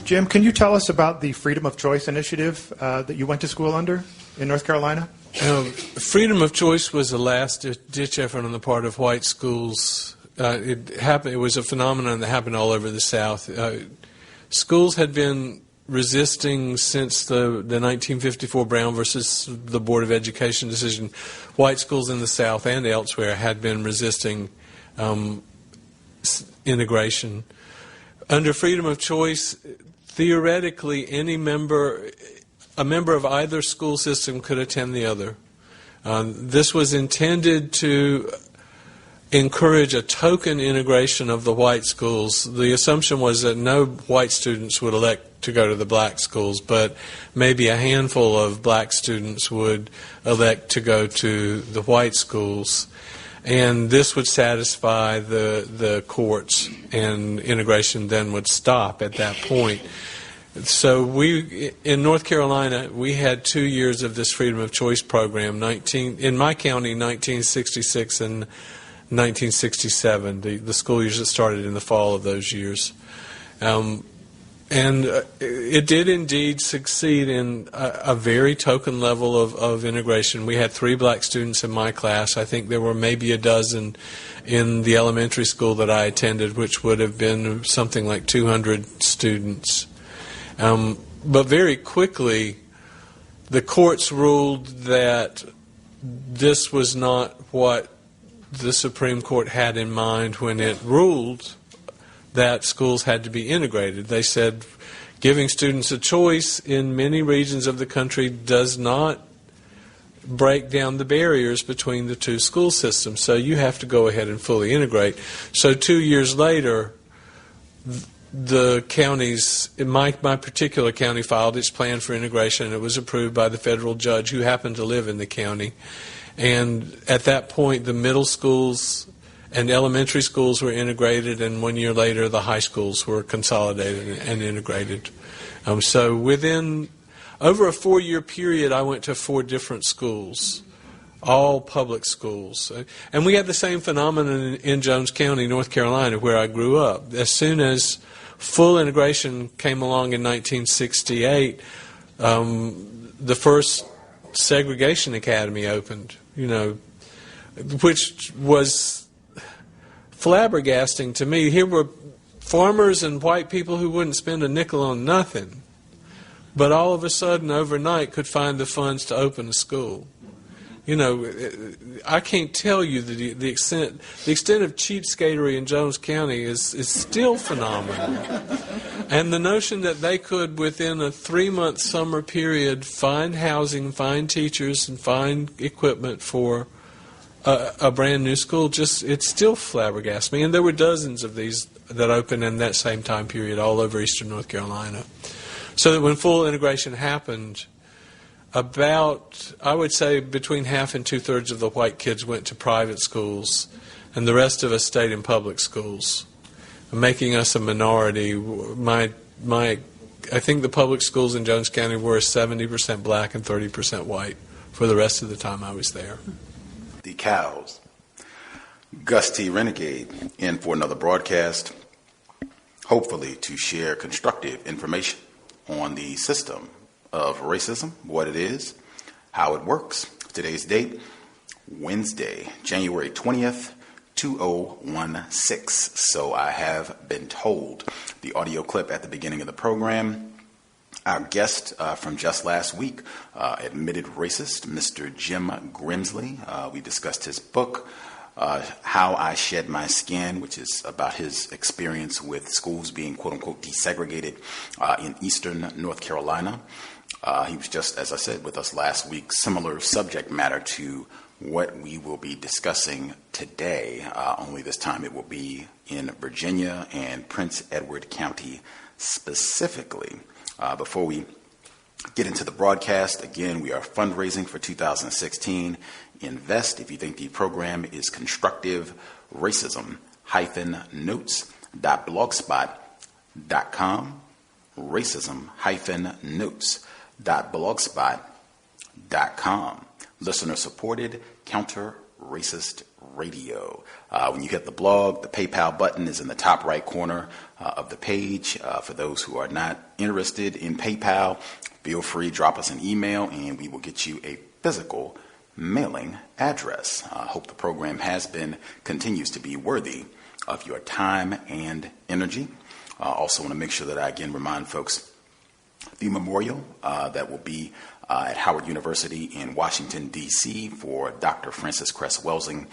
Jim, can you tell us about the Freedom of Choice initiative that you went to school under in North Carolina? Freedom of choice was a last-ditch effort on the part of white schools. It was a phenomenon that happened all over the South. Schools had been resisting since the 1954 Brown versus the Board of Education decision. White schools in the South and elsewhere had been resisting integration. Under freedom of choice, theoretically, a member of either school system could attend the other. This was intended to encourage a token integration of the white schools. The assumption was that no white students would elect to go to the black schools, but maybe a handful of black students would elect to go to the white schools. And this would satisfy the courts, and integration then would stop at that point. So in North Carolina, we had 2 years of this freedom of choice program, in my county, 1966 and 1967, the school years that started in the fall of those years. And it did indeed succeed in a very token level of integration. We had 3 black students in my class. I think there were maybe a dozen in the elementary school that I attended, which would have been something like 200 students. But very quickly, the courts ruled that this was not what the Supreme Court had in mind when it ruled that schools had to be integrated. They said giving students a choice in many regions of the country does not break down the barriers between the two school systems, so you have to go ahead and fully integrate. So 2 years later, the counties, my particular county, filed its plan for integration, and it was approved by the federal judge who happened to live in the county. And at that point, the middle schools and elementary schools were integrated, and 1 year later, the high schools were consolidated and integrated. So within over a 4-year period, I went to 4 different schools, all public schools. And we had the same phenomenon in Jones County, North Carolina, where I grew up. As soon as full integration came along in 1968, the first segregation academy opened, which was flabbergasting to me. Here were farmers and white people who wouldn't spend a nickel on nothing, but all of a sudden, overnight, could find the funds to open a school. I can't tell you the extent of cheapskatery in Jones County is still phenomenal. And the notion that they could, within a 3-month summer period, find housing, find teachers, and find equipment for a brand new school, it still flabbergasts me. And there were dozens of these that opened in that same time period all over eastern North Carolina. So that when full integration happened, about, I would say, between half and 2/3 of the white kids went to private schools, and the rest of us stayed in public schools, making us a minority. I think the public schools in Jones County were 70% black and 30% white for the rest of the time I was there. The cows. Gus T. Renegade in for another broadcast, hopefully to share constructive information on the system of racism, what it is, how it works. Today's date, Wednesday, January 20th, 2016. So I have been told. The audio clip at the beginning of the program, our guest from just last week, admitted racist, Mr. Jim Grimsley. We discussed his book, How I Shed My Skin, which is about his experience with schools being quote-unquote desegregated in eastern North Carolina. He was just, as I said, with us last week, similar subject matter to what we will be discussing today, only this time it will be in Virginia and Prince Edward County specifically. Before we get into the broadcast, again, we are fundraising for 2016. Invest if you think the program is constructive. Racism-notes.blogspot.com. Racism-notes.blogspot.com. Listener supported, counter Racist Radio. When you hit the blog, the PayPal button is in the top right corner of the page. For those who are not interested in PayPal, feel free, drop us an email, and we will get you a physical mailing address. I hope the program continues to be worthy of your time and energy. I also want to make sure that I again remind folks the memorial that will be at Howard University in Washington, D.C. for Dr. Frances Cress Welsing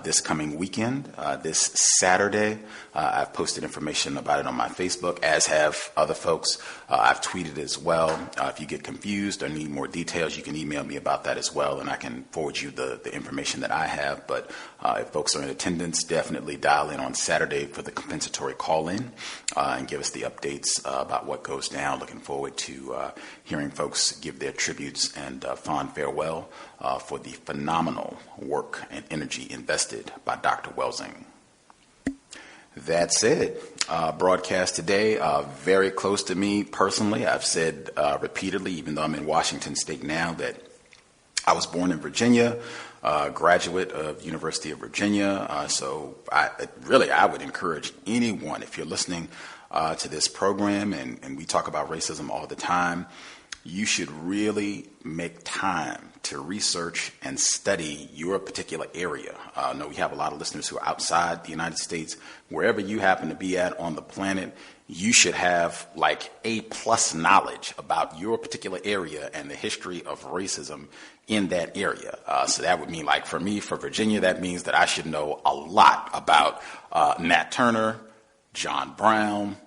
this coming weekend, this Saturday. I've posted information about it on my Facebook, as have other folks. I've tweeted as well. If you get confused or need more details, you can email me about that as well, and I can forward you the information that I have. But if folks are in attendance, definitely dial in on Saturday for the compensatory call-in and give us the updates about what goes down. Looking forward to hearing folks give their tributes and fond farewell for the phenomenal work and energy invested by Dr. Welsing. That said, broadcast today, very close to me personally. I've said repeatedly, even though I'm in Washington State now, that I was born in Virginia, graduate of University of Virginia. So I would encourage anyone, if you're listening to this program, and we talk about racism all the time, you should really make time to research and study your particular area. I know we have a lot of listeners who are outside the United States. Wherever you happen to be at on the planet, you should have like A+ knowledge about your particular area and the history of racism in that area. So that would mean, like for me, for Virginia, that means that I should know a lot about Nat Turner, John Brown,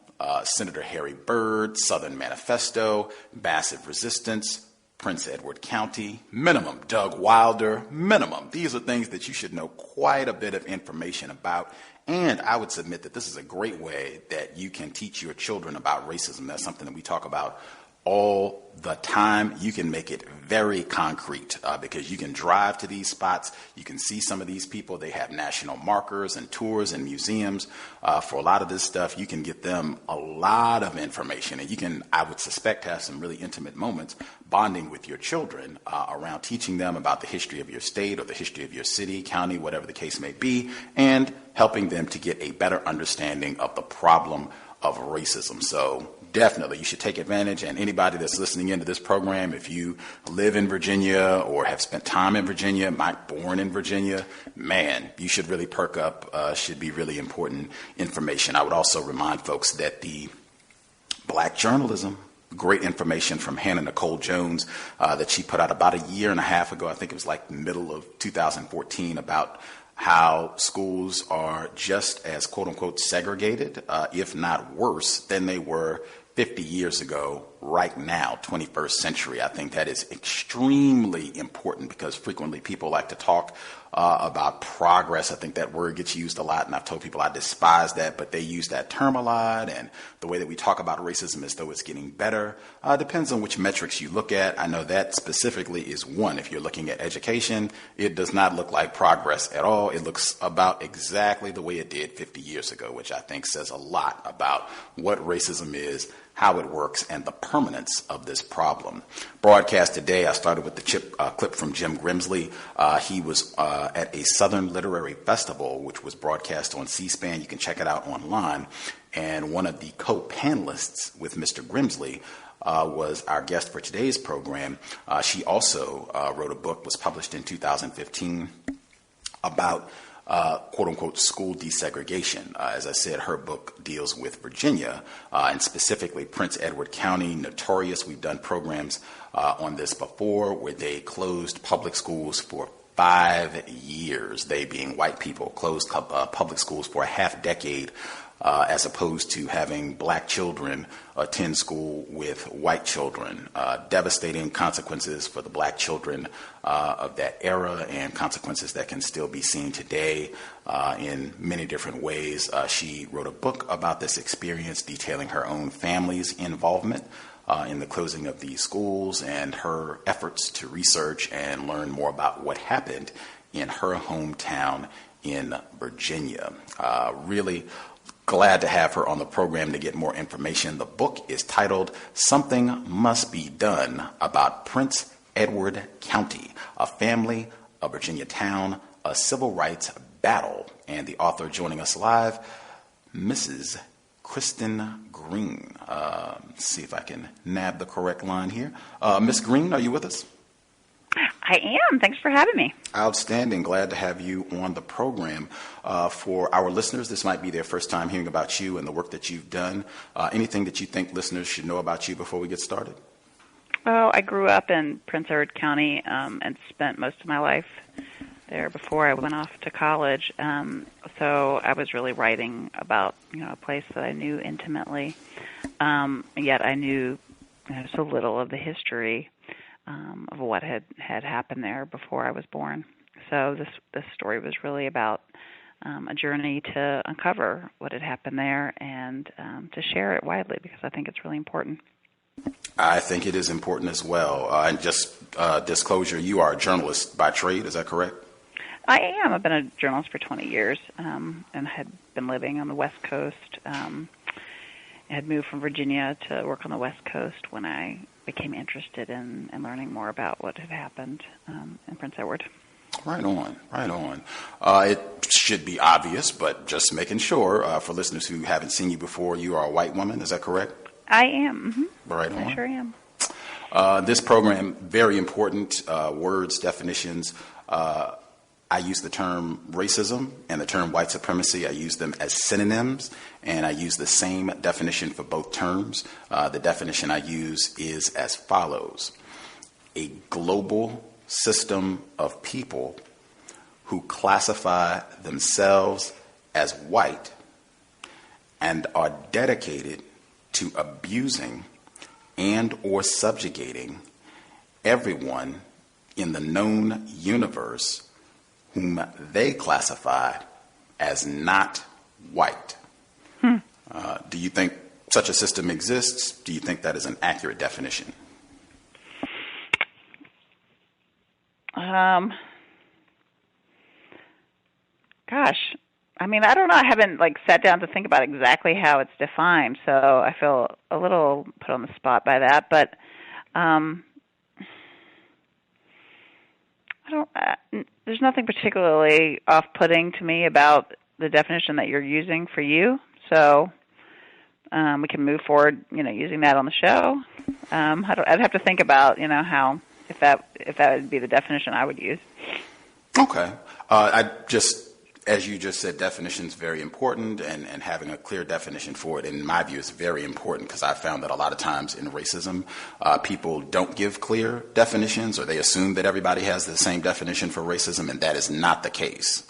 Senator Harry Byrd, Southern Manifesto, Massive Resistance, Prince Edward County, minimum, Doug Wilder, minimum. These are things that you should know quite a bit of information about. And I would submit that this is a great way that you can teach your children about racism. That's something that we talk about all the time. You can make it very concrete because you can drive to these spots. You can see some of these people. They have national markers and tours and museums. For a lot of this stuff, you can get them a lot of information. And you can, I would suspect, have some really intimate moments bonding with your children around teaching them about the history of your state or the history of your city, county, whatever the case may be, and helping them to get a better understanding of the problem of racism. So definitely, you should take advantage. And anybody that's listening into this program, if you live in Virginia or have spent time in Virginia, born in Virginia, man, you should really perk up. Should be really important information. I would also remind folks that the Black journalism, great information from Hannah Nicole Jones that she put out about a year and a half ago. I think it was like middle of 2014, about how schools are just as, quote unquote, segregated, if not worse, than they were 50 years ago, right now, 21st century. I think that is extremely important because frequently people like to talk about progress. I think that word gets used a lot, and I've told people I despise that, but they use that term a lot, and the way that we talk about racism as though it's getting better depends on which metrics you look at. I know that specifically is one. If you're looking at education, it does not look like progress at all. It looks about exactly the way it did 50 years ago, which I think says a lot about what racism is, how it works, and the permanence of this problem. Broadcast today, I started with the clip from Jim Grimsley. He was at a Southern Literary Festival, which was broadcast on C-SPAN. You can check it out online. And one of the co-panelists with Mr. Grimsley was our guest for today's program. She also wrote a book, was published in 2015, about quote-unquote school desegregation. As I said, her book deals with Virginia and specifically Prince Edward County, notorious. We've done programs on this before where they closed public schools for 5 years. They, being white people, closed public schools for a half decade as opposed to having black children attend school with white children. Devastating consequences for the black children of that era, and consequences that can still be seen today in many different ways. She wrote a book about this experience, detailing her own family's involvement in the closing of these schools and her efforts to research and learn more about what happened in her hometown in Virginia. Really glad to have her on the program to get more information. The book is titled Something Must Be Done About Prince Edward County, a family, a Virginia town, A Civil Rights Battle. And the author joining us live, Mrs. Kristen Green. See if I can nab the correct line here. Miss Green, are you with us? I am. Thanks for having me. Outstanding. Glad to have you on the program. For our listeners, this might be their first time hearing about you and the work that you've done. Anything that you think listeners should know about you before we get started? Oh, I grew up in Prince Edward County and spent most of my life there before I went off to college. So I was really writing about a place that I knew intimately, yet I knew so little of the history of what had happened there before I was born. So this story was really about a journey to uncover what had happened there and to share it widely, because I think it's really important. I think it is important as well. And just disclosure, you are a journalist by trade, is that correct? I am. I've been a journalist for 20 years and had been living on the West Coast. I had moved from Virginia to work on the West Coast when I became interested in learning more about what had happened in Prince Edward. Right on, right on. It should be obvious, but just making sure for listeners who haven't seen you before, you are a white woman, is that correct? I am. Mm-hmm. Right on. I sure am. This program, very important, words, definitions. I use the term racism and the term white supremacy. I use them as synonyms, and I use the same definition for both terms. The definition I use is as follows: a global system of people who classify themselves as white and are dedicated to abusing and or subjugating everyone in the known universe whom they classify as not white. Do you think such a system exists? Do you think that is an accurate definition? Gosh, I mean, I don't know. I haven't sat down to think about exactly how it's defined, so I feel a little put on the spot by that. But there's nothing particularly off-putting to me about the definition that you're using for you. So we can move forward, using that on the show. I'd have to think about, how if that would be the definition I would use. Okay. As you just said, definition is very important, and having a clear definition for it, in my view, is very important, because I found that a lot of times in racism, people don't give clear definitions, or they assume that everybody has the same definition for racism, and that is not the case.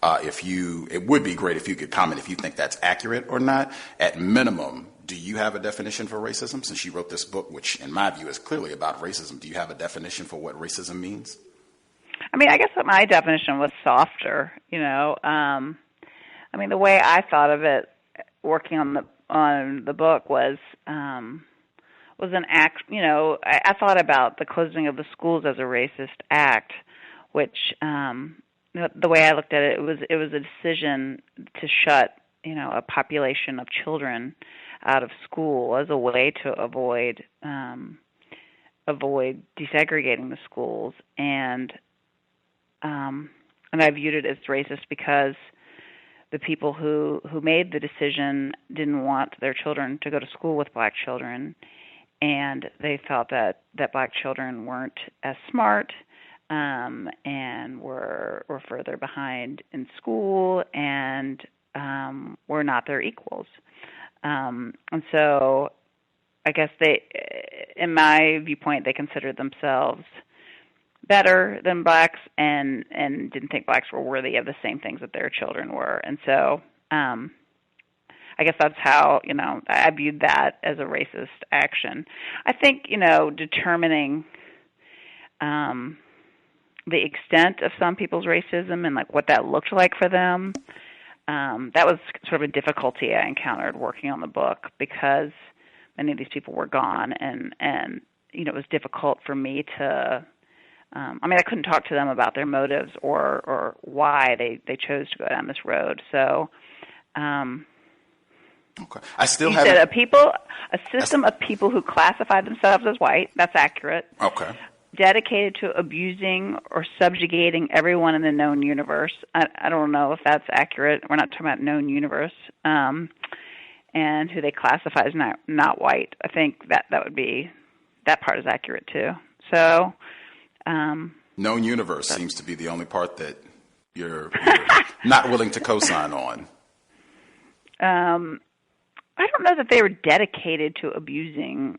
It would be great if you could comment if you think that's accurate or not. At minimum, do you have a definition for racism? Since you wrote this book, which in my view is clearly about racism, do you have a definition for what racism means? I mean, I guess that my definition was softer, I mean, the way I thought of it working on the book was an act, I thought about the closing of the schools as a racist act, which the way I looked at it, it was a decision to shut, a population of children out of school as a way to avoid desegregating the schools. And I viewed it as racist because the people who made the decision didn't want their children to go to school with black children, and they felt that black children weren't as smart and were further behind in school and were not their equals. And so I guess in my viewpoint, they considered themselves better than blacks and didn't think blacks were worthy of the same things that their children were. And so I guess that's how, I viewed that as a racist action. I think, determining the extent of some people's racism and what that looked like for them, that was sort of a difficulty I encountered working on the book, because many of these people were gone and it was difficult for me to I couldn't talk to them about their motives or why they chose to go down this road. So, okay, I still said a system of people who classify themselves as white. That's accurate. Okay. dedicated to abusing or subjugating everyone in the known universe. I don't know if that's accurate. We're not talking about known universe. And who they classify as not white. I think that would be, that part is accurate too. So, known universe seems to be the only part that you're not willing to co-sign on. I don't know that they were dedicated to abusing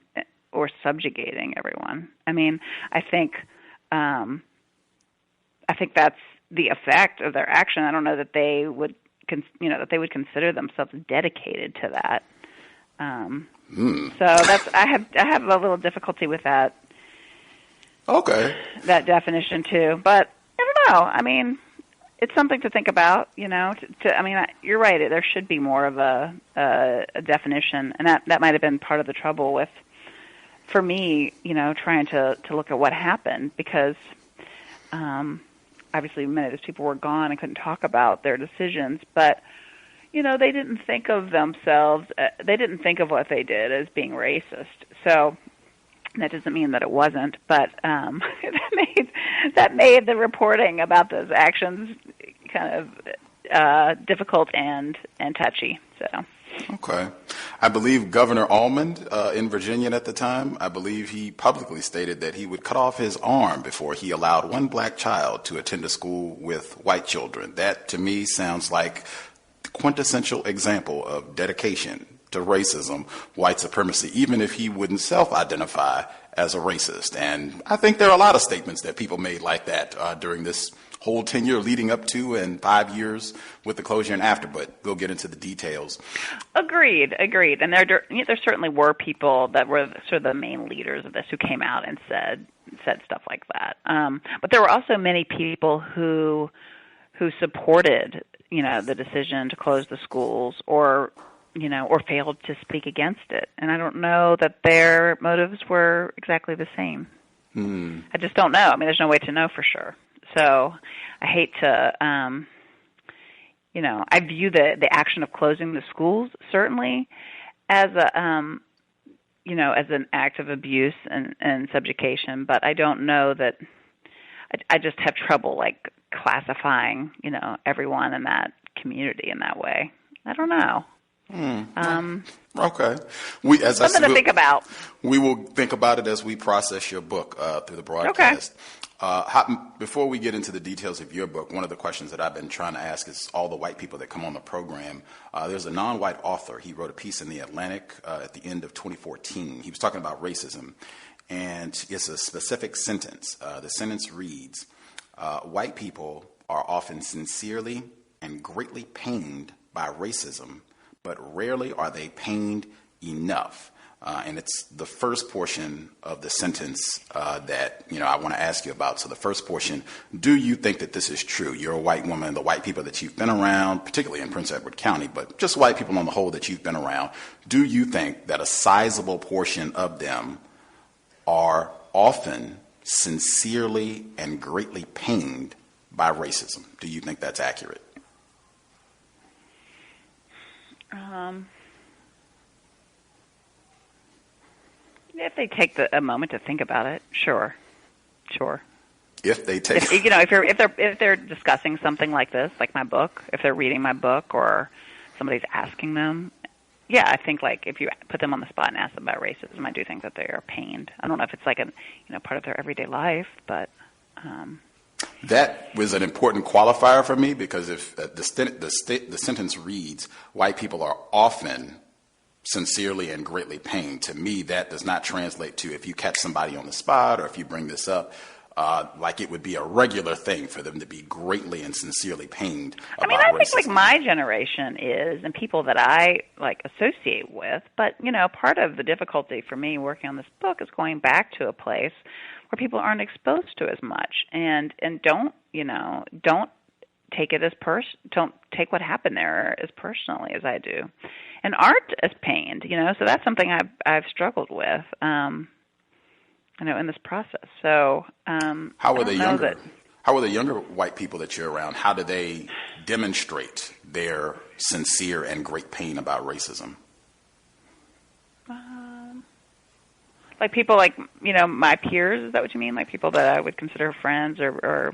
or subjugating everyone. I mean, I think that's the effect of their action. I don't know that they would, that they would consider themselves dedicated to that. So I have a little difficulty with that. Okay. That definition too, but I don't know. I mean, it's something to think about. You're right. There should be more of a definition, and that might have been part of the trouble with, for me, trying to look at what happened, because obviously many of those people were gone and couldn't talk about their decisions, but they didn't think of themselves. They didn't think of what they did as being racist. So that doesn't mean that it wasn't, but that made the reporting about those actions kind of difficult and touchy. So. Okay. I believe Governor Almond in Virginia at the time, I believe he publicly stated that he would cut off his arm before he allowed one black child to attend a school with white children. That, to me, sounds like the quintessential example of dedication to racism, white supremacy, even if he wouldn't self-identify as a racist. And I think there are a lot of statements that people made like that during this whole tenure leading up to and 5 years with the closure and after, but we'll get into the details. Agreed. And there certainly were people that were sort of the main leaders of this who came out and said stuff like that. But there were also many people who supported, the decision to close the schools or failed to speak against it. And I don't know that their motives were exactly the same. I just don't know. I mean, there's no way to know for sure. So I hate to, I view the action of closing the schools certainly as as an act of abuse and subjugation, but I don't know that, I just have trouble classifying, everyone in that community in that way. I don't know. Okay. Something to think about. We will think about it as we process your book through the broadcast. Okay. Before we get into the details of your book, one of the questions that I've been trying to ask is all the white people that come on the program. There's a non-white author. He wrote a piece in The Atlantic at the end of 2014. He was talking about racism, and it's a specific sentence. The sentence reads, white people are often sincerely and greatly pained by racism, but rarely are they pained enough. And it's the first portion of the sentence that I want to ask you about. So the first portion, do you think that this is true? You're a white woman, the white people that you've been around, particularly in Prince Edward County, but just white people on the whole that you've been around. Do you think that a sizable portion of them are often sincerely and greatly pained by racism? Do you think that's accurate? If they take a moment to think about it, sure. If they take, if they're discussing something like this, like my book, if they're reading my book or somebody's asking them, yeah, I think if you put them on the spot and ask them about racism, I do think that they are pained. I don't know if it's part of their everyday life, but. That was an important qualifier for me, because if the sentence reads, white people are often sincerely and greatly pained, to me that does not translate to, if you catch somebody on the spot or if you bring this up, it would be a regular thing for them to be greatly and sincerely pained about racism. I think my generation is, and people that I associate with, but part of the difficulty for me working on this book is going back to a place where people aren't exposed to as much and don't take it don't take what happened there as personally as I do, and aren't as pained, so that's something I've struggled with, in this process. So, how are the younger white people that you're around? How do they demonstrate their sincere and great pain about racism? Like people like, my peers, is that what you mean? Like people that I would consider friends or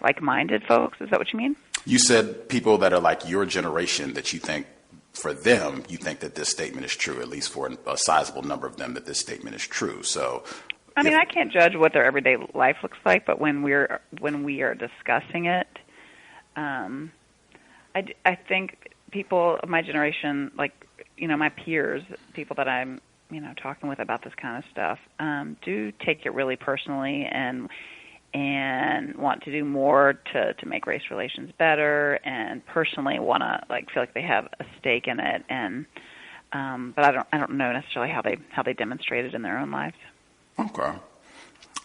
like-minded folks, is that what you mean? You said people that are like your generation that you think, for them, you think that this statement is true, at least for a sizable number of them, that this statement is true. So, I mean, I can't judge what their everyday life looks like, but when we are discussing it, I think people of my generation, like, my peers, people that I'm, talking with about this kind of stuff, do take it really personally and want to do more to make race relations better, and personally want to feel like they have a stake in it. And but I don't know necessarily how they demonstrate it in their own lives. Okay.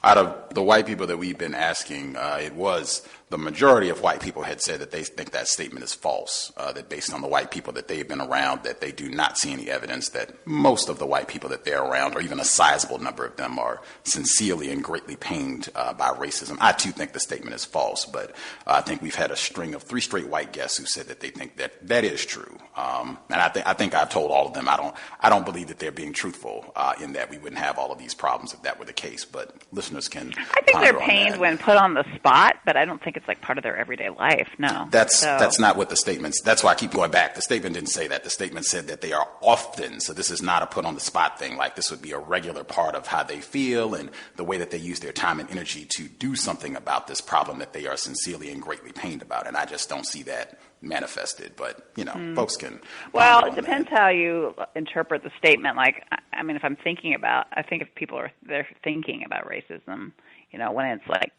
Out of the white people that we've been asking, it was the majority of white people had said that they think that statement is false, that based on the white people that they've been around, that they do not see any evidence that most of the white people that they're around, or even a sizable number of them, are sincerely and greatly pained by racism. I, too, think the statement is false, but I think we've had a string of 3 straight white guests who said that they think that is true. And I think I've told all of them I don't believe that they're being truthful in that we wouldn't have all of these problems if that were the case, but listeners can I think they're pained when put on the spot, but I don't think it's like part of their everyday life. No. That's not what the statement's. That's why I keep going back. The statement didn't say that. The statement said that they are often. So this is not a put on the spot thing. Like, this would be a regular part of how they feel and the way that they use their time and energy to do something about this problem that they are sincerely and greatly pained about. And I just don't see that manifested. But, folks can. Well, it depends how you interpret the statement. Like, I mean, I think if people they're thinking about racism, when it's like,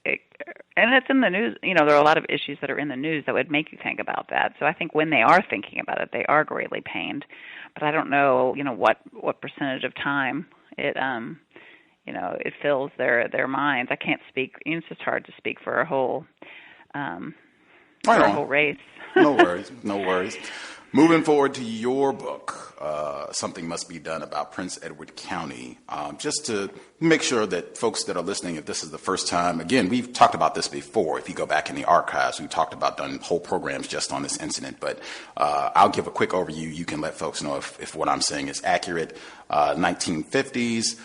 and it's in the news, there are a lot of issues that are in the news that would make you think about that. So I think when they are thinking about it, they are greatly pained. But I don't know, what percentage of time it, it fills their minds. I can't speak. It's just hard to speak for a whole, whole race. No worries. Moving forward to your book, Something Must Be Done About Prince Edward County, just to make sure that folks that are listening, if this is the first time, again, we've talked about this before. If you go back in the archives, we talked about done whole programs just on this incident, but I'll give a quick overview. You can let folks know if what I'm saying is accurate. 1950s,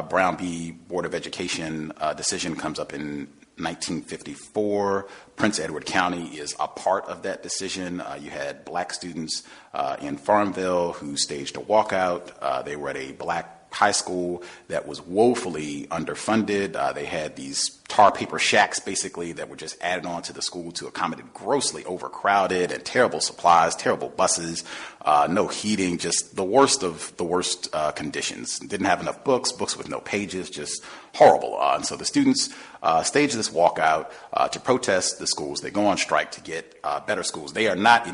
Brown v. Board of Education decision comes up in 1954. Prince Edward County is a part of that decision. You had black students in Farmville who staged a walkout. They were at a black high school that was woefully underfunded. They had these tar paper shacks, basically, that were just added on to the school to accommodate grossly overcrowded and terrible supplies, terrible buses, no heating, just the worst of the worst conditions. Didn't have enough books with no pages, just horrible. And so the students stage this walkout to protest the schools. They go on strike to get better schools. They are not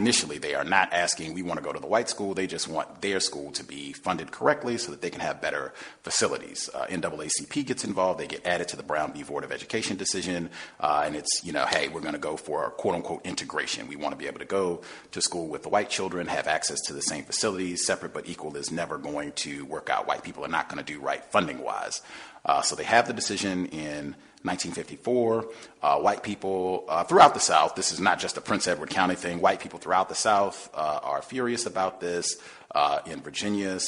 asking, we want to go to the white school. They just want their school to be funded correctly so that they can have better facilities. NAACP gets involved. They get added to the Brown v. Board of Education decision. And it's, hey, we're going to go for quote unquote integration. We want to be able to go to school with the white children, have access to the same facilities. Separate but equal is never going to work out. White people are not going to do right funding wise. So they have the decision in 1954. White people throughout the South, this is not just a Prince Edward County thing, white people throughout the South are furious about this. In Virginia,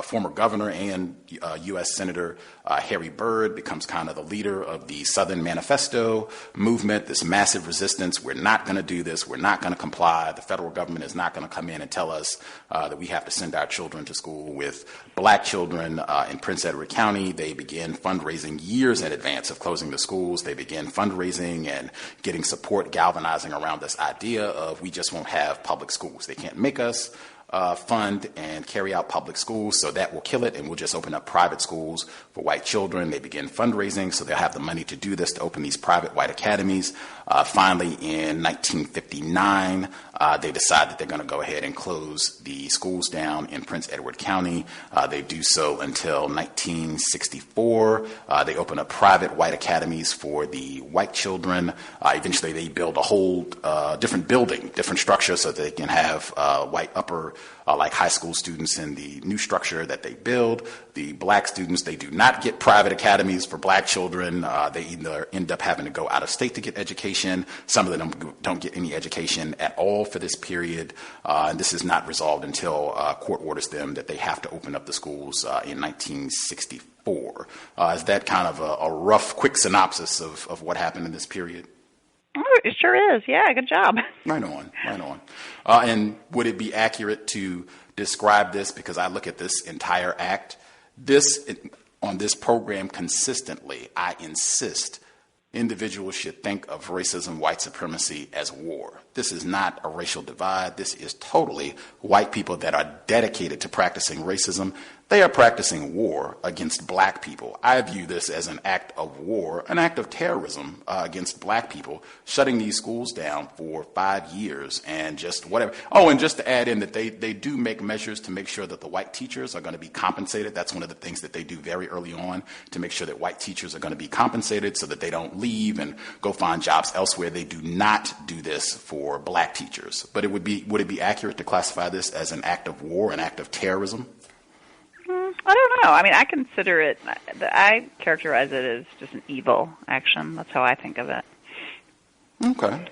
former governor and U.S. Senator Harry Byrd becomes kind of the leader of the Southern Manifesto movement, this massive resistance. We're not going to do this. We're not going to comply. The federal government is not going to come in and tell us that we have to send our children to school. With black children in Prince Edward County, they begin fundraising years in advance of closing the schools. They begin fundraising and getting support, galvanizing around this idea of we just won't have public schools. They can't make us fund and carry out public schools, so that will kill it, and we'll just open up private schools for white children. They begin fundraising, so they'll have the money to do this, to open these private white academies. Finally, in 1959, they decide that they're going to go ahead and close the schools down in Prince Edward County. They do so until 1964. They open up private white academies for the white children. Eventually, they build a whole different building, different structure, so that they can have white upper like high school students in the new structure that they build. The black students, they do not get private academies for black children. They either end up having to go out of state to get education. Some of them don't get any education at all for this period. And this is not resolved until court orders them that they have to open up the schools in 1964. Is that kind of a rough, quick synopsis of what happened in this period? Oh, it sure is. Yeah, good job. Right on. And would it be accurate to describe this, because I look at this entire act, on this program consistently, I insist individuals should think of racism, white supremacy as war. This is not a racial divide. This is totally white people that are dedicated to practicing racism. They are practicing war against black people. I view this as an act of war, an act of terrorism against black people, shutting these schools down for 5 years and just whatever. Oh, and just to add in that they do make measures to make sure that the white teachers are going to be compensated. That's one of the things that they do very early on, to make sure that white teachers are going to be compensated so that they don't leave and go find jobs elsewhere. They do not do this for black teachers. But would it be accurate to classify this as an act of war, an act of terrorism? I don't know. I mean, I characterize it as just an evil action. That's how I think of it. Okay.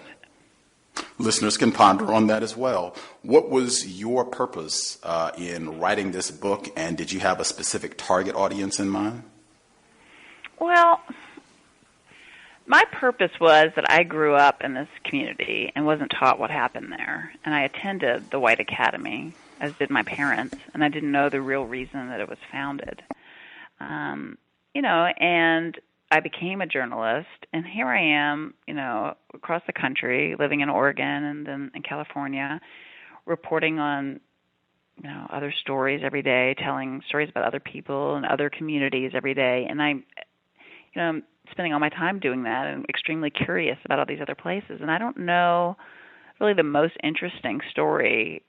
Listeners can ponder on that as well. What was your purpose in writing this book, and did you have a specific target audience in mind? Well, my purpose was that I grew up in this community and wasn't taught what happened there, and I attended the White Academy, as did my parents, and I didn't know the real reason that it was founded. And I became a journalist, and here I am, across the country, living in Oregon and then in California, reporting on, other stories every day, telling stories about other people and other communities every day, and I'm spending all my time doing that and extremely curious about all these other places, and I don't know really the most interesting story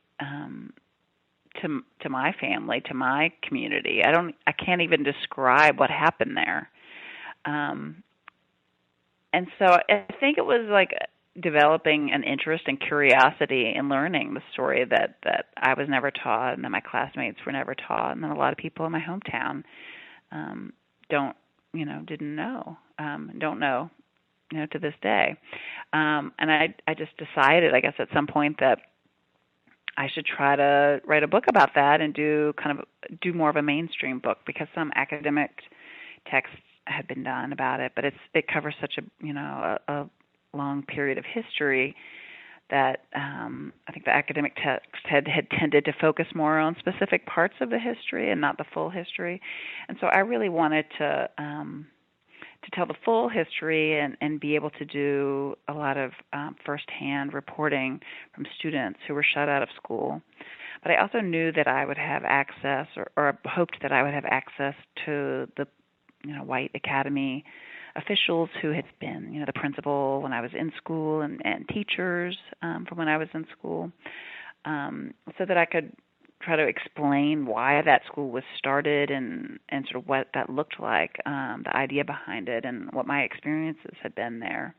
to my family, to my community. I can't even describe what happened there. And so I think it was like developing an interest and curiosity in learning the story that I was never taught and that my classmates were never taught, and that a lot of people in my hometown didn't know, don't know, to this day. And I just decided, I guess, at some point that I should try to write a book about that and do more of a mainstream book, because some academic texts had been done about it, but it covers such a long period of history that I think the academic text had tended to focus more on specific parts of the history and not the full history. And so I really wanted to tell the full history and be able to do a lot of firsthand reporting from students who were shut out of school. But I also knew that I would have access, or hoped that I would have access to the White Academy officials who had been, the principal when I was in school, and teachers from when I was in school, so that I could try to explain why that school was started and sort of what that looked like, the idea behind it, and what my experiences had been there.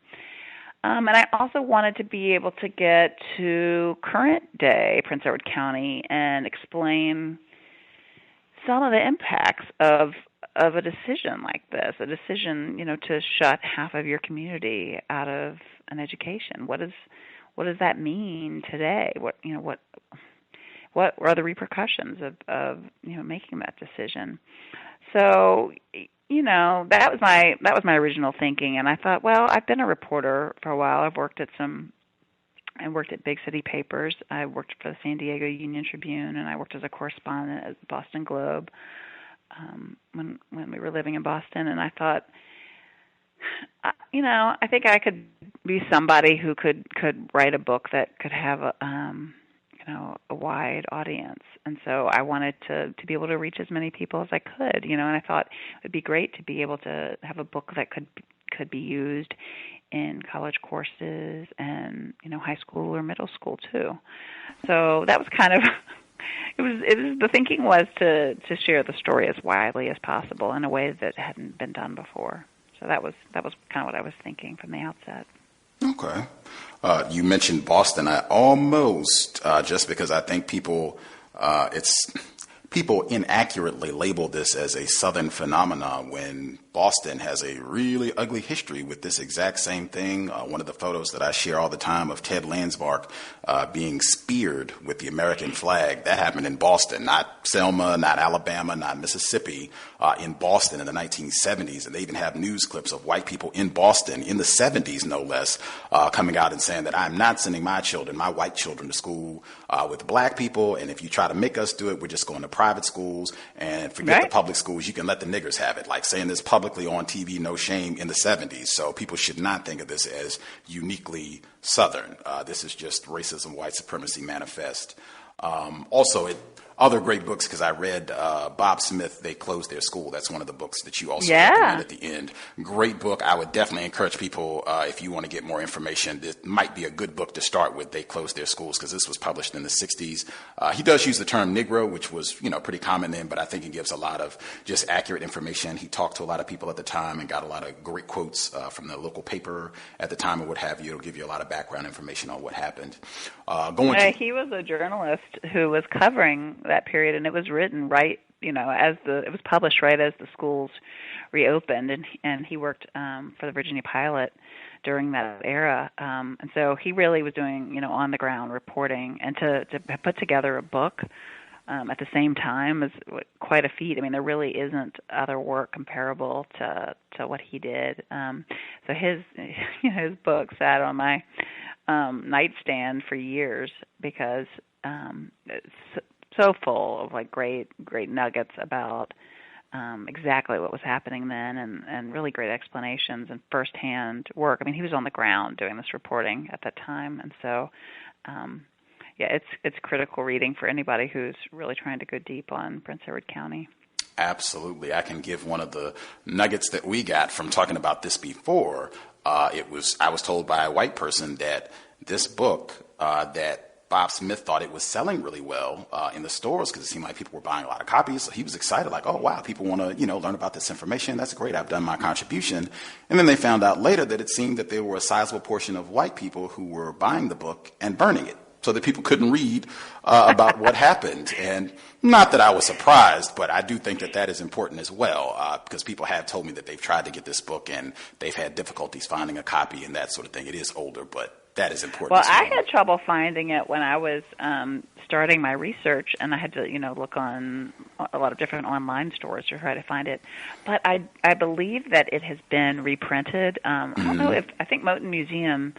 And I also wanted to be able to get to current day Prince Edward County and explain some of the impacts of a decision like this, a decision, to shut half of your community out of an education. What does that mean today? What are the repercussions of making that decision? So, that was my original thinking, and I thought, well, I've been a reporter for a while. I worked at big city papers. I worked for the San Diego Union Tribune, and I worked as a correspondent at the Boston Globe when we were living in Boston. And I thought, I think I could be somebody who could write a book that could have a wide audience. And so I wanted to be able to reach as many people as I could, and I thought it would be great to be able to have a book that could be used in college courses and, high school or middle school too. So that was kind of, the thinking was to share the story as widely as possible in a way that hadn't been done before. So that was kind of what I was thinking from the outset. Okay. You mentioned Boston. I almost, just because I think people inaccurately label this as a Southern phenomenon when Boston has a really ugly history with this exact same thing. One of the photos that I share all the time of Ted Landsmark being speared with the American flag, that happened in Boston, not Selma, not Alabama, not Mississippi, in Boston in the 1970s. And they even have news clips of white people in Boston in the 70s, no less, coming out and saying that I'm not sending my children, my white children, to school with black people. And if you try to make us do it, we're just going to private schools and forget the public schools. You can let the niggers have it. Like saying this publicly on TV, no shame, in the 70s. So people should not think of this as uniquely Southern. This is just racism, white supremacy manifest. Other great books, because I read Bob Smith, They Closed Their School. That's one of the books that you also recommend at the end. Great book. I would definitely encourage people, if you want to get more information, this might be a good book to start with, They Closed Their Schools, because this was published in the 60s. He does use the term Negro, which was pretty common then, but I think he gives a lot of just accurate information. He talked to a lot of people at the time and got a lot of great quotes from the local paper at the time and what have you. It'll give you a lot of background information on what happened. He was a journalist who was covering that period, and it was written it was published right as the schools reopened, and he worked for the Virginia Pilot during that era, and so he really was doing on the ground reporting, and to put together a book at the same time is quite a feat. I mean, there really isn't other work comparable to what he did. So his book sat on my nightstand for years because it's so full of great nuggets about exactly what was happening then, and really great explanations and firsthand work. I mean, he was on the ground doing this reporting at that time, and so it's critical reading for anybody who's really trying to go deep on Prince Edward County. Absolutely. I can give one of the nuggets that we got from talking about this before. I was told by a white person that this book that Bob Smith thought it was selling really well in the stores because it seemed like people were buying a lot of copies. So he was excited, like, oh, wow, people want to, learn about this information. That's great. I've done my contribution. And then they found out later that it seemed that there were a sizable portion of white people who were buying the book and burning it so that people couldn't read about what happened. And not that I was surprised, but I do think that is important as well because people have told me that they've tried to get this book and they've had difficulties finding a copy and that sort of thing. It is older, but that is important. Well, I had trouble finding it when I was starting my research, and I had to, look on a lot of different online stores to try to find it. But I believe that it has been reprinted. I don't know I think Moton Museum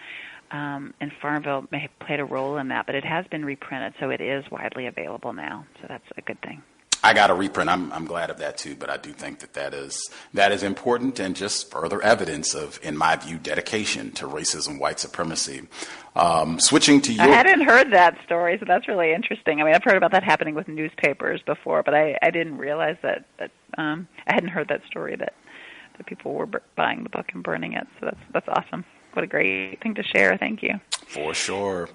in Farmville may have played a role in that, but it has been reprinted, so it is widely available now. So that's a good thing. I got a reprint. I'm glad of that too, but I do think that is important and just further evidence of, in my view, dedication to racism, white supremacy. Switching to I hadn't heard that story, so that's really interesting. I mean, I've heard about that happening with newspapers before, but I didn't realize that I hadn't heard that story that people were buying the book and burning it. So that's awesome. What a great thing to share. Thank you. For sure.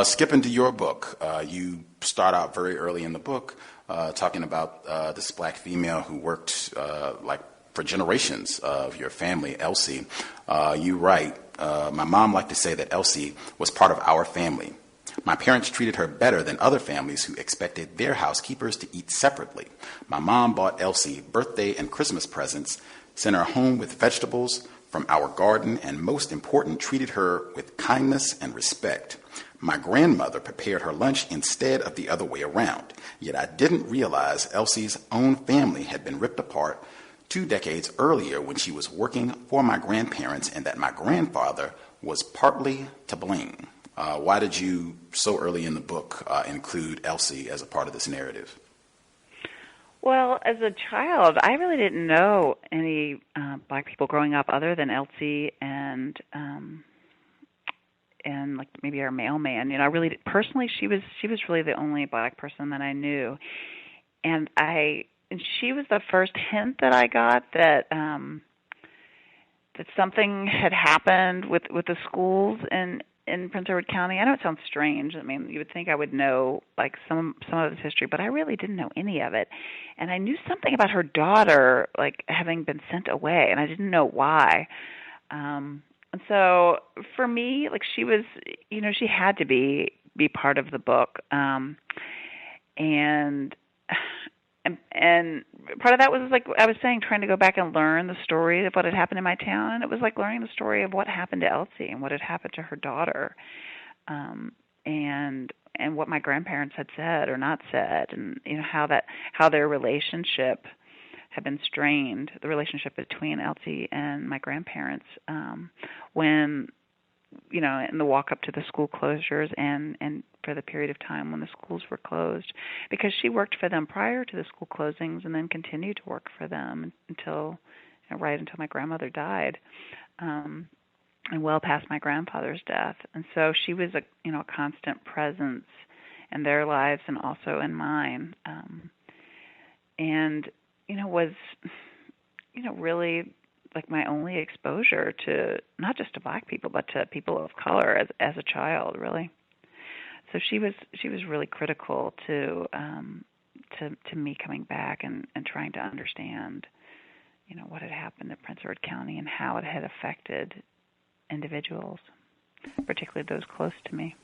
Skipping to your book, you start out very early in the book talking about this black female who worked for generations of your family, Elsie. You write, my mom liked to say that Elsie was part of our family. My parents treated her better than other families who expected their housekeepers to eat separately. My mom bought Elsie birthday and Christmas presents, sent her home with vegetables from our garden, and most important, treated her with kindness and respect. My grandmother prepared her lunch instead of the other way around. Yet I didn't realize Elsie's own family had been ripped apart 2 decades earlier when she was working for my grandparents, and that my grandfather was partly to blame. Why did you, so early in the book, include Elsie as a part of this narrative? Well, as a child, I really didn't know any black people growing up other than Elsie and like maybe our mailman. I really personally, she was really the only black person that I knew, and she was the first hint that I got that that something had happened with the schools in Prince Edward County. I know it sounds strange. I mean, you would think I would know like some of this history, but I really didn't know any of it. And I knew something about her daughter, like having been sent away, and I didn't know why. And so for me, like she was, she had to be part of the book, and part of that was, like I was saying, trying to go back and learn the story of what had happened in my town, and it was like learning the story of what happened to Elsie and what had happened to her daughter, and what my grandparents had said or not said, and how their relationship had been strained, the relationship between Elsie and my grandparents, when, in the walk up to the school closures and for the period of time when the schools were closed, because she worked for them prior to the school closings and then continued to work for them right until my grandmother died, and well past my grandfather's death. And so she was a constant presence in their lives and also in mine, and was really like my only exposure to not just to Black people but to people of color as a child, really. So she was really critical to me coming back and trying to understand what had happened in Prince Edward County and how it had affected individuals, particularly those close to me.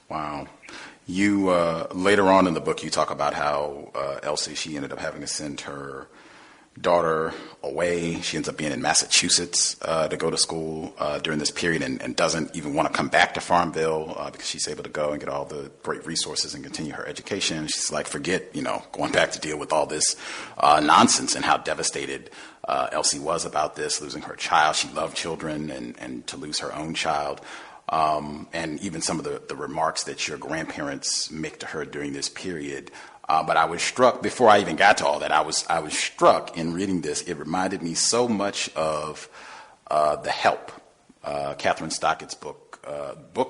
Wow. You later on in the book, you talk about how Elsie, she ended up having to send her daughter away. She ends up being in Massachusetts to go to school during this period, and doesn't even want to come back to Farmville because she's able to go and get all the great resources and continue her education. She's like, forget, going back to deal with all this nonsense, and how devastated Elsie was about this, losing her child. She loved children, and to lose her own child. And even some of the remarks that your grandparents make to her during this period. But I was struck, before I even got to all that, I was struck in reading this. It reminded me so much of The Help, Catherine Stockett's book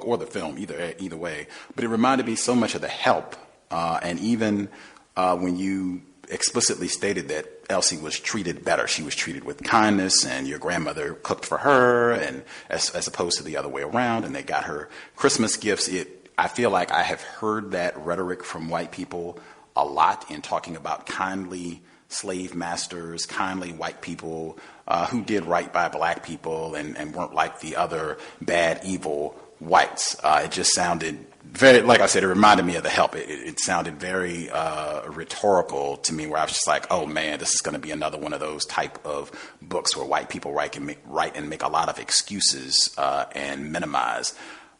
or the film, either way. But it reminded me so much of The Help. And even when you explicitly stated that Elsie was treated better, she was treated with kindness, and your grandmother cooked for her, and as opposed to the other way around, and they got her Christmas gifts. I feel like I have heard that rhetoric from white people a lot in talking about kindly slave masters, kindly white people who did right by Black people and weren't like the other bad, evil whites. It just sounded very, like I said, it reminded me of The Help. It sounded very rhetorical to me, where I was just like, oh man, this is going to be another one of those type of books where white people write and make a lot of excuses and minimize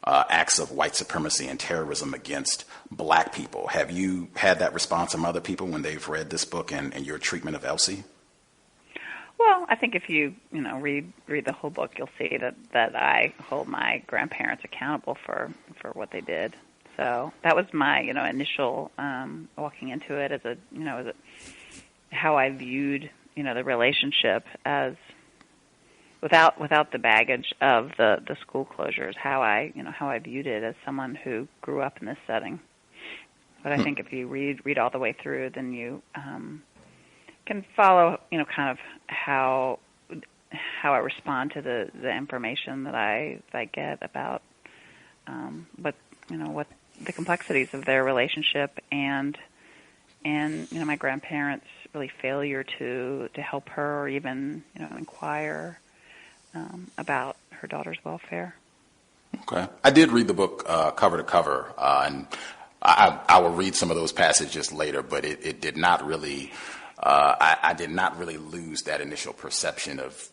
acts of white supremacy and terrorism against Black people. Have you had that response from other people when they've read this book and your treatment of Elsie? Well, I think if you read the whole book, you'll see that I hold my grandparents accountable for what they did. So that was my initial walking into it as how I viewed the relationship as without the baggage of the school closures, how I viewed it as someone who grew up in this setting. But I think if you read all the way through, then you can follow, kind of how I respond to the information that I get about what the complexities of their relationship and my grandparents' really failure to help her or even inquire about her daughter's welfare. Okay, I did read the book cover to cover, and I will read some of those passages later, but it did not really. I did not really lose that initial perception of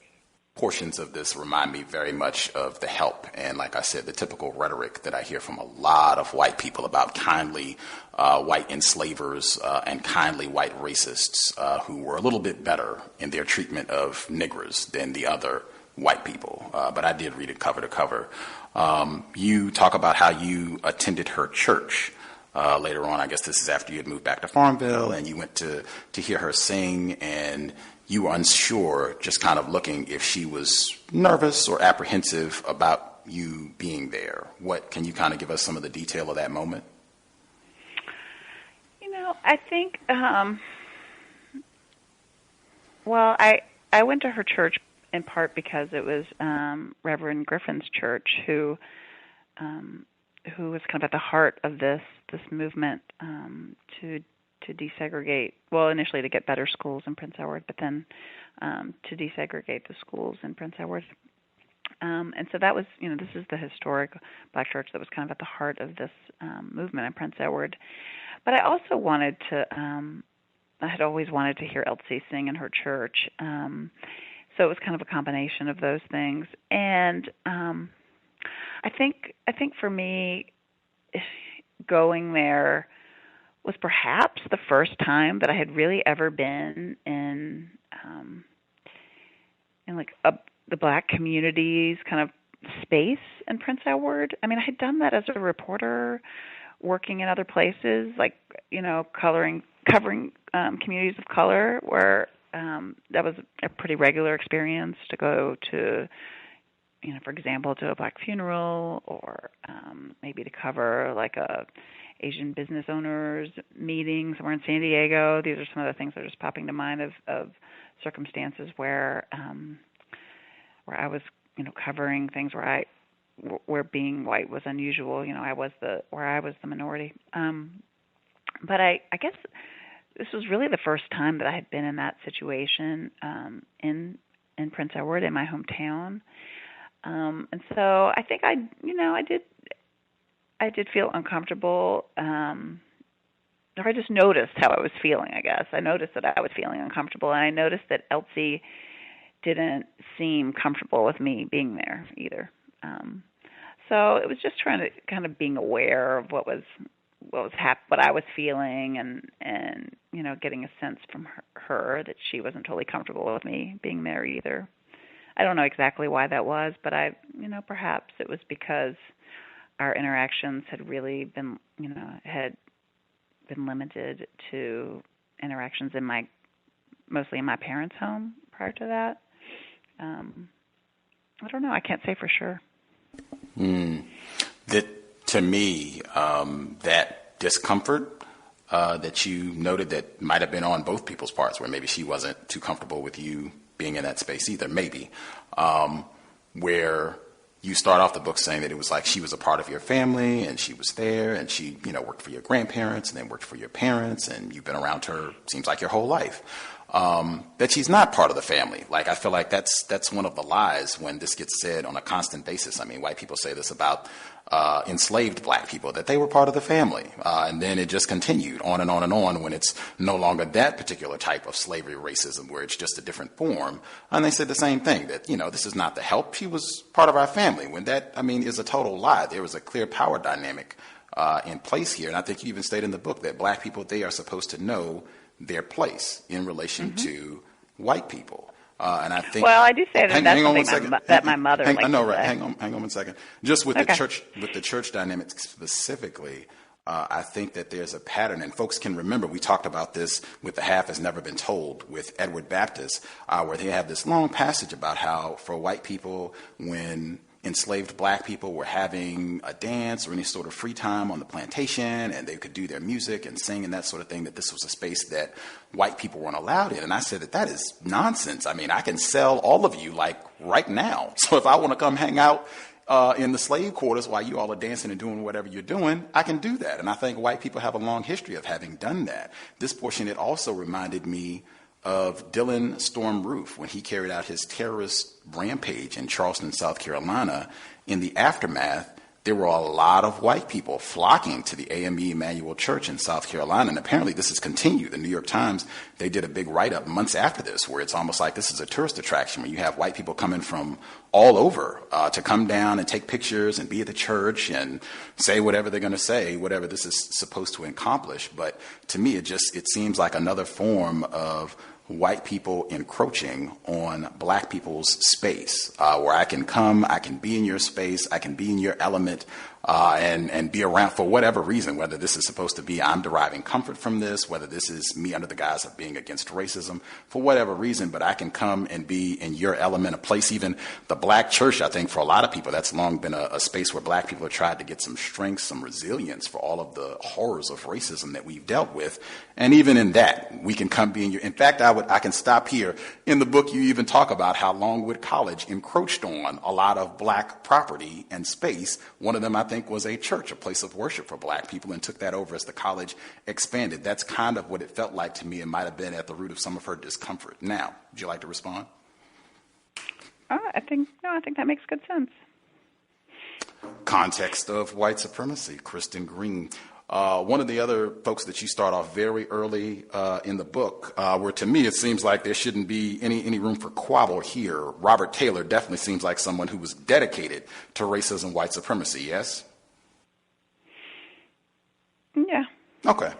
portions of this remind me very much of The Help. And like I said, the typical rhetoric that I hear from a lot of white people about kindly white enslavers and kindly white racists who were a little bit better in their treatment of niggers than the other white people. But I did read it cover to cover. You talk about how you attended her church. Later on, I guess this is after you had moved back to Farmville, and you went to hear her sing, and you were unsure, just kind of looking if she was nervous or apprehensive about you being there. Can you kind of give us some of the detail of that moment? I think, well, I went to her church in part because it was Reverend Griffin's church who was kind of at the heart of this movement to desegregate, well, initially to get better schools in Prince Edward, but then to desegregate the schools in Prince Edward. And so that was, this is the historic Black church that was kind of at the heart of this movement in Prince Edward. But I also wanted to, I had always wanted to hear Elsie sing in her church. So it was kind of a combination of those things. And I think for me, going there was perhaps the first time that I had really ever been in like the Black community's kind of space in Prince Edward. I mean, I had done that as a reporter, working in other places, like covering communities of color, where that was a pretty regular experience to go to, for example, to a Black funeral, or maybe to cover like a Asian business owners meeting somewhere in San Diego. These are some of the things that are just popping to mind of circumstances where I was, covering things where being white was unusual. I was the minority. But I guess this was really the first time that I had been in that situation in Prince Edward, in my hometown. And so I think I did feel uncomfortable, or I just noticed how I was feeling, I guess. I noticed that I was feeling uncomfortable, and I noticed that Elsie didn't seem comfortable with me being there either. So it was just trying to kind of being aware of what I was feeling, and getting a sense from her that she wasn't totally comfortable with me being there either. I don't know exactly why that was, but perhaps it was because our interactions had really been, had been limited to interactions mostly in my parents' home prior to that. I don't know. I can't say for sure. To me, that discomfort that you noted that might have been on both people's parts, where maybe she wasn't too comfortable with you being in that space either, maybe, where you start off the book saying that it was like she was a part of your family and she was there and she, worked for your grandparents and then worked for your parents, and you've been around her, seems like, your whole life. That she's not part of the family. Like, I feel like that's one of the lies when this gets said on a constant basis. I mean, white people say this about enslaved Black people, that they were part of the family. And then it just continued on and on and on when it's no longer that particular type of slavery racism, where it's just a different form. And they said the same thing, that, this is not the help. She was part of our family, when that, is a total lie. There was a clear power dynamic in place here. And I think you even state in the book that Black people, they are supposed to know their place in relation to white people. And I think, well, I do say that that's something that my mother likes to say. Hang on 1 second. Just with the church dynamics specifically, I think that there's a pattern, and folks can remember, we talked about this with The Half Has Never Been Told with Edward Baptist, where they have this long passage about how for white people, when enslaved Black people were having a dance or any sort of free time on the plantation, and they could do their music and sing and that sort of thing, that this was a space that white people weren't allowed in. And I said that is nonsense. I mean, I can sell all of you like right now. So if I want to come hang out in the slave quarters while you all are dancing and doing whatever you're doing, I can do that. And I think white people have a long history of having done that. This portion, it also reminded me of Dylan Storm Roof when he carried out his terrorist rampage in Charleston, South Carolina. In the aftermath, there were a lot of white people flocking to the AME Emmanuel Church in South Carolina, and apparently this has continued. The New York Times, they did a big write-up months after this, where it's almost like this is a tourist attraction, where you have white people coming from all over to come down and take pictures and be at the church and say whatever they're going to say, whatever this is supposed to accomplish. But to me, it seems like another form of white people encroaching on Black people's space, where I can come, I can be in your space, I can be in your element, and be around for whatever reason, whether this is supposed to be I'm deriving comfort from this, whether this is me under the guise of being against racism, for whatever reason, but I can come and be in your element, a place. Even the Black church, I think for a lot of people, that's long been a space where Black people have tried to get some strength, some resilience for all of the horrors of racism that we've dealt with. And even in that, we can come be in your. In fact, I can stop here. In the book, you even talk about how Longwood College encroached on a lot of black property and space. One of them, I think, was a church, a place of worship for black people, and took that over as the college expanded. That's kind of what it felt like to me. It might have been at the root of some of her discomfort. Now, would you like to respond? I think that makes good sense. Context of White Supremacy, Kristen Green. One of the other folks that you start off very early in the book, where to me it seems like there shouldn't be any room for quabble here. Robert Taylor definitely seems like someone who was dedicated to racism, white supremacy, yes? Yeah. Okay.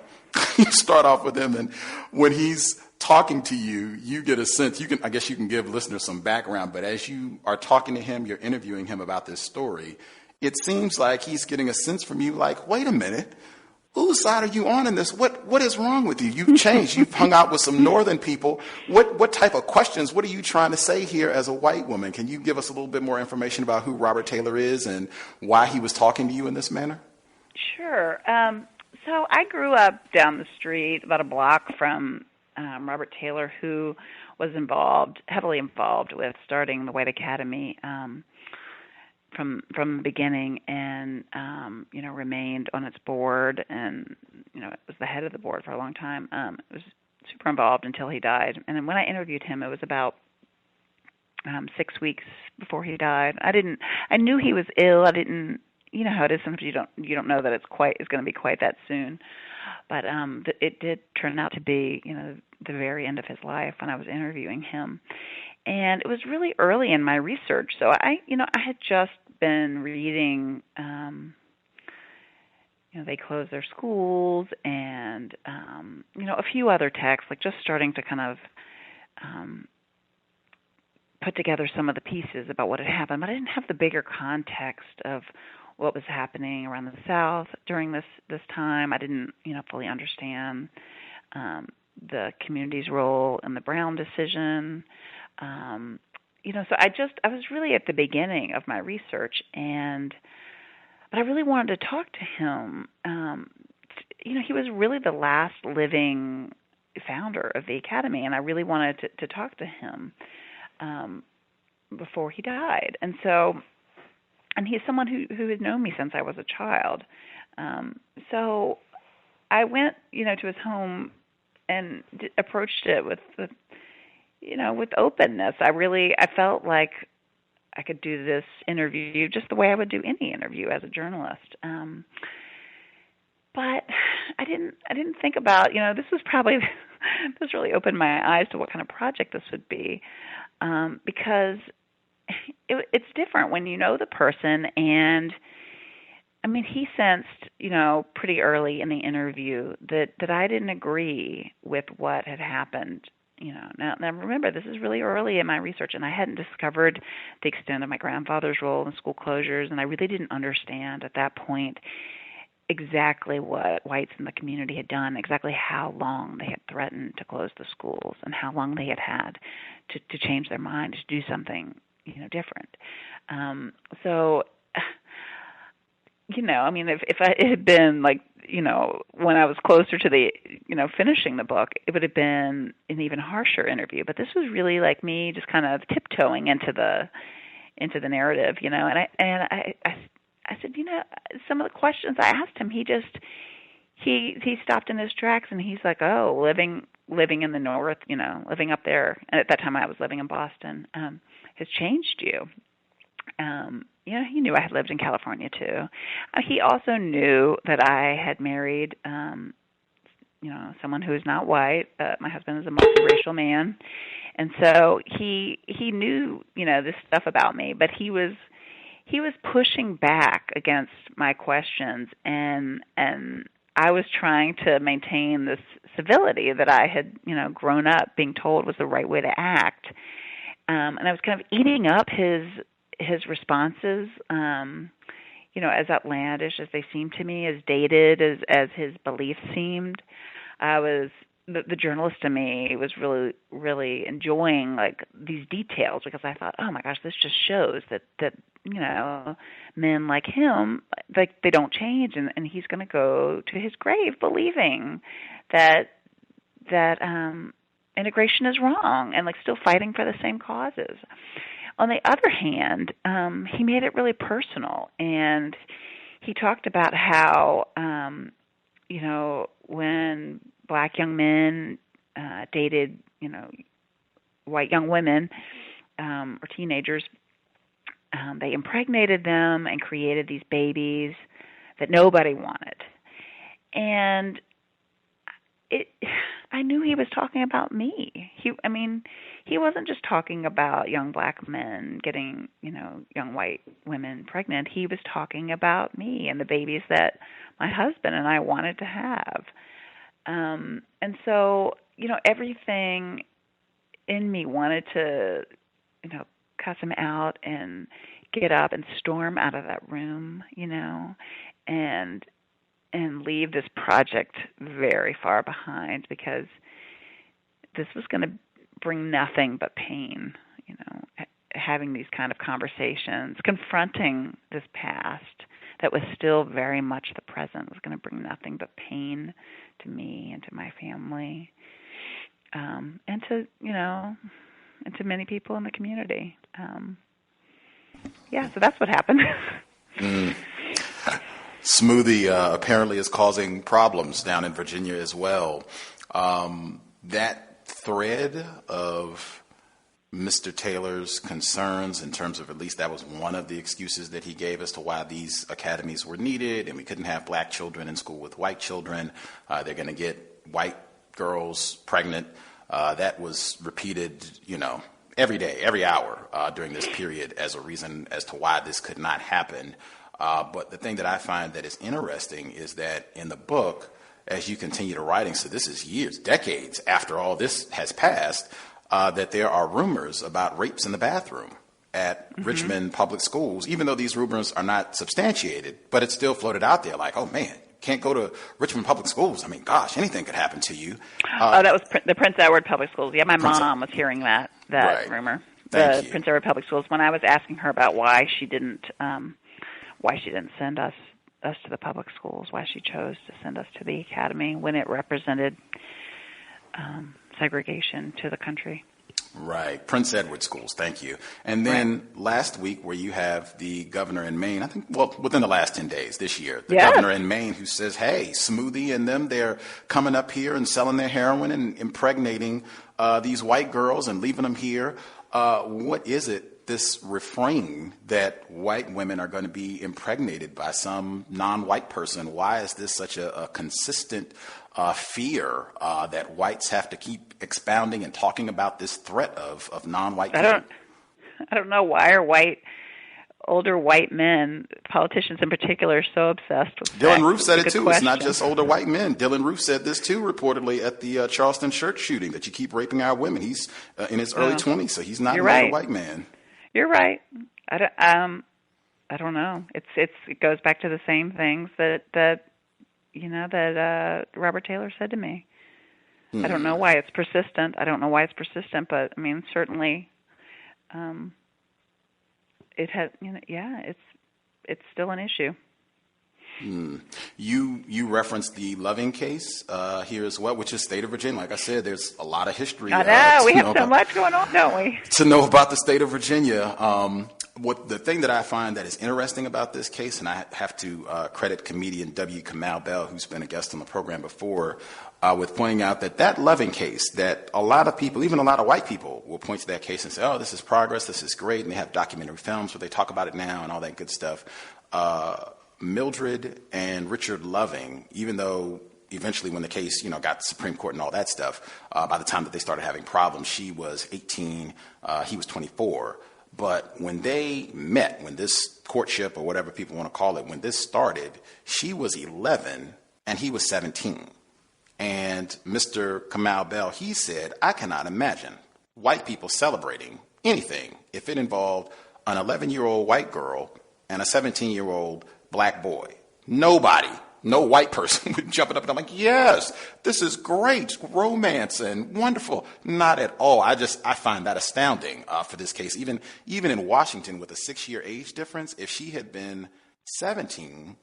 You start off with him, and when he's talking to you, you get a sense, I guess you can give listeners some background, but as you are talking to him, you're interviewing him about this story, it seems like he's getting a sense from you like, wait a minute, whose side are you on in this? What is wrong with you? You've changed. You've hung out with some northern people. What type of questions, what are you trying to say here as a white woman? Can you give us a little bit more information about who Robert Taylor is and why he was talking to you in this manner? Sure. So I grew up down the street, about a block from Robert Taylor, who was heavily involved with starting the White Academy from the beginning, and remained on its board, and it was the head of the board for a long time. It was super involved until he died. And then when I interviewed him, it was about 6 weeks before he died. I knew he was ill. I didn't. You know how it is. Sometimes you don't know that it's going to be quite that soon. But it did turn out to be, the very end of his life when I was interviewing him. And it was really early in my research. So I had just been reading, they closed their schools and, a few other texts, like just starting to kind of put together some of the pieces about what had happened. But I didn't have the bigger context of what was happening around the South during this time. I didn't, fully understand the community's role in the Brown decision. So I was really at the beginning of my research, but I really wanted to talk to him. He was really the last living founder of the Academy, and I really wanted to talk to him before he died. And he's someone who had known me since I was a child. So I went, to his home and approached it with openness. I felt like I could do this interview just the way I would do any interview as a journalist. But I didn't think about, this really opened my eyes to what kind of project this would be, because it's different when you know the person. And he sensed, pretty early in the interview that I didn't agree with what had happened. Now remember, this is really early in my research, and I hadn't discovered the extent of my grandfather's role in school closures, and I really didn't understand at that point exactly what whites in the community had done, exactly how long they had threatened to close the schools, and how long they had to change their mind, to do something different. If it had been like, when I was closer to the, finishing the book, it would have been an even harsher interview. But this was really like me just kind of tiptoeing into the narrative, and I said, some of the questions I asked him, he stopped in his tracks, and he's like, oh, living in the North, living up there. And at that time I was living in Boston, has changed you. He knew I had lived in California too. He also knew that I had married, someone who is not white. My husband is a multiracial man, and so he knew, this stuff about me. But he was pushing back against my questions, and I was trying to maintain this civility that I had, grown up being told was the right way to act. And I was kind of eating up his responses, as outlandish as they seemed to me, as dated as his beliefs seemed. The journalist in me was really, really enjoying like these details, because I thought, oh my gosh, this just shows that men like him, like they don't change, and he's going to go to his grave believing that that integration is wrong, and like still fighting for the same causes. On the other hand, he made it really personal, and he talked about how when black young men dated white young women or teenagers, they impregnated them and created these babies that nobody wanted. And I knew he was talking about me. He wasn't just talking about young black men getting, young white women pregnant. He was talking about me and the babies that my husband and I wanted to have. And so, everything in me wanted to, cuss him out and get up and storm out of that room, and leave this project very far behind, because this was going to bring nothing but pain, having these kind of conversations, confronting this past that was still very much the present was going to bring nothing but pain to me and to my family, and to, and to many people in the community. So that's what happened. Smoothie apparently is causing problems down in Virginia as well. That thread of Mr. Taylor's concerns in terms of, at least that was one of the excuses that he gave as to why these academies were needed, and we couldn't have black children in school with white children. They're going to get white girls pregnant. That was repeated, every day, every hour during this period as a reason as to why this could not happen. But the thing that I find that is interesting is that in the book, as you continue to writing, so this is years, decades after all this has passed, that there are rumors about rapes in the bathroom at Richmond public schools, even though these rumors are not substantiated, but it's still floated out there like, oh man, can't go to Richmond public schools. I mean, gosh, anything could happen to you. That was the Prince Edward public schools. Yeah, my mom was hearing that right. rumor. Thank the you. Prince Edward public schools, when I was asking her about why she didn't send us to the public schools, why she chose to send us to the academy when it represented segregation to the country. Right. Prince Edward schools. Thank you. And then last week, where you have the governor in Maine, I think, within the last 10 days this year, the governor in Maine who says, hey, Smoothie and them, they're coming up here and selling their heroin and impregnating these white girls and leaving them here. What is it, this refrain that white women are going to be impregnated by some non-white person? Why is this such a consistent fear that whites have to keep expounding and talking about this threat of non-white people? I don't know why are older white men, politicians in particular, so obsessed with Dylan sex. Roof said it too. Question. It's not just older white men. Dylan Roof said this too, reportedly at the Charleston church shooting, that you keep raping our women. He's in his early 20s, so he's not an older white man. You're right. I don't know. It goes back to the same things that Robert Taylor said to me. I don't know why it's persistent. But I mean, certainly, it has. It's still an issue. You referenced the Loving case here as well, which is state of Virginia. Like I said, there's a lot of history. I know. We have so much going on, don't we? To know about the state of Virginia. The thing that I find that is interesting about this case, and I have to credit comedian W. Kamau Bell, who's been a guest on the program before, with pointing out that Loving case, that a lot of people, even a lot of white people, will point to that case and say, oh, this is progress, this is great, and they have documentary films where they talk about it now and all that good stuff. Mildred and Richard Loving, even though eventually when the case, got to Supreme Court and all that stuff, by the time that they started having problems, she was 18, he was 24. But when they met, when this courtship or whatever people want to call it, when this started, she was 11 and he was 17. And Mr. Kamau Bell, he said, I cannot imagine white people celebrating anything if it involved an 11-year-old white girl and a 17-year-old black boy. Nobody, no white person would jump it up and I'm like, yes, this is great, romance and wonderful. Not at all. I find that astounding for this case. Even in Washington with a 6-year age difference, if she had been 17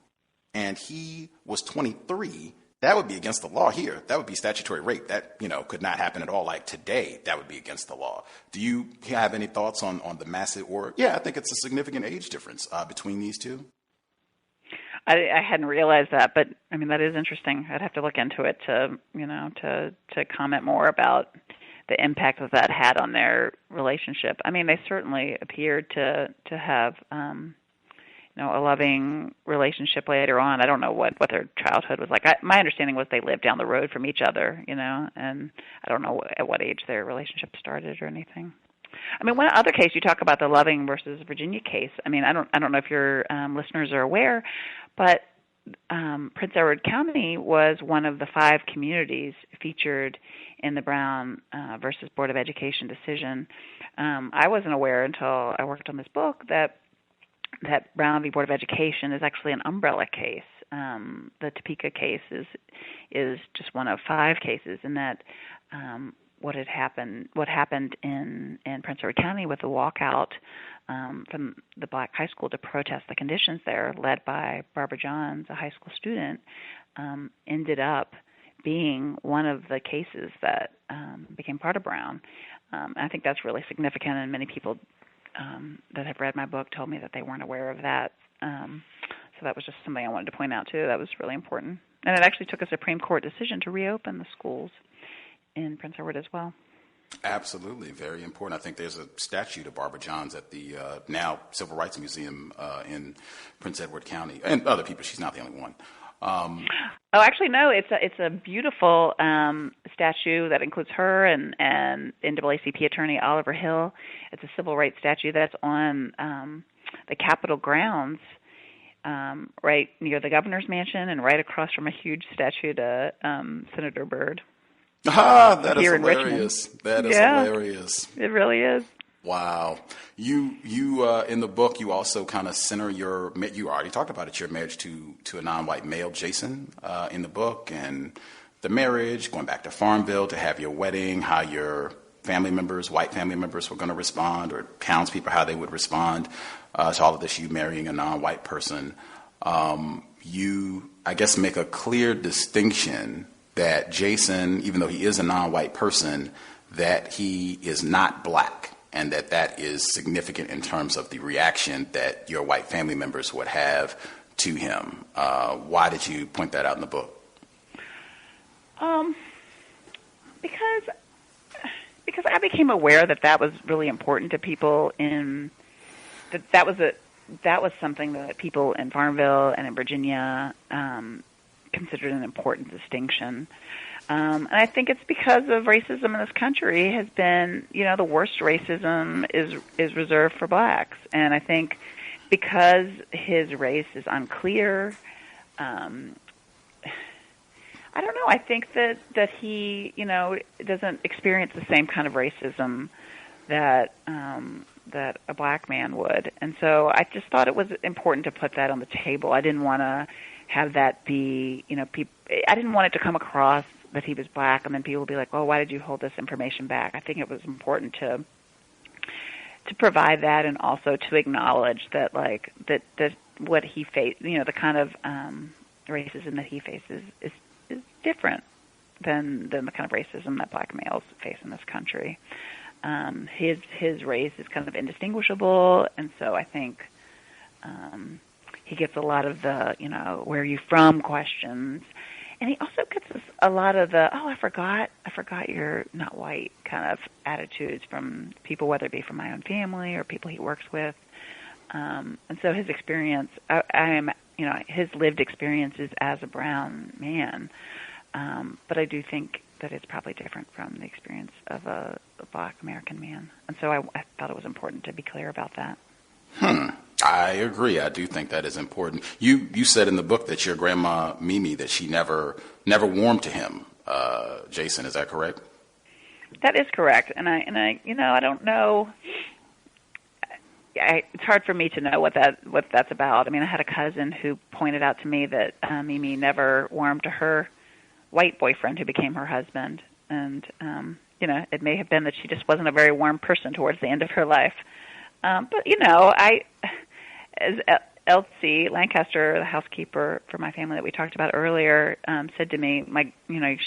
and he was 23, That would be against the law here. That would be statutory rape. That, could not happen at all. Like today, that would be against the law. Do you have any thoughts on the massive, I think it's a significant age difference between these two? I hadn't realized that, but I mean, that is interesting. I'd have to look into it to comment more about the impact that had on their relationship. I mean, they certainly appeared to have, a loving relationship later on. I don't know what their childhood was like. My understanding was they lived down the road from each other, and I don't know at what age their relationship started or anything. I mean, one other case you talk about, the Loving versus Virginia case. I mean, I don't know if your listeners are aware, but Prince Edward County was one of the 5 communities featured in the Brown versus Board of Education decision. I wasn't aware until I worked on this book that Brown v. Board of Education is actually an umbrella case. The Topeka case is just one of 5 cases, in that what happened in Prince Edward County with the walkout from the black high school to protest the conditions there, led by Barbara Johns, a high school student, ended up being one of the cases that became part of Brown. I think that's really significant, and many people that have read my book told me that they weren't aware of that. So that was just something I wanted to point out, too. That was really important. And it actually took a Supreme Court decision to reopen the schools in Prince Edward as well. Absolutely. Very important. I think there's a statue to Barbara Johns at the now Civil Rights Museum in Prince Edward County. And other people. She's not the only one. Actually, no. It's a beautiful statue that includes her and NAACP attorney Oliver Hill. It's a civil rights statue that's on the Capitol grounds, right near the governor's mansion, and right across from a huge statue to Senator Byrd. That is hilarious. That is hilarious. It really is. Wow. You in the book, you also kind of center you already talked about it, your marriage to a non-white male, Jason, in the book, and the marriage, going back to Farmville to have your wedding, how your family members, white family members, were going to respond, or townspeople, how they would respond to all of this, you marrying a non-white person. You, I guess, make a clear distinction that Jason, even though he is a non-white person, that he is not black, and that is significant in terms of the reaction that your white family members would have to him. Why did you point that out in the book? Because I became aware that was really important to people that was something that people in Farmville and in Virginia considered an important distinction. And I think it's because of racism in this country has been, the worst racism is reserved for blacks. And I think because his race is unclear, I don't know. I think that he, doesn't experience the same kind of racism that a black man would. And so I just thought it was important to put that on the table. I didn't want to have that be, I didn't want it to come across that he was black, and then people would be like, "Oh, why did you hold this information back?" I think it was important to provide that, and also to acknowledge that, that what he faced, the kind of racism that he faces is different than the kind of racism that black males face in this country. His race is kind of indistinguishable, and so I think he gets a lot of the, where are you from questions. And he also gets a lot of the, I forgot you're not white kind of attitudes from people, whether it be from my own family or people he works with. And so his experience, his lived experiences as a brown man. But I do think that it's probably different from the experience of a black American man. And so I thought it was important to be clear about that. I agree. I do think that is important. You said in the book that your grandma Mimi, that she never warmed to him. Jason, is that correct? That is correct. And I I don't know. It's hard for me to know what that's about. I mean, I had a cousin who pointed out to me that Mimi never warmed to her white boyfriend who became her husband, and it may have been that she just wasn't a very warm person towards the end of her life. But Elsie Lancaster, the housekeeper for my family that we talked about earlier, said to me,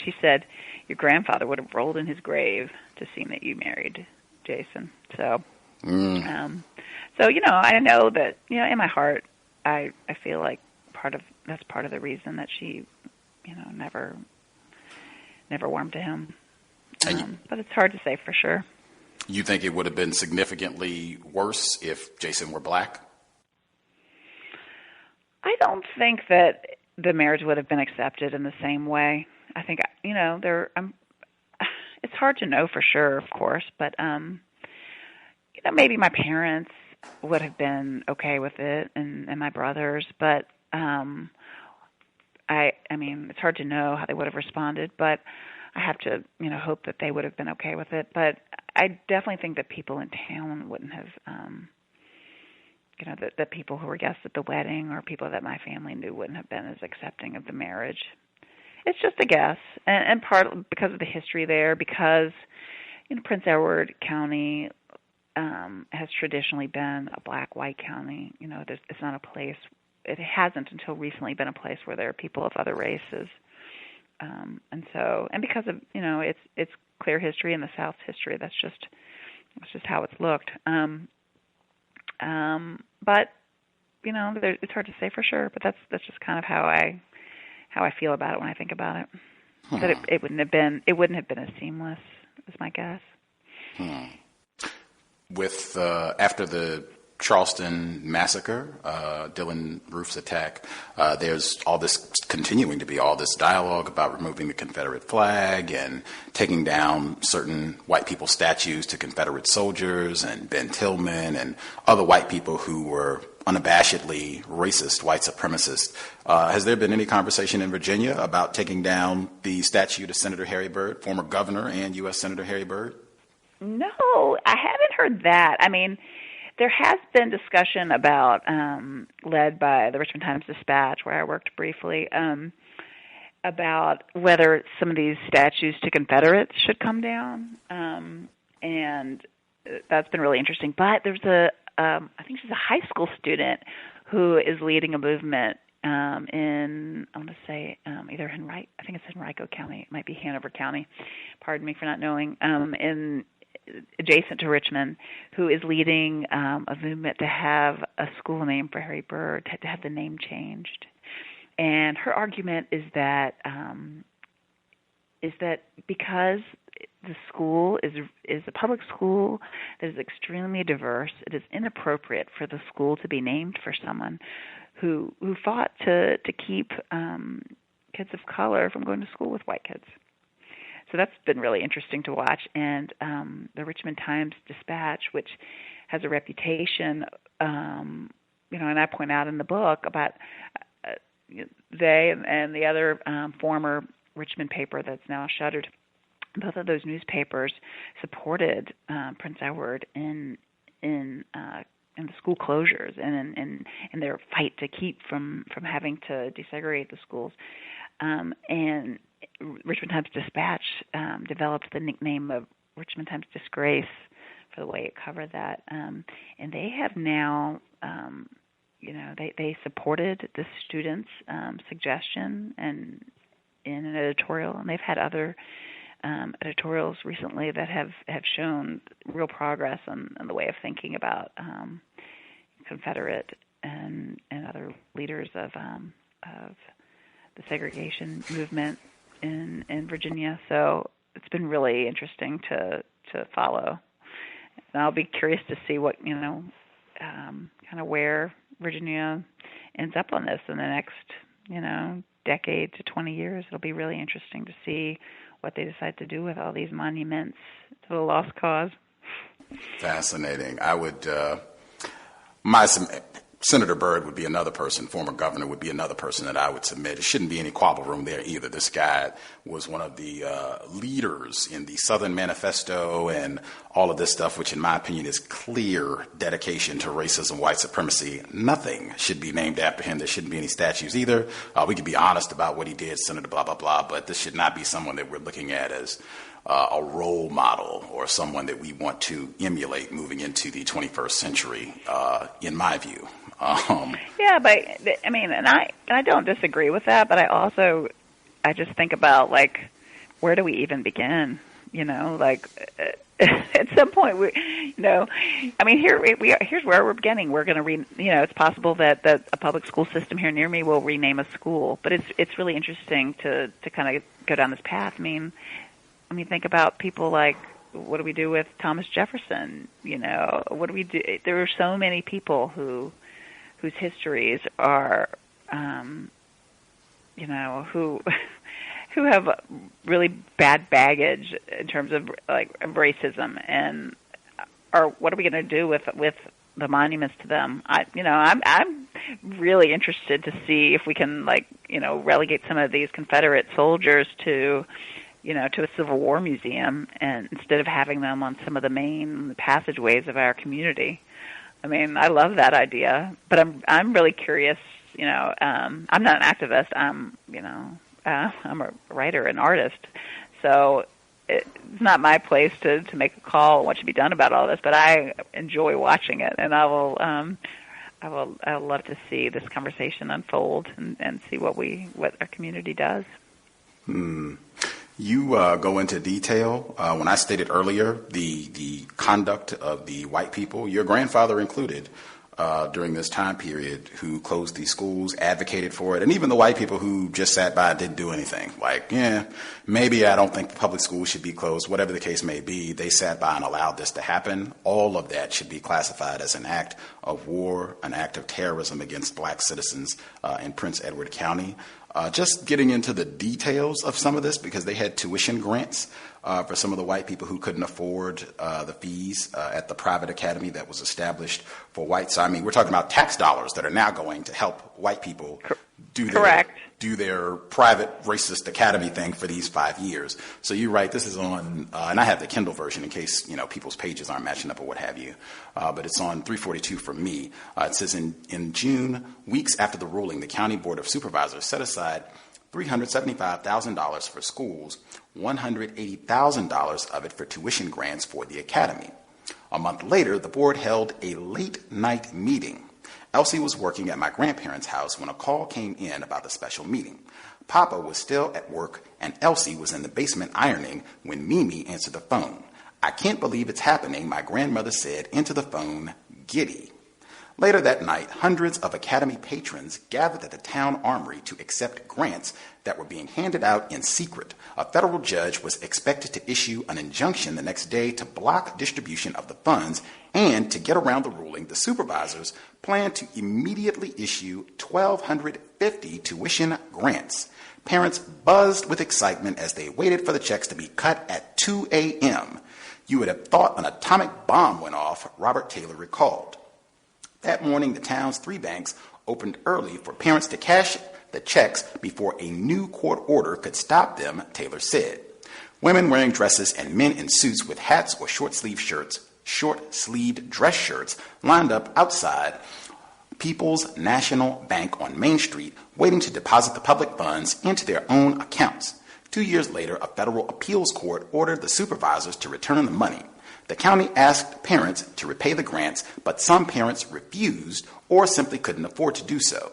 she said, your grandfather would have rolled in his grave to see that you married Jason. So, I know that, in my heart, I feel like that's part of the reason that she, never warmed to him. But it's hard to say for sure. You think it would have been significantly worse if Jason were black? I don't think that the marriage would have been accepted in the same way. I think, it's hard to know for sure, of course, but, maybe my parents would have been okay with it and my brothers, but, it's hard to know how they would have responded, but I have to, hope that they would have been okay with it. But I definitely think that people in town wouldn't have, the people who were guests at the wedding or people that my family knew wouldn't have been as accepting of the marriage. It's just a guess, and part because of the history there, because Prince Edward County has traditionally been a black-white county. It's not a place. It hasn't until recently been a place where there are people of other races, and because of it's clear history and the South's history. That's just how it's looked. But it's hard to say for sure. But that's just kind of how I feel about it when I think about it. That it wouldn't have been as seamless, is my guess. With after the Charleston massacre, Dylann Roof's attack, there's continuing to be all this dialogue about removing the Confederate flag and taking down certain white people's statues to Confederate soldiers and Ben Tillman and other white people who were unabashedly racist, white supremacists. Has there been any conversation in Virginia about taking down the statue to Senator Harry Byrd, former governor and U.S. Senator Harry Byrd? No, I haven't heard that. There has been discussion about, led by the Richmond Times-Dispatch, where I worked briefly, about whether some of these statues to Confederates should come down, and that's been really interesting. But there's I think she's a high school student who is leading a movement in, I want to say, either I think it's Henrico County, it might be Hanover County, pardon me for not knowing, adjacent to Richmond, who is leading a movement to have a school name for Harry Byrd, to have the name changed. And her argument is that because the school is a public school that is extremely diverse, it is inappropriate for the school to be named for someone who fought to keep kids of color from going to school with white kids. So that's been really interesting to watch. And the Richmond Times-Dispatch, which has a reputation, and I point out in the book about they and the other former Richmond paper that's now shuttered, both of those newspapers supported Prince Edward in the school closures and in their fight to keep from having to desegregate the schools. And Richmond Times-Dispatch developed the nickname of Richmond Times-Disgrace for the way it covered that. And they have now, they supported the students' suggestion and in an editorial, and they've had other editorials recently that have shown real progress on the way of thinking about Confederate and other leaders of the segregation movement in Virginia. So it's been really interesting to follow. And I'll be curious to see what, kind of where Virginia ends up on this in the next, decade to 20 years. It'll be really interesting to see what they decide to do with all these monuments to the lost cause. Fascinating. I would, Senator Byrd would be another person, former governor would be another person that I would submit. There shouldn't be any quabble room there either. This guy was one of the leaders in the Southern Manifesto and all of this stuff, which in my opinion is clear dedication to racism, white supremacy. Nothing should be named after him. There shouldn't be any statues either. We could be honest about what he did, Senator blah, blah, blah, but this should not be someone that we're looking at as a role model or someone that we want to emulate moving into the 21st century, in my view. Yeah, but I mean, and I don't disagree with that, but I just think about, like, where do we even begin? You know, like, at some point, I mean, here's where we're beginning. We're going to it's possible that a public school system here near me will rename a school, but it's really interesting to kind of go down this path. I mean, think about people like, what do we do with Thomas Jefferson? You know, what do we do? There are so many people whose histories are, who have really bad baggage in terms of, like, racism, and what are we going to do with the monuments to them? I'm really interested to see if we can, like, relegate some of these Confederate soldiers to a Civil War museum, and instead of having them on some of the main passageways of our community. I mean, I love that idea, but I'm really curious. I'm not an activist. I'm a writer, an artist, so it's not my place to make a call on what should be done about all this. But I enjoy watching it, and I'll love to see this conversation unfold and see what our community does. You go into detail. When I stated earlier the conduct of the white people, your grandfather included, during this time period, who closed these schools, advocated for it, and even the white people who just sat by and didn't do anything. Like, maybe I don't think public schools should be closed, whatever the case may be. They sat by and allowed this to happen. All of that should be classified as an act of war, an act of terrorism against black citizens in Prince Edward County. Just getting into the details of some of this, because they had tuition grants for some of the white people who couldn't afford the fees at the private academy that was established for whites. I mean, we're talking about tax dollars that are now going to help white people do their private racist academy thing for these 5 years. So you're right. This is on, and I have the Kindle version in case people's pages aren't matching up or what have you. But it's on 342 for me. It says in June, weeks after the ruling, the County Board of Supervisors set aside $375,000 for schools, $180,000 of it for tuition grants for the academy. A month later, the board held a late-night meeting. Elsie was working at my grandparents' house when a call came in about the special meeting. Papa was still at work, and Elsie was in the basement ironing when Mimi answered the phone. "I can't believe it's happening," my grandmother said into the phone, giddy. Later that night, hundreds of academy patrons gathered at the town armory to accept grants that were being handed out in secret. A federal judge was expected to issue an injunction the next day to block distribution of the funds, and to get around the ruling, the supervisors planned to immediately issue 1,250 tuition grants. Parents buzzed with excitement as they waited for the checks to be cut at 2 a.m. "You would have thought an atomic bomb went off," Robert Taylor recalled. That morning, the town's 3 banks opened early for parents to cash the checks before a new court order could stop them, Taylor said. Women wearing dresses and men in suits with hats or short-sleeved dress shirts lined up outside People's National Bank on Main Street, waiting to deposit the public funds into their own accounts. 2 years later, a federal appeals court ordered the supervisors to return the money. The county asked parents to repay the grants, but some parents refused or simply couldn't afford to do so.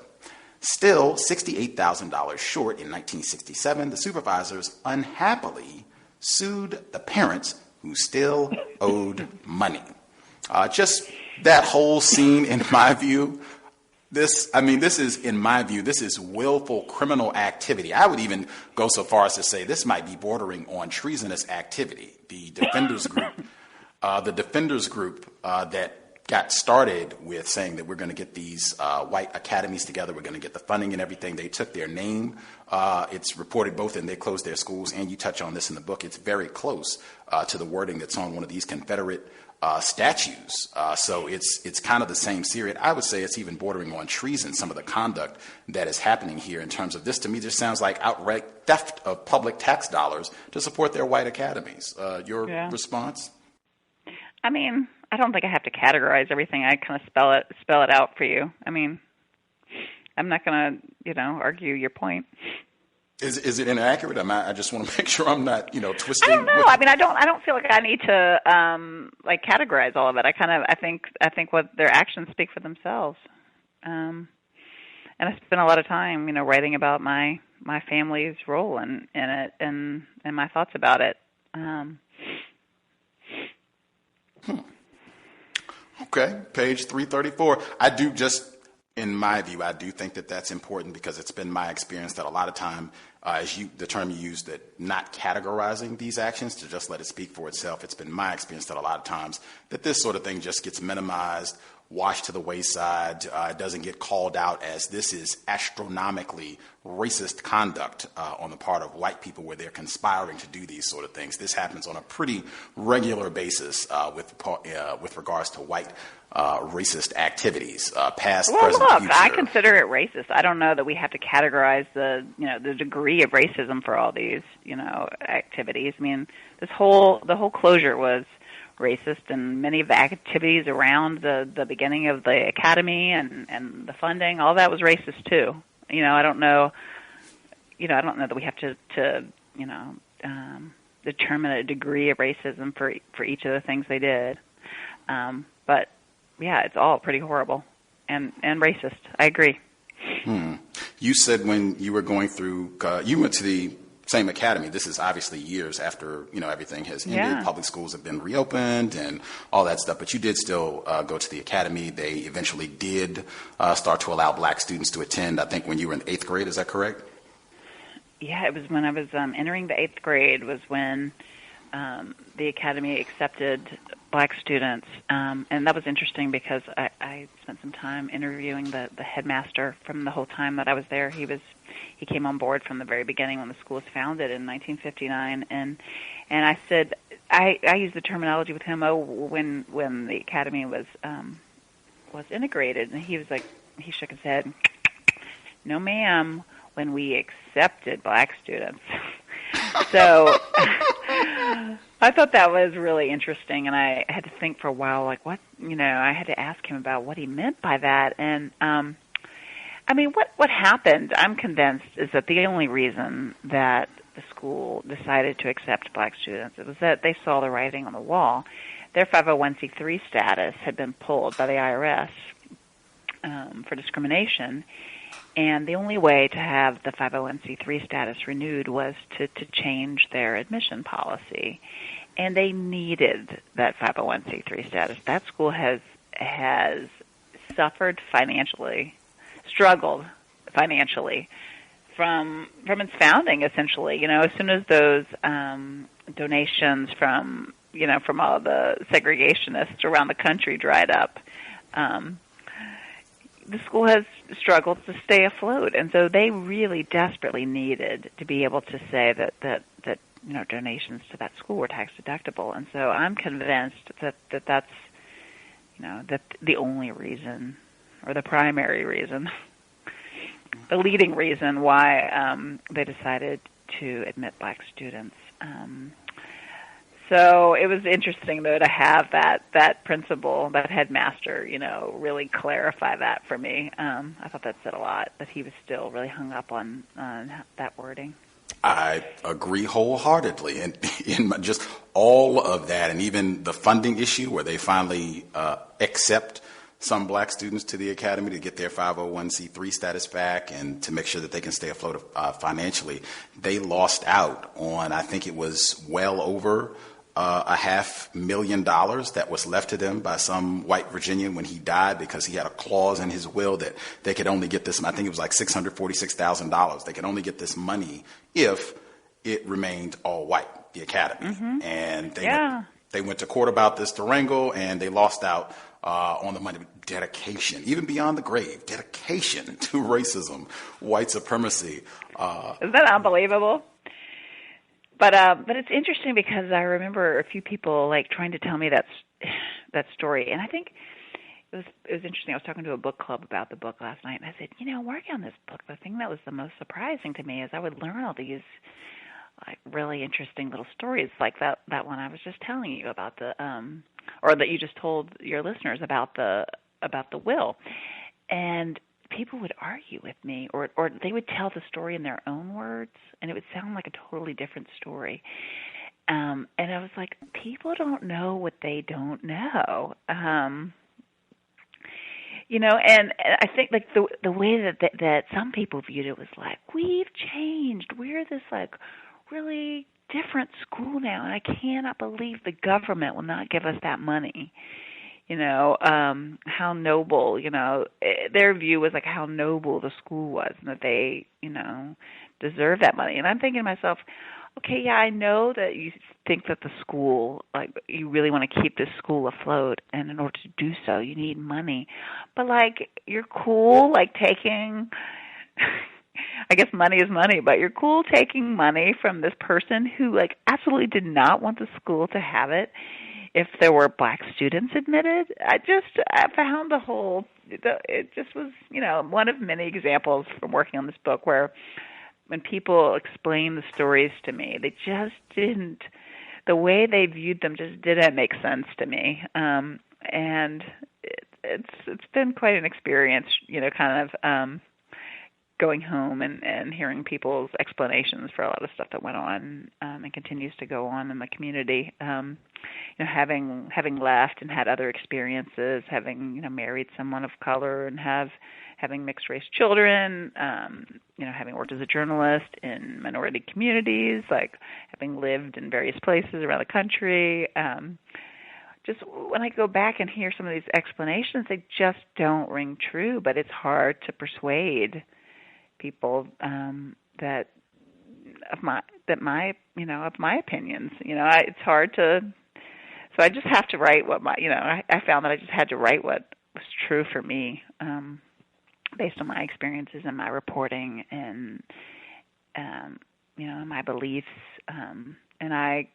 Still $68,000 short in 1967, the supervisors unhappily sued the parents who still owed money. Just that whole scene, in my view, this is willful criminal activity. I would even go so far as to say this might be bordering on treasonous activity. The defenders group that got started with saying that we're going to get these white academies together, we're going to get the funding and everything. They took their name. It's reported both, and they closed their schools, and you touch on this in the book. It's very close to the wording that's on one of these Confederate statues. So it's kind of the same series. I would say it's even bordering on treason, some of the conduct that is happening here in terms of this. To me, just sounds like outright theft of public tax dollars to support their white academies. Your response? I mean, I don't think I have to categorize everything. I kind of spell it out for you. I mean, I'm not going to, argue your point. Is it inaccurate? I just want to make sure I'm not, twisting. I don't know. I mean, I don't feel like I need to categorize all of it. I think what their actions speak for themselves. And I spent a lot of time, writing about my family's role in it and my thoughts about it. Okay, page 334. In my view, I do think that that's important because it's been my experience that a lot of time, the term you used, that not categorizing these actions to just let it speak for itself. It's been my experience that a lot of times that this sort of thing just gets minimized, washed to the wayside. It doesn't get called out as this is astronomically racist conduct on the part of white people where they're conspiring to do these sort of things. This happens on a pretty regular basis with regards to white racist activities, past, present, future. I consider it racist. I don't know that we have to categorize the degree of racism for all these, activities. I mean, the whole closure was racist, and many of the activities around the beginning of the academy and the funding, all that was racist too. I don't know that we have to determine a degree of racism for each of the things they did. But yeah, it's all pretty horrible and racist. I agree. You said when you were going through, you went to the same academy. This is obviously years after, everything has ended. Yeah. Public schools have been reopened and all that stuff. But you did still go to the academy. They eventually did start to allow black students to attend, I think, when you were in 8th grade. Is that correct? Yeah, it was when I was entering the 8th grade was when the academy accepted black students. And that was interesting because I spent some time interviewing the headmaster from the whole time that I was there. He came on board from the very beginning when the school was founded in 1959, and I said I used the terminology with him. When the academy was integrated, and he shook his head. No, ma'am. When we accepted black students. So I thought that was really interesting, and I had to think for a while, like what I had to ask him about what he meant by that, and. I mean, what happened, I'm convinced, is that the only reason that the school decided to accept black students was that they saw the writing on the wall. Their 501c3 status had been pulled by the IRS for discrimination, and the only way to have the 501c3 status renewed was to change their admission policy. And they needed that 501c3 status. That school has suffered financially, struggled financially from its founding, essentially. As soon as those donations from all the segregationists around the country dried up, the school has struggled to stay afloat, and so they really desperately needed to be able to say that donations to that school were tax deductible. And so I'm convinced that that's that the only reason, or the primary reason, the leading reason why they decided to admit black students. So it was interesting, though, to have that principal, that headmaster, really clarify that for me. I thought that said a lot, that he was still really hung up on that wording. I agree wholeheartedly. And in just all of that, and even the funding issue where they finally accept some black students to the academy to get their 501c3 status back and to make sure that they can stay afloat financially, they lost out on, I think it was well over $500,000 that was left to them by some white Virginian when he died, because he had a clause in his will that they could only get this, I think it was like $646,000. They could only get this money if it remained all white, the academy. Mm-hmm. And they went to court about this, to wrangle, and they lost out on the money. Dedication, even beyond the grave, dedication to racism, white supremacy. Isn't that unbelievable? But it's interesting because I remember a few people trying to tell me that story, and I think it was interesting. I was talking to a book club about the book last night, and I said, working on this book, the thing that was the most surprising to me is I would learn all these really interesting little stories, like that one I was just telling you about, or that you just told your listeners about the will, and people would argue with me, or they would tell the story in their own words, and it would sound like a totally different story. And I was like, people don't know what they don't know. And I think like the way that some people viewed it was like, we've changed. We're this like really different school now, and I cannot believe the government will not give us that money. How noble, their view was like how noble the school was and that they, deserve that money. And I'm thinking to myself, okay, yeah, I know that you think that the school, like, you really want to keep this school afloat, and in order to do so, you need money. But, like, you're cool, like, taking, I guess money is money, but you're cool taking money from this person who, like, absolutely did not want the school to have it if there were black students admitted. I found it just was, one of many examples from working on this book where when people explain the stories to me, they just didn't, the way they viewed them just didn't make sense to me. And it's been quite an experience, kind of going home and hearing people's explanations for a lot of stuff that went on and continues to go on in the community. Having left and had other experiences, having married someone of color and having mixed race children, having worked as a journalist in minority communities, like having lived in various places around the country. Just when I go back and hear some of these explanations, they just don't ring true. But it's hard to persuade people that of my opinions. It's hard to. So I just have to write what I found that I just had to write what was true for me, based on my experiences and my reporting and my beliefs. And I,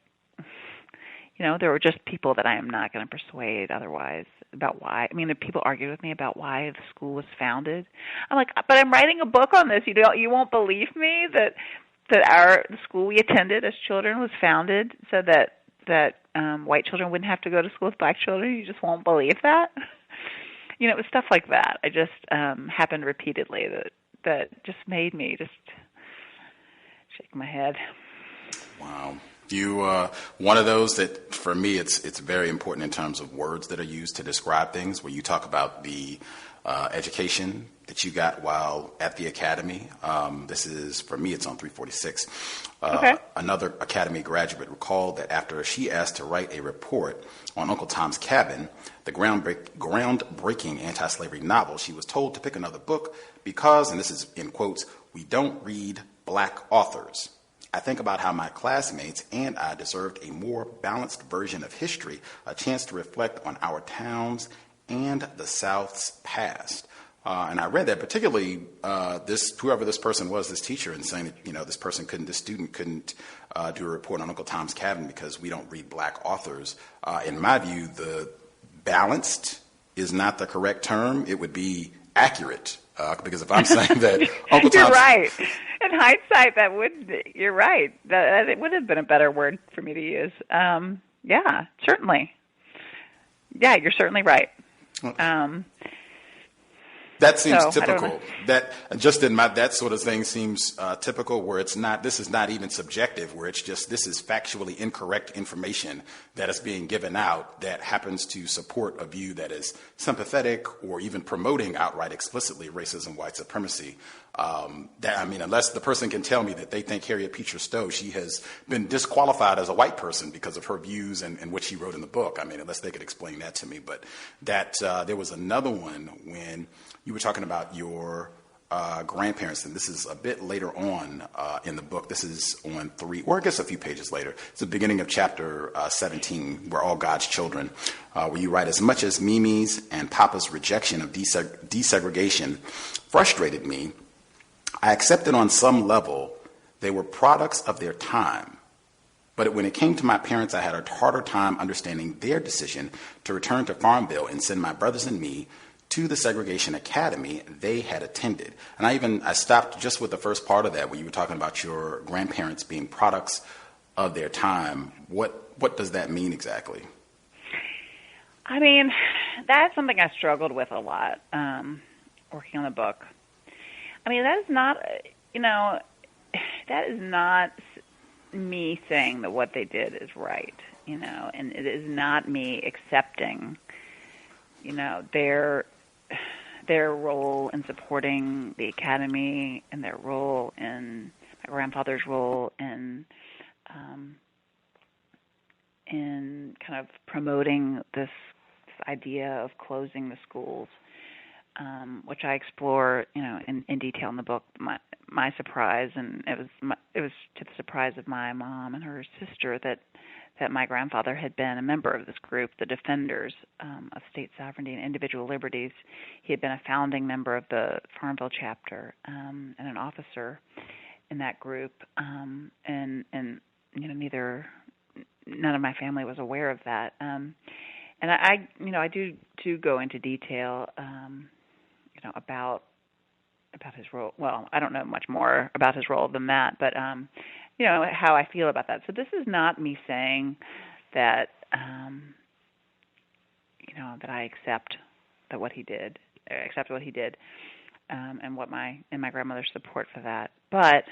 there were just people that I am not going to persuade otherwise about why. I mean, the people argued with me about why the school was founded. I'm like, but I'm writing a book on this. You won't believe me that the school we attended as children was founded so that white children wouldn't have to go to school with black children. You just won't believe that. It was stuff like that. I just happened repeatedly that just made me just shake my head. Wow. You one of those that, for me, it's very important in terms of words that are used to describe things, where you talk about the education that you got while at the academy. This is, for me, it's on 346. Okay. Another academy graduate recalled that after she asked to write a report on Uncle Tom's Cabin, the groundbreaking anti-slavery novel, she was told to pick another book because, and this is in quotes, "we don't read black authors. I think about how my classmates and I deserved a more balanced version of history, a chance to reflect on our towns and the South's past." And I read that, particularly whoever this person was, this teacher, and saying that this student couldn't do a report on Uncle Tom's Cabin because we don't read black authors. In my view, the balanced is not the correct term. It would be accurate, because if I'm saying that Uncle Tom's... You're right. In hindsight, you're right. That it would have been a better word for me to use. Yeah, certainly. Yeah, you're certainly right. That seems typical. That just in that sort of thing seems typical, where it's not. This is not even subjective, where it's just this is factually incorrect information that is being given out that happens to support a view that is sympathetic or even promoting outright explicitly racism, white supremacy. Unless the person can tell me that they think Harriet Beecher Stowe, she has been disqualified as a white person because of her views and what she wrote in the book. Unless they could explain that to me. But that there was another one when you were talking about your grandparents, and this is a bit later on in the book. This is on a few pages later. It's the beginning of chapter 17, We're All God's Children, where you write, "As much as Mimi's and Papa's rejection of desegregation frustrated me, I accepted on some level they were products of their time. But when it came to my parents, I had a harder time understanding their decision to return to Farmville and send my brothers and me to the segregation academy they had attended." And I stopped just with the first part of that, where you were talking about your grandparents being products of their time. What does that mean exactly? That's something I struggled with a lot. working on the book. I mean, that is not, that is not me saying that what they did is right, and it is not me accepting, their role in supporting the academy and their role in my grandfather's role in kind of promoting this idea of closing the schools, which I explore, in detail in the book. My surprise, and it was to the surprise of my mom and her sister that my grandfather had been a member of this group, the Defenders of State Sovereignty and Individual Liberties. He had been a founding member of the Farmville chapter and an officer in that group, and none of my family was aware of that. And I do go into detail, about his role. Well, I don't know much more about his role than that, but how I feel about that. So this is not me saying that that I accept what he did, and my grandmother's support for that. But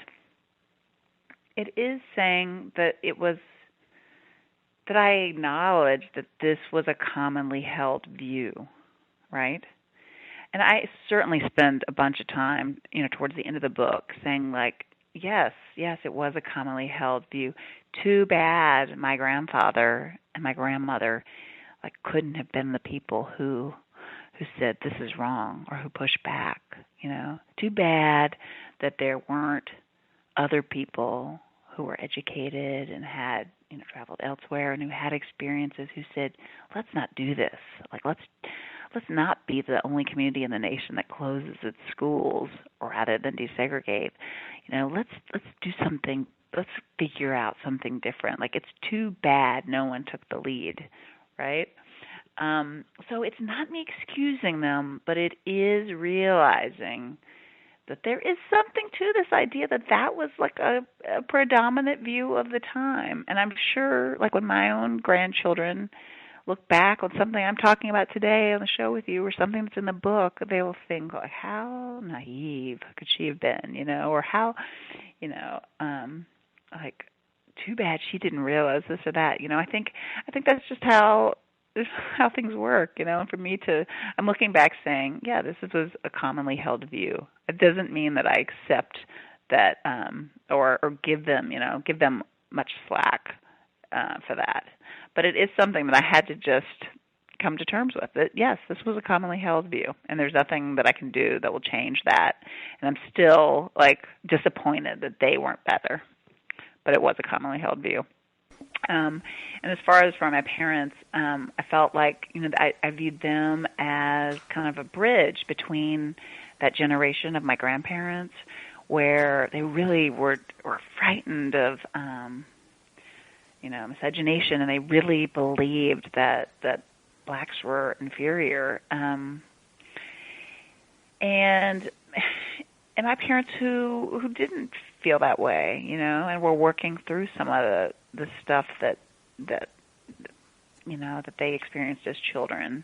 it is saying that that I acknowledge that this was a commonly held view, right? And I certainly spend a bunch of time, towards the end of the book saying, like, yes, it was a commonly held view. Too bad my grandfather and my grandmother, couldn't have been the people who said this is wrong or who pushed back, Too bad that there weren't other people who were educated and had, traveled elsewhere and who had experiences who said, let's not do this. Let's not be the only community in the nation that closes its schools rather than desegregate. Let's do something. Let's figure out something different. It's too bad no one took the lead, right? So it's not me excusing them, but it is realizing that there is something to this idea that was a predominant view of the time. And I'm sure, when my own grandchildren look back on something I'm talking about today on the show with you or something that's in the book, they will think, how naive could she have been, or how, too bad she didn't realize this or that. I think that's just how things work, and for me I'm looking back saying, yeah, this was a commonly held view. It doesn't mean that I accept that or give them much slack for that. But it is something that I had to just come to terms with. That yes, this was a commonly held view, and there's nothing that I can do that will change that. And I'm still disappointed that they weren't better, but it was a commonly held view. And as far as for my parents, I felt like I viewed them as kind of a bridge between that generation of my grandparents, where they really were frightened of miscegenation, and they really believed that blacks were inferior. And my parents who didn't feel that way, and were working through some of the stuff that they experienced as children,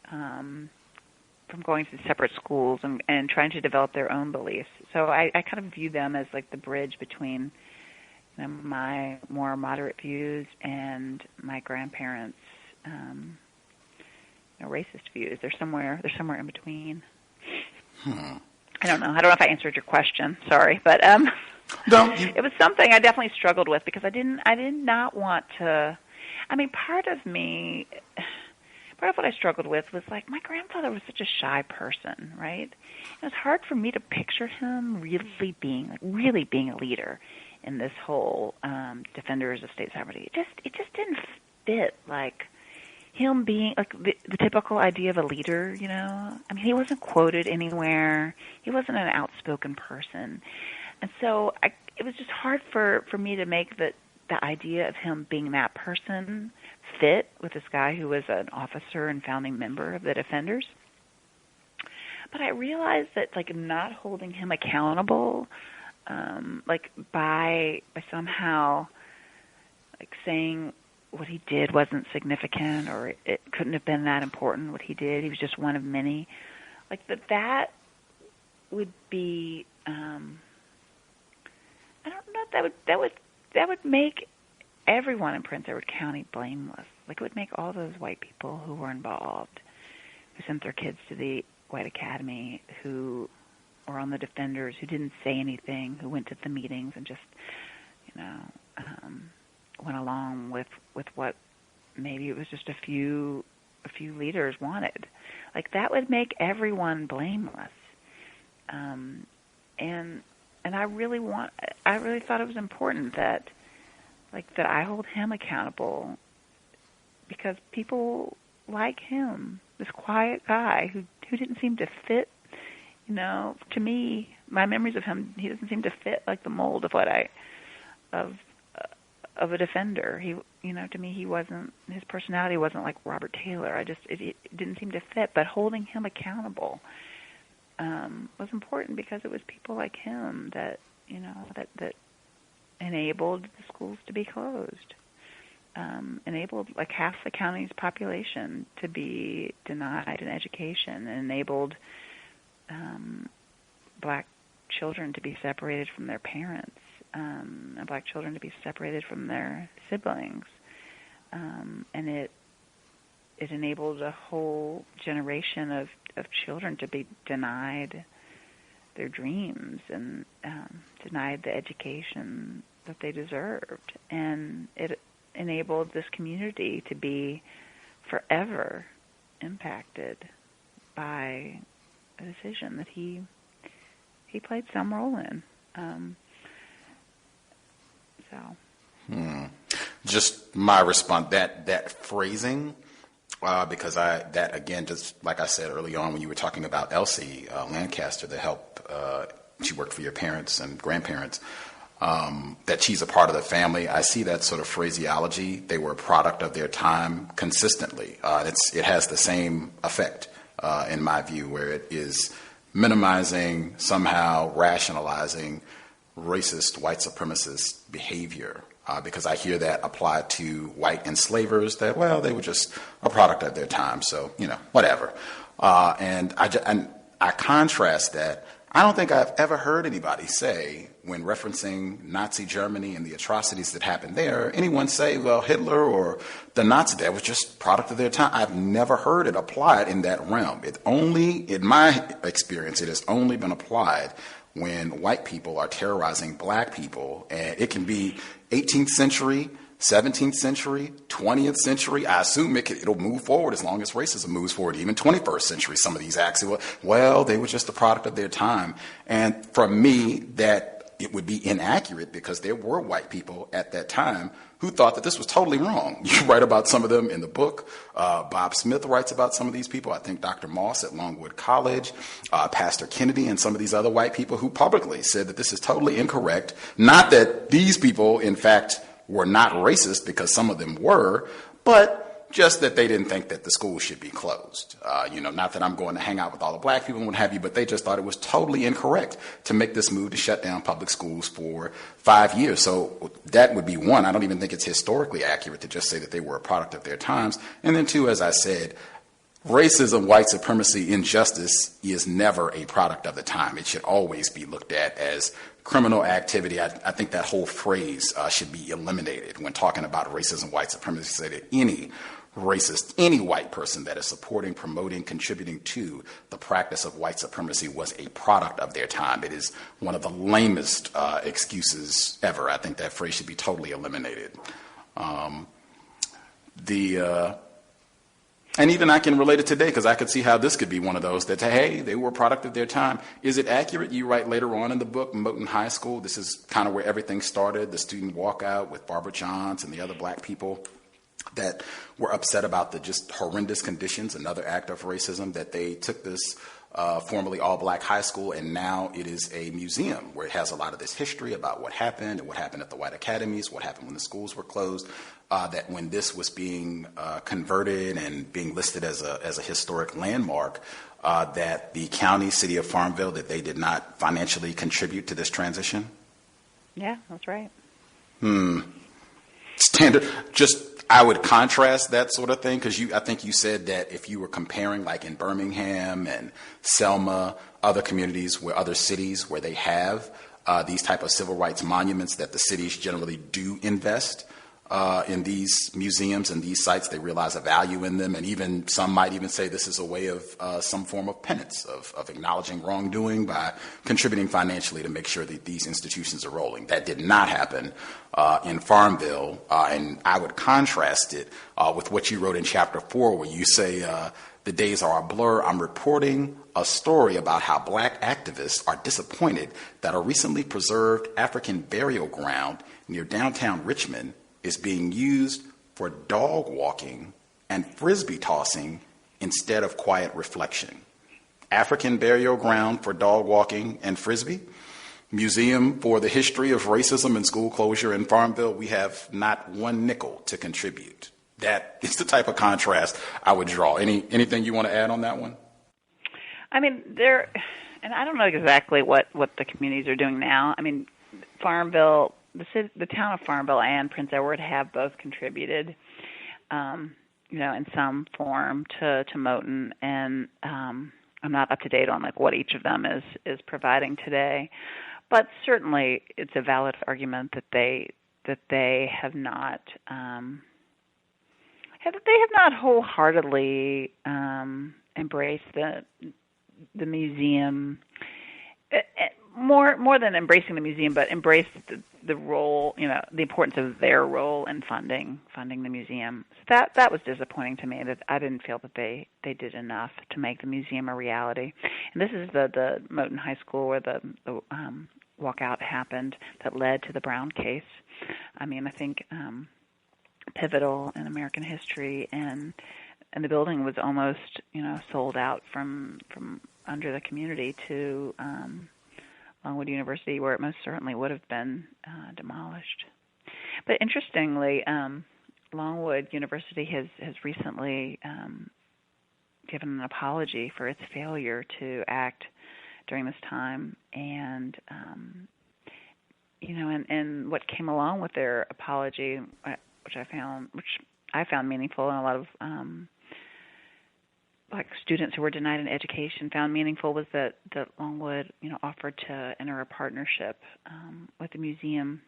from going to separate schools and trying to develop their own beliefs. So I kind of view them as the bridge between my more moderate views and my grandparents' racist views. They're somewhere in between. I don't know if I answered your question. Sorry, but no, it was something I definitely struggled with because I did not want to. I mean, part of what I struggled with was my grandfather was such a shy person, right? It was hard for me to picture him really being a leader in this whole Defenders of State Sovereignty. It just didn't fit him being the typical idea of a leader, I mean, he wasn't quoted anywhere. He wasn't an outspoken person. And so it was just hard for me to make the idea of him being that person fit with this guy who was an officer and founding member of the Defenders. But I realized that not holding him accountable, by somehow saying what he did wasn't significant or it couldn't have been that important what he did, he was just one of many, like that would be, I don't know, that would make everyone in Prince Edward County blameless. Like, it would make all those white people who were involved, who sent their kids to the white academy, who were on the defenders, who didn't say anything, who went to the meetings and just, went along with what maybe it was just a few leaders wanted. Like, that would make everyone blameless. And I really thought it was important that I hold him accountable, because people like him, this quiet guy who didn't seem to fit, to me, my memories of him, he doesn't seem to fit like the mold of of a defender. He, to me, his personality wasn't like Robert Taylor. It didn't seem to fit. But holding him accountable was important, because it was people like him that that enabled the schools to be closed, enabled like half the county's population to be denied an education, and enabled black children to be separated from their parents, and black children to be separated from their siblings, and it enabled a whole generation of children to be denied their dreams and denied the education that they deserved. And it enabled this community to be forever impacted by a decision that he played some role in. Just my response, that phrasing, because that again, just like I said early on when you were talking about Elsie Lancaster, the help she worked for your parents and grandparents, that she's a part of the family. I see that sort of phraseology. They were a product of their time consistently. It has the same effect, in my view, where it is minimizing, somehow rationalizing racist, white supremacist behavior. Because I hear that applied to white enslavers, that, well, they were just a product of their time, so, whatever. And I contrast that. I don't think I've ever heard anybody say, when referencing Nazi Germany and the atrocities that happened there, anyone say, well, Hitler or the Nazi, that was just a product of their time. I've never heard it applied in that realm. In my experience, it has only been applied when white people are terrorizing black people, and it can be 18th century, 17th century, 20th century. I assume it'll move forward as long as racism moves forward. Even 21st century, some of these acts, well, they were just a product of their time. And for me, that it would be inaccurate, because there were white people at that time who thought that this was totally wrong. You write about some of them in the book. Bob Smith writes about some of these people. I think Dr. Moss at Longwood College, Pastor Kennedy, and some of these other white people who publicly said that this is totally incorrect. Not that these people, in fact, were not racist, because some of them were, but just that they didn't think that the school should be closed. Not that I'm going to hang out with all the black people and what have you, but they just thought it was totally incorrect to make this move to shut down public schools for 5 years. So that would be one. I don't even think it's historically accurate to just say that they were a product of their times. And then two, as I said, racism, white supremacy, injustice is never a product of the time. It should always be looked at as criminal activity. I think that whole phrase should be eliminated when talking about racism, white supremacy. Say that any racist, any white person that is supporting, promoting, contributing to the practice of white supremacy was a product of their time. It is one of the lamest excuses ever. I think that phrase should be totally eliminated. And even I can relate it today, because I could see how this could be one of those that, hey, they were a product of their time. Is it accurate? You write later on in the book, Moton High School, this is kind of where everything started, the student walkout with Barbara Johns and the other black people that were upset about the just horrendous conditions, another act of racism, that they took this formerly all-black high school, and now it is a museum where it has a lot of this history about what happened and what happened at the white academies, what happened when the schools were closed, that when this was being converted and being listed as a historic landmark, that the county, city of Farmville, that they did not financially contribute to this transition? Yeah, that's right. Standard, just I would contrast that sort of thing because I think you said that if you were comparing, like in Birmingham and Selma, other communities other cities where they have these type of civil rights monuments, that the cities generally do invest in these museums and these sites. They realize a value in them, and even some might even say this is a way of some form of penance, of acknowledging wrongdoing by contributing financially to make sure that these institutions are rolling. That did not happen in Farmville, and I would contrast it with what you wrote in Chapter 4, where you say, the days are a blur. I'm reporting a story about how black activists are disappointed that a recently preserved African burial ground near downtown Richmond is being used for dog walking and frisbee tossing instead of quiet reflection. African burial ground for dog walking and frisbee. Museum for the history of racism and school closure in Farmville. We have not one nickel to contribute. That is the type of contrast I would draw. Anything you want to add on that one? I mean, and I don't know exactly what the communities are doing now. I mean, Farmville, the town of Farmville and Prince Edward have both contributed, in some form to Moton, and I'm not up to date on like what each of them is providing today, but certainly it's a valid argument that they have not wholeheartedly embraced the museum. More than embracing the museum, but embrace the role, the importance of their role in funding the museum. So that was disappointing to me, that I didn't feel that they did enough to make the museum a reality. And this is the Moton High School where the walkout happened that led to the Brown case. I mean, I think pivotal in American history, and the building was almost sold out from under the community to Longwood University, where it most certainly would have been demolished. But interestingly, Longwood University has recently given an apology for its failure to act during this time, and and what came along with their apology, which I found meaningful, and a lot of like students who were denied an education found meaningful, was that Longwood, offered to enter a partnership with the museum.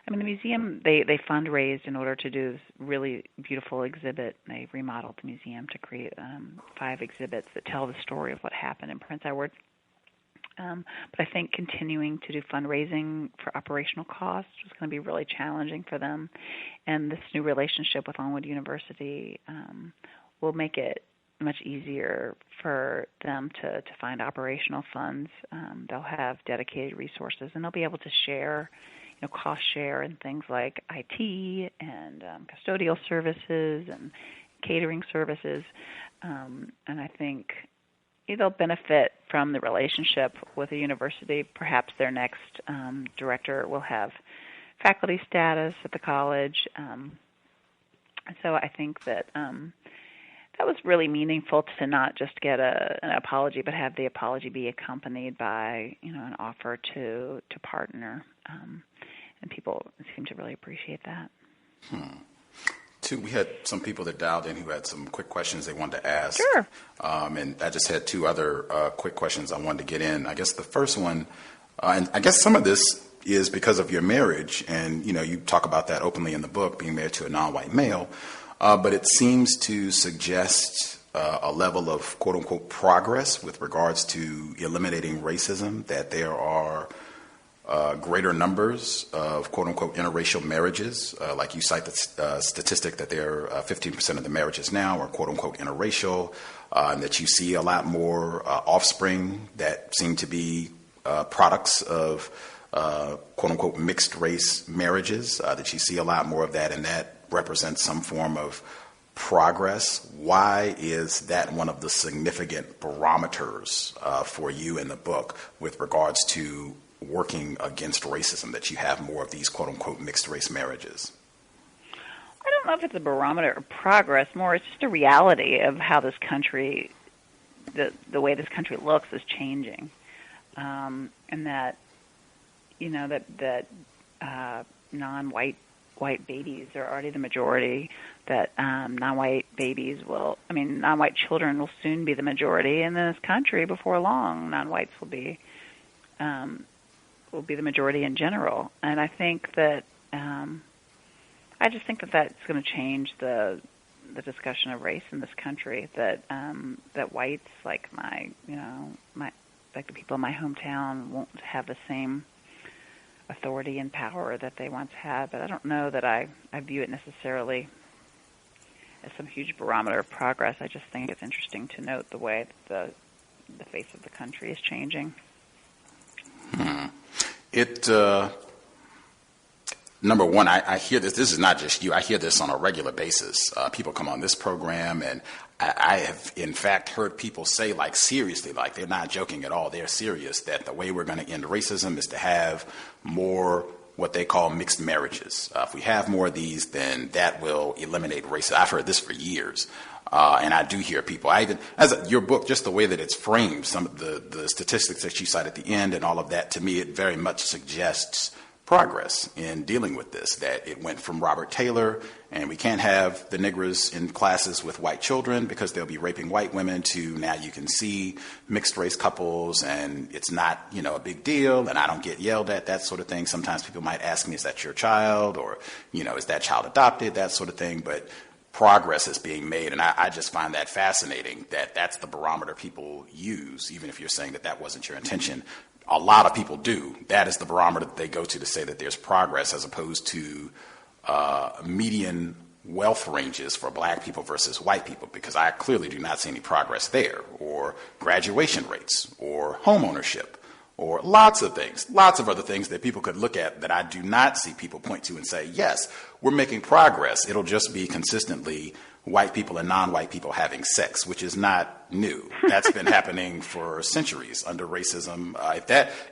I mean, the museum, they fundraised in order to do this really beautiful exhibit. They remodeled the museum to create 5 exhibits that tell the story of what happened in Prince Edward. But I think continuing to do fundraising for operational costs was going to be really challenging for them. And this new relationship with Longwood University will make it much easier for them to find operational funds. They'll have dedicated resources, and they'll be able to share, cost share in things like IT and custodial services and catering services. And I think they'll benefit from the relationship with the university. Perhaps their next director will have faculty status at the college. So I think that that was really meaningful to not just get an apology, but have the apology be accompanied by an offer to partner, and people seem to really appreciate that. We had some people that dialed in who had some quick questions they wanted to ask. Sure. And I just had 2 other quick questions I wanted to get in. I guess the first one, and I guess some of this is because of your marriage, and you talk about that openly in the book, being married to a non-white male. But it seems to suggest a level of quote-unquote progress with regards to eliminating racism, that there are greater numbers of quote-unquote interracial marriages. Like you cite the statistic that there are 15% of the marriages now are quote-unquote interracial, and that you see a lot more offspring that seem to be products of quote-unquote mixed-race marriages, that you see a lot more of that, and that represents some form of progress. Why is that one of the significant barometers for you in the book with regards to working against racism, that you have more of these quote-unquote mixed-race marriages? I don't know if it's a barometer of progress. More, it's just a reality of how this country, the way this country looks, is changing, and that that non-white white babies are already the majority, that non-white non-white children will soon be the majority in this country before long. Non-whites will be the majority in general, and I think that I just think that that's going to change the discussion of race in this country. That whites like the people in my hometown won't have the same authority and power that they once had. But I don't know that I view it necessarily as some huge barometer of progress. I just think it's interesting to note the way that the face of the country is changing. Number one, I hear this. This is not just you. I hear this on a regular basis. People come on this program, and I have, in fact, heard people say, like, seriously, like they're not joking at all. They're serious that the way we're going to end racism is to have more what they call mixed marriages. If we have more of these, then that will eliminate racism. I've heard this for years. And I do hear people, your book, just the way that it's framed, some of the statistics that you cite at the end and all of that, to me, it very much suggests progress in dealing with this, that it went from Robert Taylor, and we can't have the niggers in classes with white children because they'll be raping white women, to now you can see mixed race couples and it's not, a big deal, and I don't get yelled at, that sort of thing. Sometimes people might ask me, is that your child? Or, is that child adopted? That sort of thing. But progress is being made, and I just find that fascinating, that that's the barometer people use, even if you're saying that wasn't your intention. A lot of people do. That is the barometer that they go to say that there's progress, as opposed to median wealth ranges for black people versus white people, because I clearly do not see any progress there, or graduation rates, or home ownership, or lots of things, lots of other things that people could look at that I do not see people point to and say, yes, we're making progress. It'll just be consistently white people and non-white people having sex, which is not new. That's been happening for centuries under racism.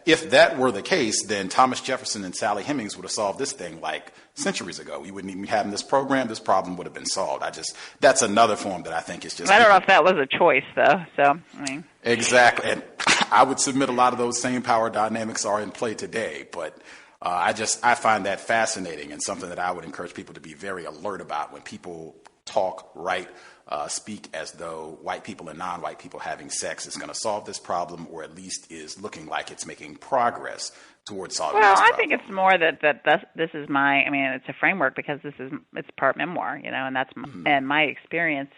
If that were the case, then Thomas Jefferson and Sally Hemings would have solved this thing like centuries ago. We wouldn't even be having this program. This problem would have been solved. That's another form that I think is just... I don't know if that was a choice, though. So, Exactly. And I would submit a lot of those same power dynamics are in play today, but I find that fascinating, and something that I would encourage people to be very alert about when people talk, write, speak as though white people and non-white people having sex is going to solve this problem, or at least is looking like it's making progress towards solving this problem. Well, I think it's more that this is my, it's a framework, because it's part memoir, and that's and my experience.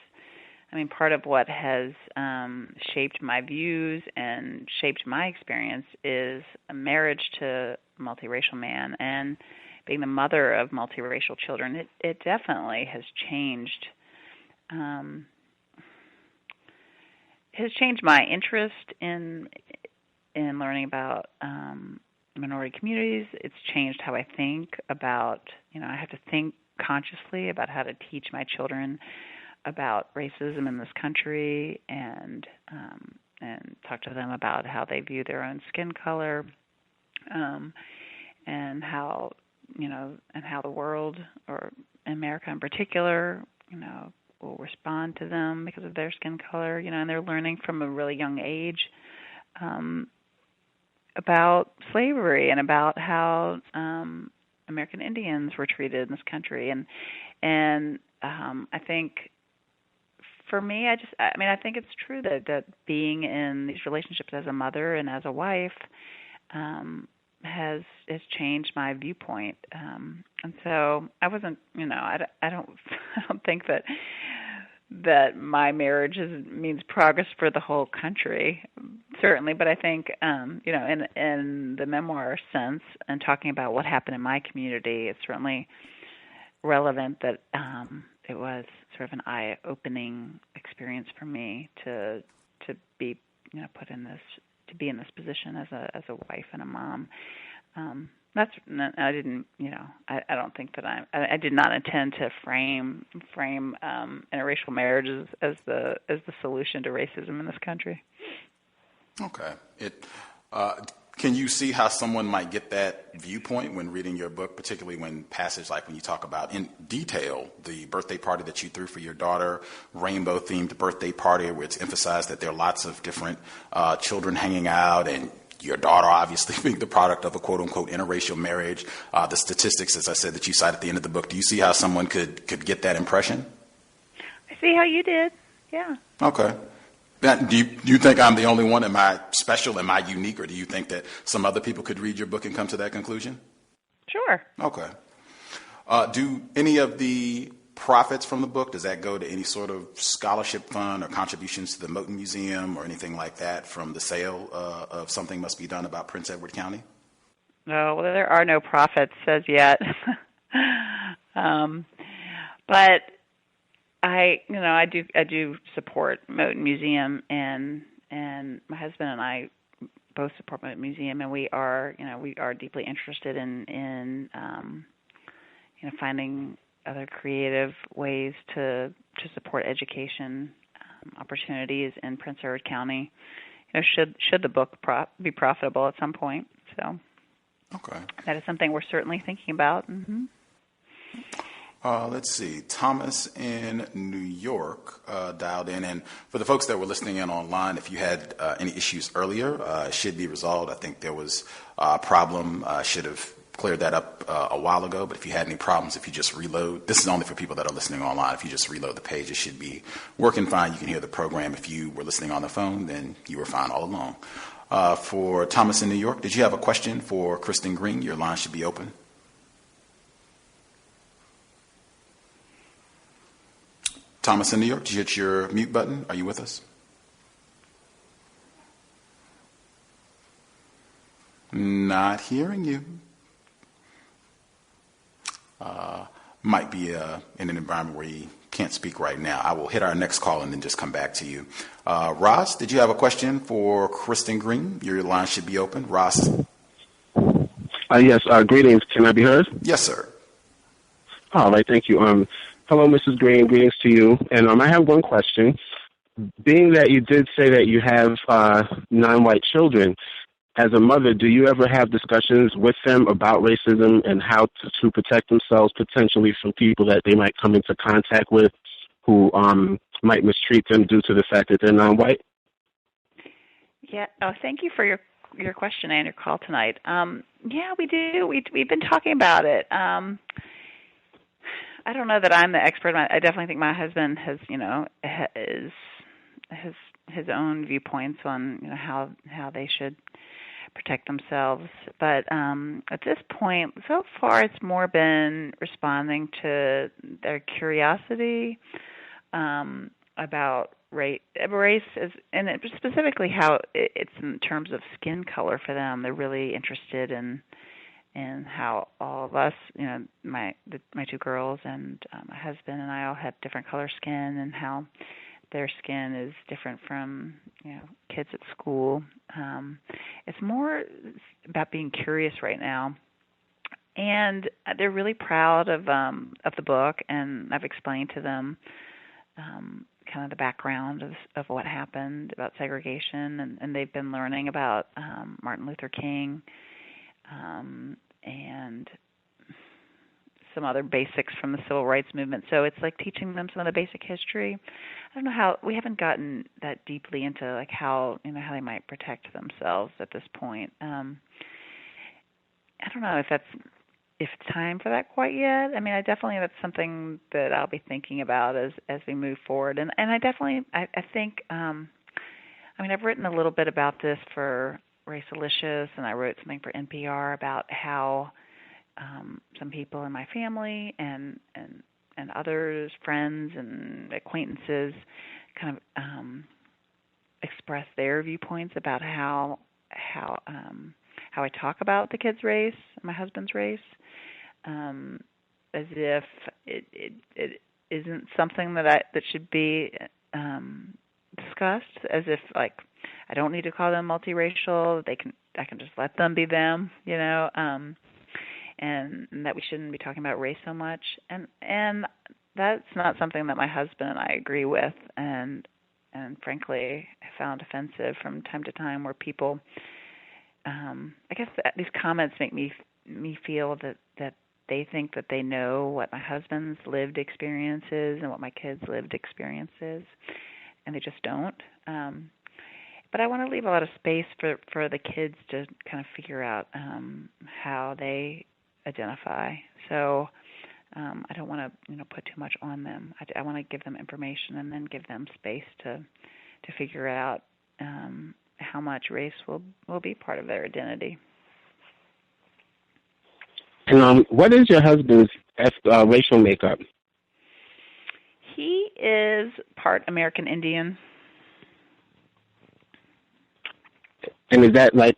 Part of what has shaped my views and shaped my experience is a marriage to a multiracial man, and being the mother of multiracial children. It definitely has changed. Has changed my interest in learning about minority communities. It's changed how I think about. I have to think consciously about how to teach my children about racism in this country, and talk to them about how they view their own skin color, and how the world, or America in particular, will respond to them because of their skin color, and they're learning from a really young age about slavery and about how American Indians were treated in this country, and I think, for me, I think it's true that being in these relationships as a mother and as a wife has changed my viewpoint, and so I wasn't, I don't think that my marriage means progress for the whole country, certainly, but I think, in the memoir sense, and talking about what happened in my community, it's certainly relevant that it was sort of an eye-opening experience for me to be put in this, to be in this position as a wife and a mom. I didn't, I don't think that I did not intend to frame interracial marriages as the solution to racism in this country. Okay. Can you see how someone might get that viewpoint when reading your book, particularly when you talk about in detail the birthday party that you threw for your daughter, rainbow-themed birthday party, where it's emphasized that there are lots of different children hanging out, and your daughter obviously being the product of a quote-unquote interracial marriage, the statistics, as I said, that you cite at the end of the book, do you see how someone could get that impression? I see how you did. Yeah. Okay. Now, do you think I'm the only one? Am I special? Am I unique? Or do you think that some other people could read your book and come to that conclusion? Sure. Okay. Do any of the profits from the book, does that go to any sort of scholarship fund or contributions to the Moton Museum or anything like that from the sale of Something Must Be Done About Prince Edward County? No, well, there are no profits as yet. But I do support Moton Museum, and my husband and I both support Moton Museum, and we are deeply interested in finding other creative ways to support education opportunities in Prince Edward County. Should the book be profitable at some point? So, okay, that is something we're certainly thinking about. Mm-hmm. Let's see. Thomas in New York dialed in. And for the folks that were listening in online, if you had any issues earlier, it should be resolved. I think there was a problem. Should have cleared that up a while ago. But if you had any problems, if you just reload, this is only for people that are listening online. If you just reload the page, it should be working fine. You can hear the program. If you were listening on the phone, then you were fine all along. For Thomas in New York, did you have a question for Kristen Green? Your line should be open. Thomas in New York, did you hit your mute button? Are you with us? Not hearing you. Might be in an environment where you can't speak right now. I will hit our next call and then just come back to you. Ross, did you have a question for Kristen Green? Your line should be open. Ross. Yes, greetings. Can I be heard? Yes, sir. All right, thank you. Hello, Mrs. Green. Greetings to you. And I have one question. Being that you did say that you have non-white children, as a mother, do you ever have discussions with them about racism and how to protect themselves potentially from people that they might come into contact with who might mistreat them due to the fact that they're non-white? Yeah. Oh, thank you for your question and your call tonight. Yeah, we do. We've been talking about it. I don't know that I'm the expert. I definitely think my husband has his own viewpoints on how they should protect themselves. But at this point, so far, it's more been responding to their curiosity about race, and specifically how it's in terms of skin color for them. They're really interested in how all of us, my two girls and my husband and I all have different color skin, and how their skin is different from kids at school. It's more about being curious right now, and they're really proud of the book. And I've explained to them kind of the background of what happened about segregation, and they've been learning about Martin Luther King. And some other basics from the civil rights movement. So it's like teaching them some of the basic history. I don't know how, we haven't gotten that deeply into like how they might protect themselves at this point. I don't know if it's time for that quite yet. I mean, that's something that I'll be thinking about as we move forward. And I definitely, I think, I've written a little bit about this for Racialicious, and I wrote something for NPR about how some people in my family and others, friends and acquaintances, kind of express their viewpoints about how I talk about the kid's race, my husband's race, as if it isn't something that should be discussed, as if like I don't need to call them multiracial. I can just let them be them, and that we shouldn't be talking about race so much. And that's not something that my husband and I agree with, and frankly have found offensive from time to time, where people, I guess these comments make me feel that they think that they know what my husband's lived experience is and what my kids' lived experience is, and they just don't. but I want to leave a lot of space for the kids to kind of figure out how they identify. So I don't want to put too much on them. I want to give them information and then give them space to figure out how much race will be part of their identity. And what is your husband's racial makeup? He is part American Indian. And is that like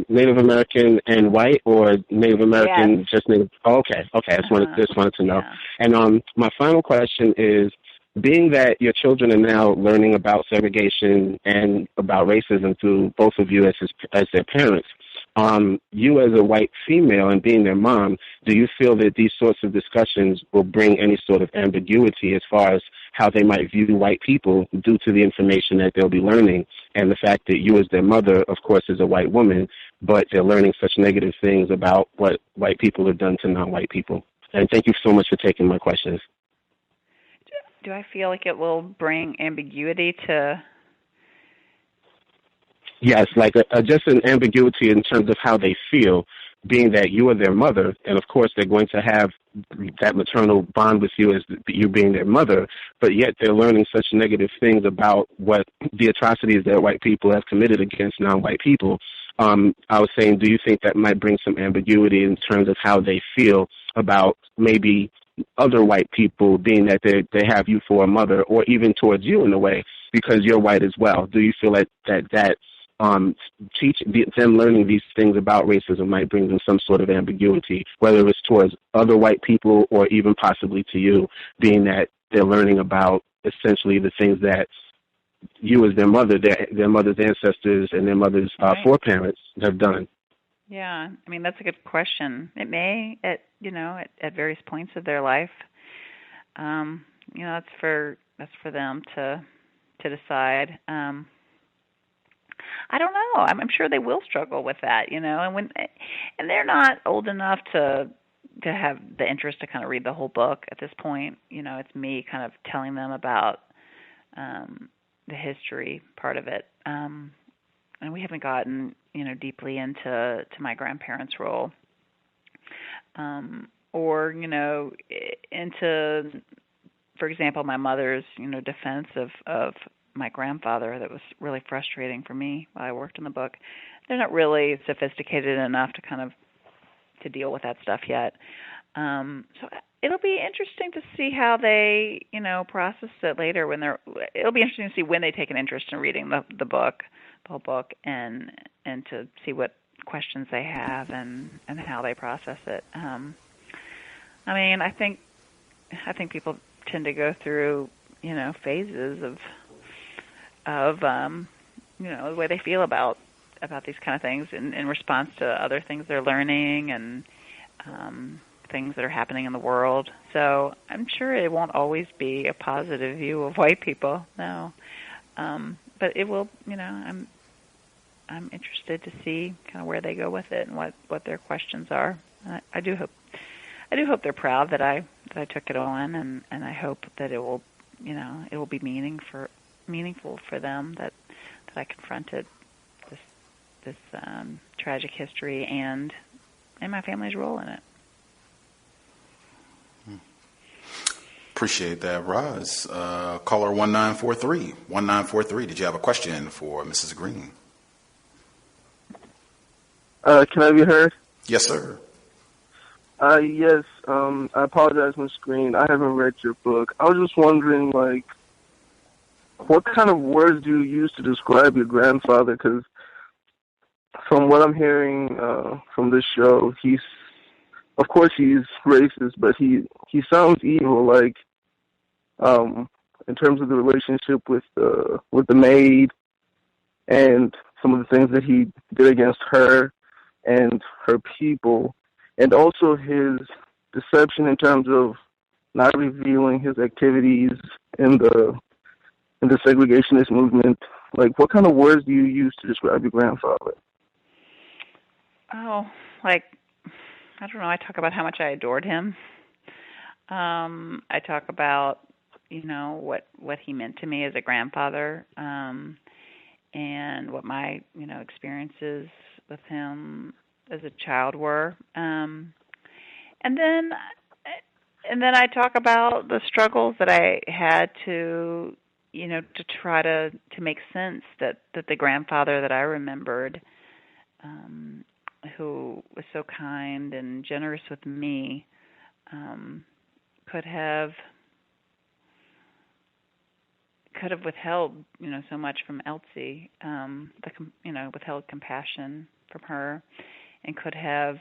Native American and white, or Native American just Native? Oh, okay. I just wanted to know. Yeah. And my final question is, being that your children are now learning about segregation and about racism through both of you as their parents, you as a white female and being their mom, do you feel that these sorts of discussions will bring any sort of ambiguity as far as how they might view white people due to the information that they'll be learning, and the fact that you as their mother, of course, is a white woman, but they're learning such negative things about what white people have done to non-white people? And thank you so much for taking my questions. Do I feel like it will bring ambiguity to... Yes, like just an ambiguity in terms of how they feel, being that you are their mother, and of course they're going to have that maternal bond with you as you being their mother, but yet they're learning such negative things about what the atrocities that white people have committed against non-white people. I was saying, do you think that might bring some ambiguity in terms of how they feel about maybe other white people, being that they have you for a mother, or even towards you in a way, because you're white as well? Do you feel like that them learning these things about racism might bring them some sort of ambiguity, whether it's towards other white people or even possibly to you, being that they're learning about essentially the things that you as their mother, their mother's ancestors and their mother's foreparents have done? Yeah, I mean, that's a good question. It may, at various points of their life. That's for them to decide. I don't know. I'm sure they will struggle with that, and they're not old enough to have the interest to kind of read the whole book at this point. It's me kind of telling them about the history part of it, and we haven't gotten deeply into my grandparents' role, or into, for example, my mother's defense of my grandfather. That was really frustrating for me while I worked in the book. They're not really sophisticated enough to kind of to deal with that stuff yet. So it'll be interesting to see how they, process it later it'll be interesting to see when they take an interest in reading the book, the whole book, and to see what questions they have and how they process it. I mean, I think people tend to go through, phases of the way they feel about these kind of things in response to other things they're learning and things that are happening in the world. So I'm sure it won't always be a positive view of white people, no. But it will, I'm interested to see kind of where they go with it and what their questions are. I do hope they're proud that I took it on, and I hope that it will be meaningful for them that I confronted this tragic history and my family's role in it. Appreciate that, Roz. Caller 1943. 1943, did you have a question for Mrs. Green? Can I be heard? Yes, sir. Yes. I apologize, Ms. Green. I haven't read your book. I was just wondering, what kind of words do you use to describe your grandfather? Because from what I'm hearing from this show, of course he's racist, but he sounds evil. In terms of the relationship with the maid and some of the things that he did against her and her people, and also his deception in terms of not revealing his activities in the segregationist movement. What kind of words do you use to describe your grandfather? Oh, I don't know. I talk about how much I adored him. I talk about, what he meant to me as a grandfather. and what my experiences with him as a child were, and then I talk about the struggles that I had to to try to make sense that the grandfather that I remembered, who was so kind and generous with me, could have withheld so much from Elsie, withheld compassion from her, and could have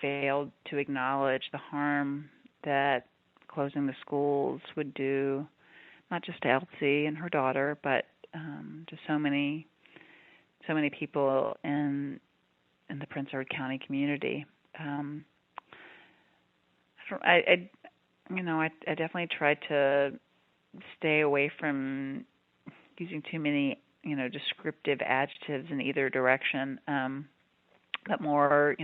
failed to acknowledge the harm that closing the schools would do, not just to Elsie and her daughter, but to so many people in the Prince Edward County community. I definitely tried to stay away from using too many descriptive adjectives in either direction, but more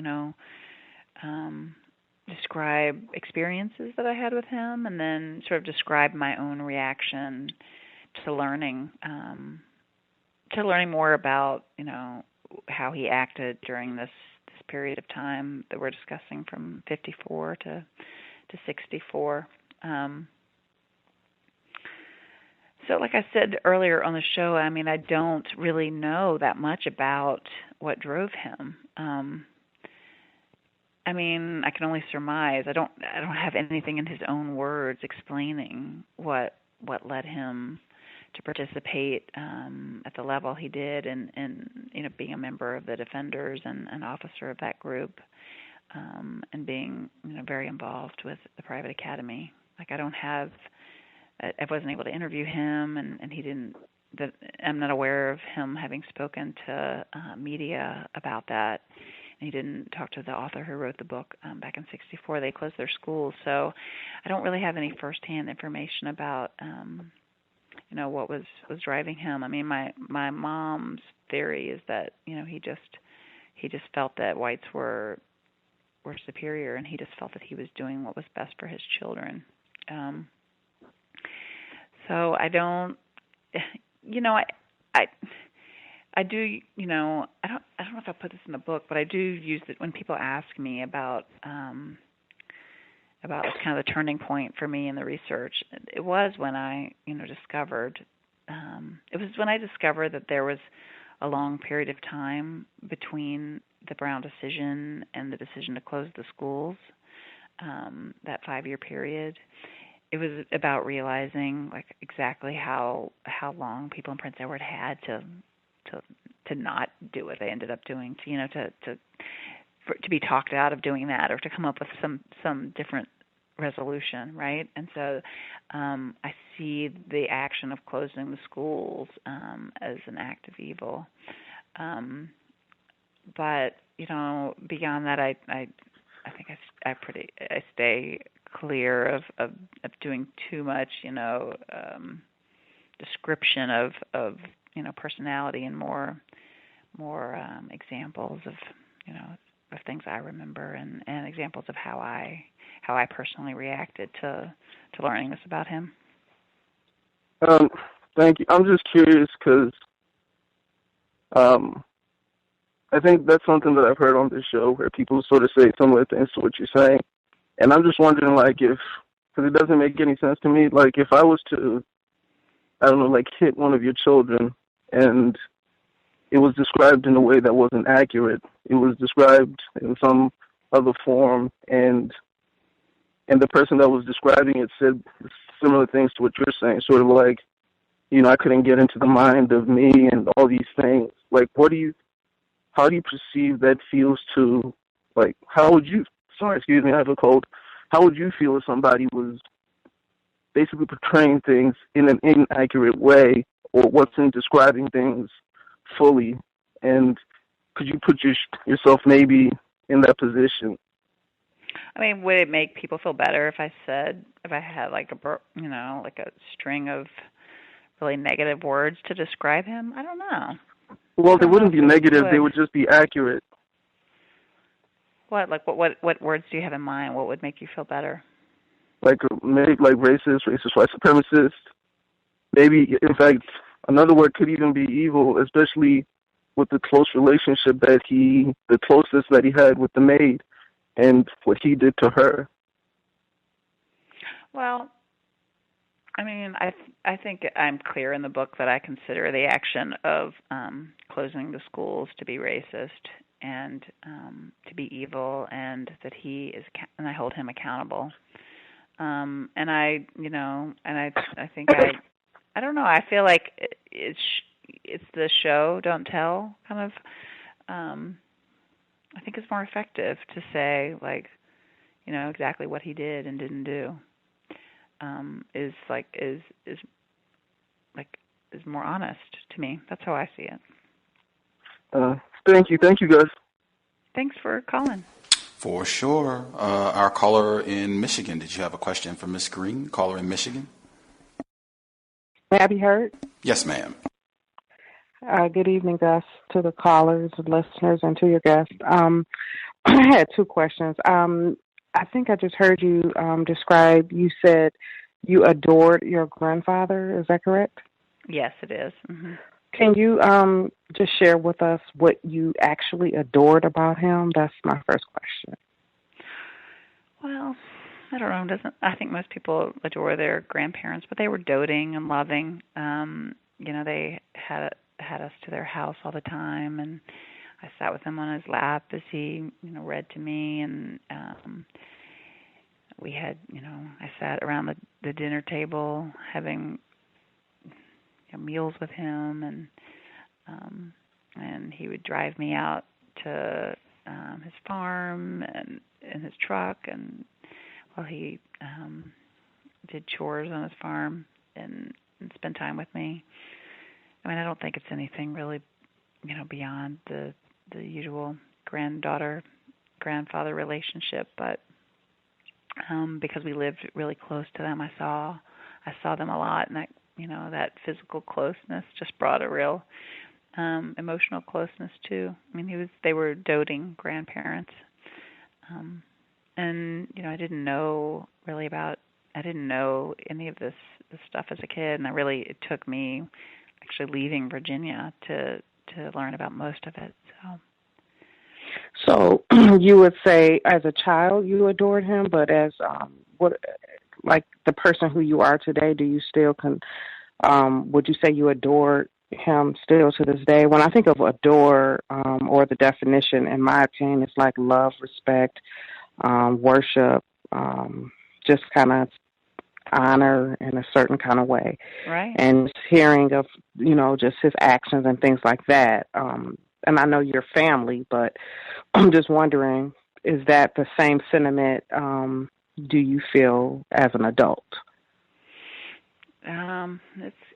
describe experiences that I had with him, and then sort of describe my own reaction to learning more about how he acted during this period of time that we're discussing, from 54 to 64. So like I said earlier on the show, I mean, I don't really know that much about what drove him. I mean, I can only surmise. I don't have anything in his own words explaining what led him to participate at the level he did, and being a member of the Defenders and an officer of that group, and being very involved with the private academy. Like, I wasn't able to interview him, and he didn't. I'm not aware of him having spoken to media about that. And he didn't talk to the author who wrote the book back in '64. They closed their schools, so I don't really have any firsthand information about what was driving him. I mean, my mom's theory is that he just felt that whites were superior, and he just felt that he was doing what was best for his children. So I don't, I do, I don't know if I put this in the book, but I do use it when people ask me about kind of the turning point for me in the research. It was when I, discovered that there was a long period of time between the Brown decision and the decision to close the schools, that 5-year period. It was about realizing like exactly how long people in Prince Edward had to not do what they ended up doing, to be talked out of doing that, or to come up with some different resolution, right? And so I see the action of closing the schools as an act of evil. But beyond that, I think I stay clear of doing too much, description of personality, and more examples of of things I remember, and examples of how I personally reacted to learning this about him. Thank you. I'm just curious because I think that's something that I've heard on this show, where people sort of say similar things to what you're saying. And I'm just wondering, like, because it doesn't make any sense to me, like, if I was to, I don't know, like, hit one of your children, and it was described in a way that wasn't accurate, it was described in some other form, and the person that was describing it said similar things to what you're saying, sort of like, I couldn't get into the mind of me and all these things. Like, how do you perceive that feels to, like, how would you, sorry, excuse me, I have a cold. How would you feel if somebody was basically portraying things in an inaccurate way, or wasn't describing things fully? And could you put yourself maybe in that position? I mean, would it make people feel better if I had like a string of really negative words to describe him? I don't know. Well, they wouldn't be negative. They would just be accurate. What words do you have in mind? What would make you feel better? Like racist, white supremacist. Maybe, in fact, Another word could even be evil, especially with the close relationship the closeness that he had with the maid and what he did to her. Well, I mean, I think I'm clear in the book that I consider the action of closing the schools to be racist and to be evil, and that and I hold him accountable. And I think I don't know. I feel like it's the show, don't tell kind of. I think it's more effective to say exactly what he did and didn't do. Is more honest to me. That's how I see it. Thank you guys. Thanks for calling. For sure. Our caller in Michigan, did you have a question for Ms. Green? Caller in Michigan? May I be heard? Yes, ma'am. Good evening, Gus, to the callers, listeners, and to your guests. I had two questions. I think I just heard you describe, you said you adored your grandfather. Is that correct? Yes, it is. Mm-hmm. Can you just share with us what you actually adored about him? That's my first question. Well, I don't know. I think most people adore their grandparents, but they were doting and loving. They had us to their house all the time, and I sat with him on his lap as he, read to me, and we had, I sat around the dinner table having meals with him, and he would drive me out to his farm and in his truck, and while he did chores on his farm and spend time with me. I mean, I don't think it's anything really, beyond the usual granddaughter-grandfather relationship, but because we lived really close to them, I saw them a lot, and that physical closeness just brought a real emotional closeness too. I mean, they were doting grandparents, and I didn't know any of this stuff as a kid, and it took me actually leaving Virginia to learn about most of it. So you would say as a child you adored him, but as the person who you are today, do you still would you say you adored him still to this day? When I think of adore, or the definition, in my opinion, it's like love, respect, worship, just kind of honor in a certain kind of way. Right. And hearing of, just his actions and things like that. And I know you're family, but I'm just wondering, is that the same sentiment do you feel as an adult?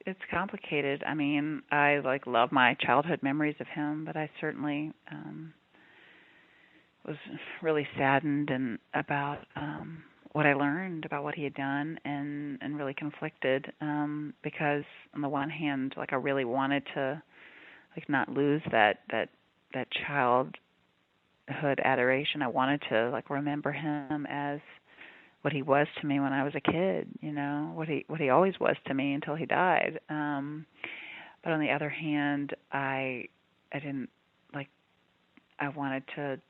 It's complicated. I mean, I love my childhood memories of him, but I certainly was really saddened about what I learned about what he had done, and really conflicted because on the one hand, I really wanted to not lose that childhood adoration. I wanted to remember him as what he was to me when I was a kid, what he always was to me until he died. But on the other hand, I didn't I wanted to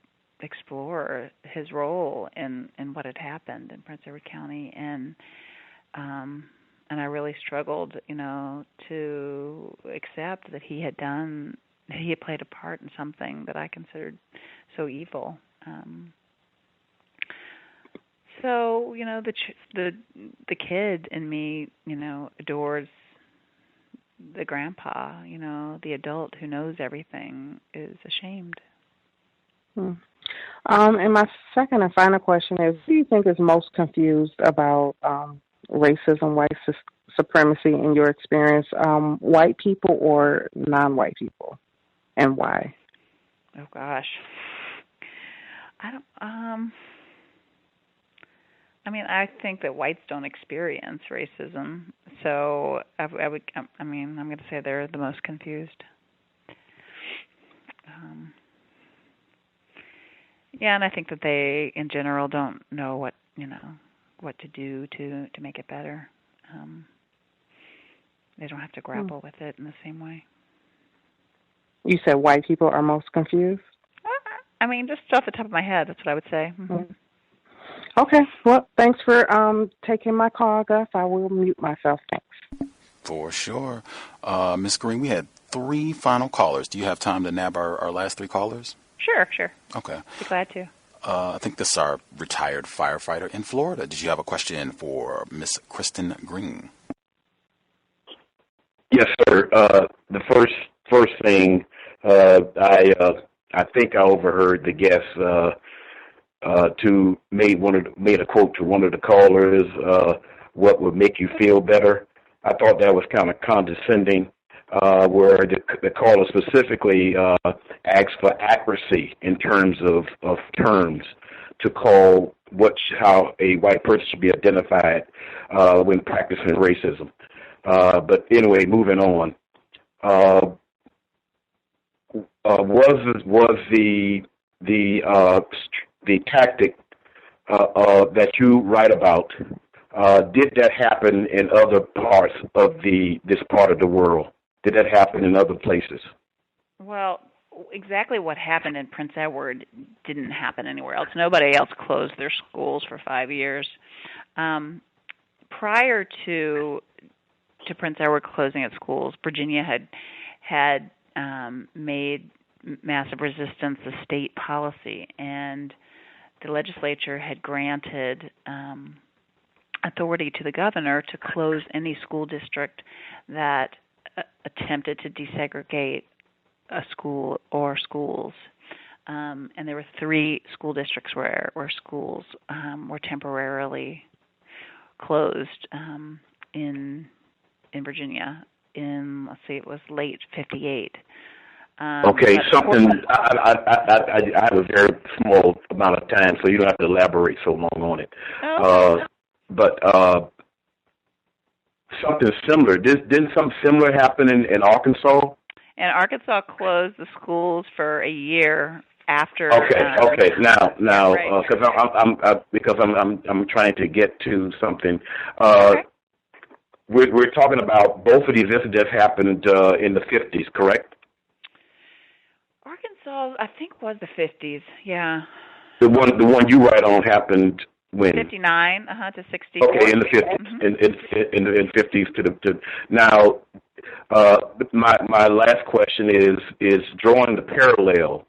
explore his role in what had happened in Prince Edward County, and I really struggled, to accept that he had played a part in something that I considered so evil. So the kid in me, adores the grandpa. The adult who knows everything is ashamed. And my second and final question is, who do you think is most confused about racism, white supremacy in your experience, white people or non-white people, and why? Oh gosh, I don't. I mean, I think that whites don't experience racism, so I'm going to say they're the most confused. Yeah, and I think that they, in general, don't know what to do to make it better. They don't have to grapple with it in the same way. You said white people are most confused? I mean, just off the top of my head, that's what I would say. Mm-hmm. Okay. Well, thanks for taking my call, Gus. I will mute myself. Thanks. For sure. Ms. Green, we had 3 final callers. Do you have time to nab our last 3 callers? Sure. Okay. Be glad to. I think this is our retired firefighter in Florida. Did you have a question for Miss Kristen Green? Yes, sir. The first thing, I think I overheard the guest made a quote to one of the callers. What would make you feel better? I thought that was kind of condescending, where the caller specifically asked for accuracy in terms of terms to call how a white person should be identified when practicing racism. But anyway, moving on. Was the tactic that you write about, did that happen in other parts of this part of the world? Did that happen in other places? Well, exactly what happened in Prince Edward didn't happen anywhere else. Nobody else closed their schools for 5 years. Prior to Prince Edward closing its schools, Virginia had made massive resistance a state policy, and the legislature had granted authority to the governor to close any school district that attempted to desegregate a school or schools. And there were 3 school districts where schools were temporarily closed in Virginia in, let's see, it was late 58. Okay, something, I have a very small amount of time, so you don't have to elaborate so long on it. Okay. But something similar, didn't something similar happen in Arkansas? And Arkansas closed the schools for a year after. Okay. Now, right. because I'm trying to get to something. Okay. We're talking about both of these incidents happened in the 50s, correct? Arkansas, I think, was the 50s. Yeah. The one you write on happened when? 59 to 64. Okay, in the 50s, mm-hmm. in the 50s to now. My last question is drawing the parallel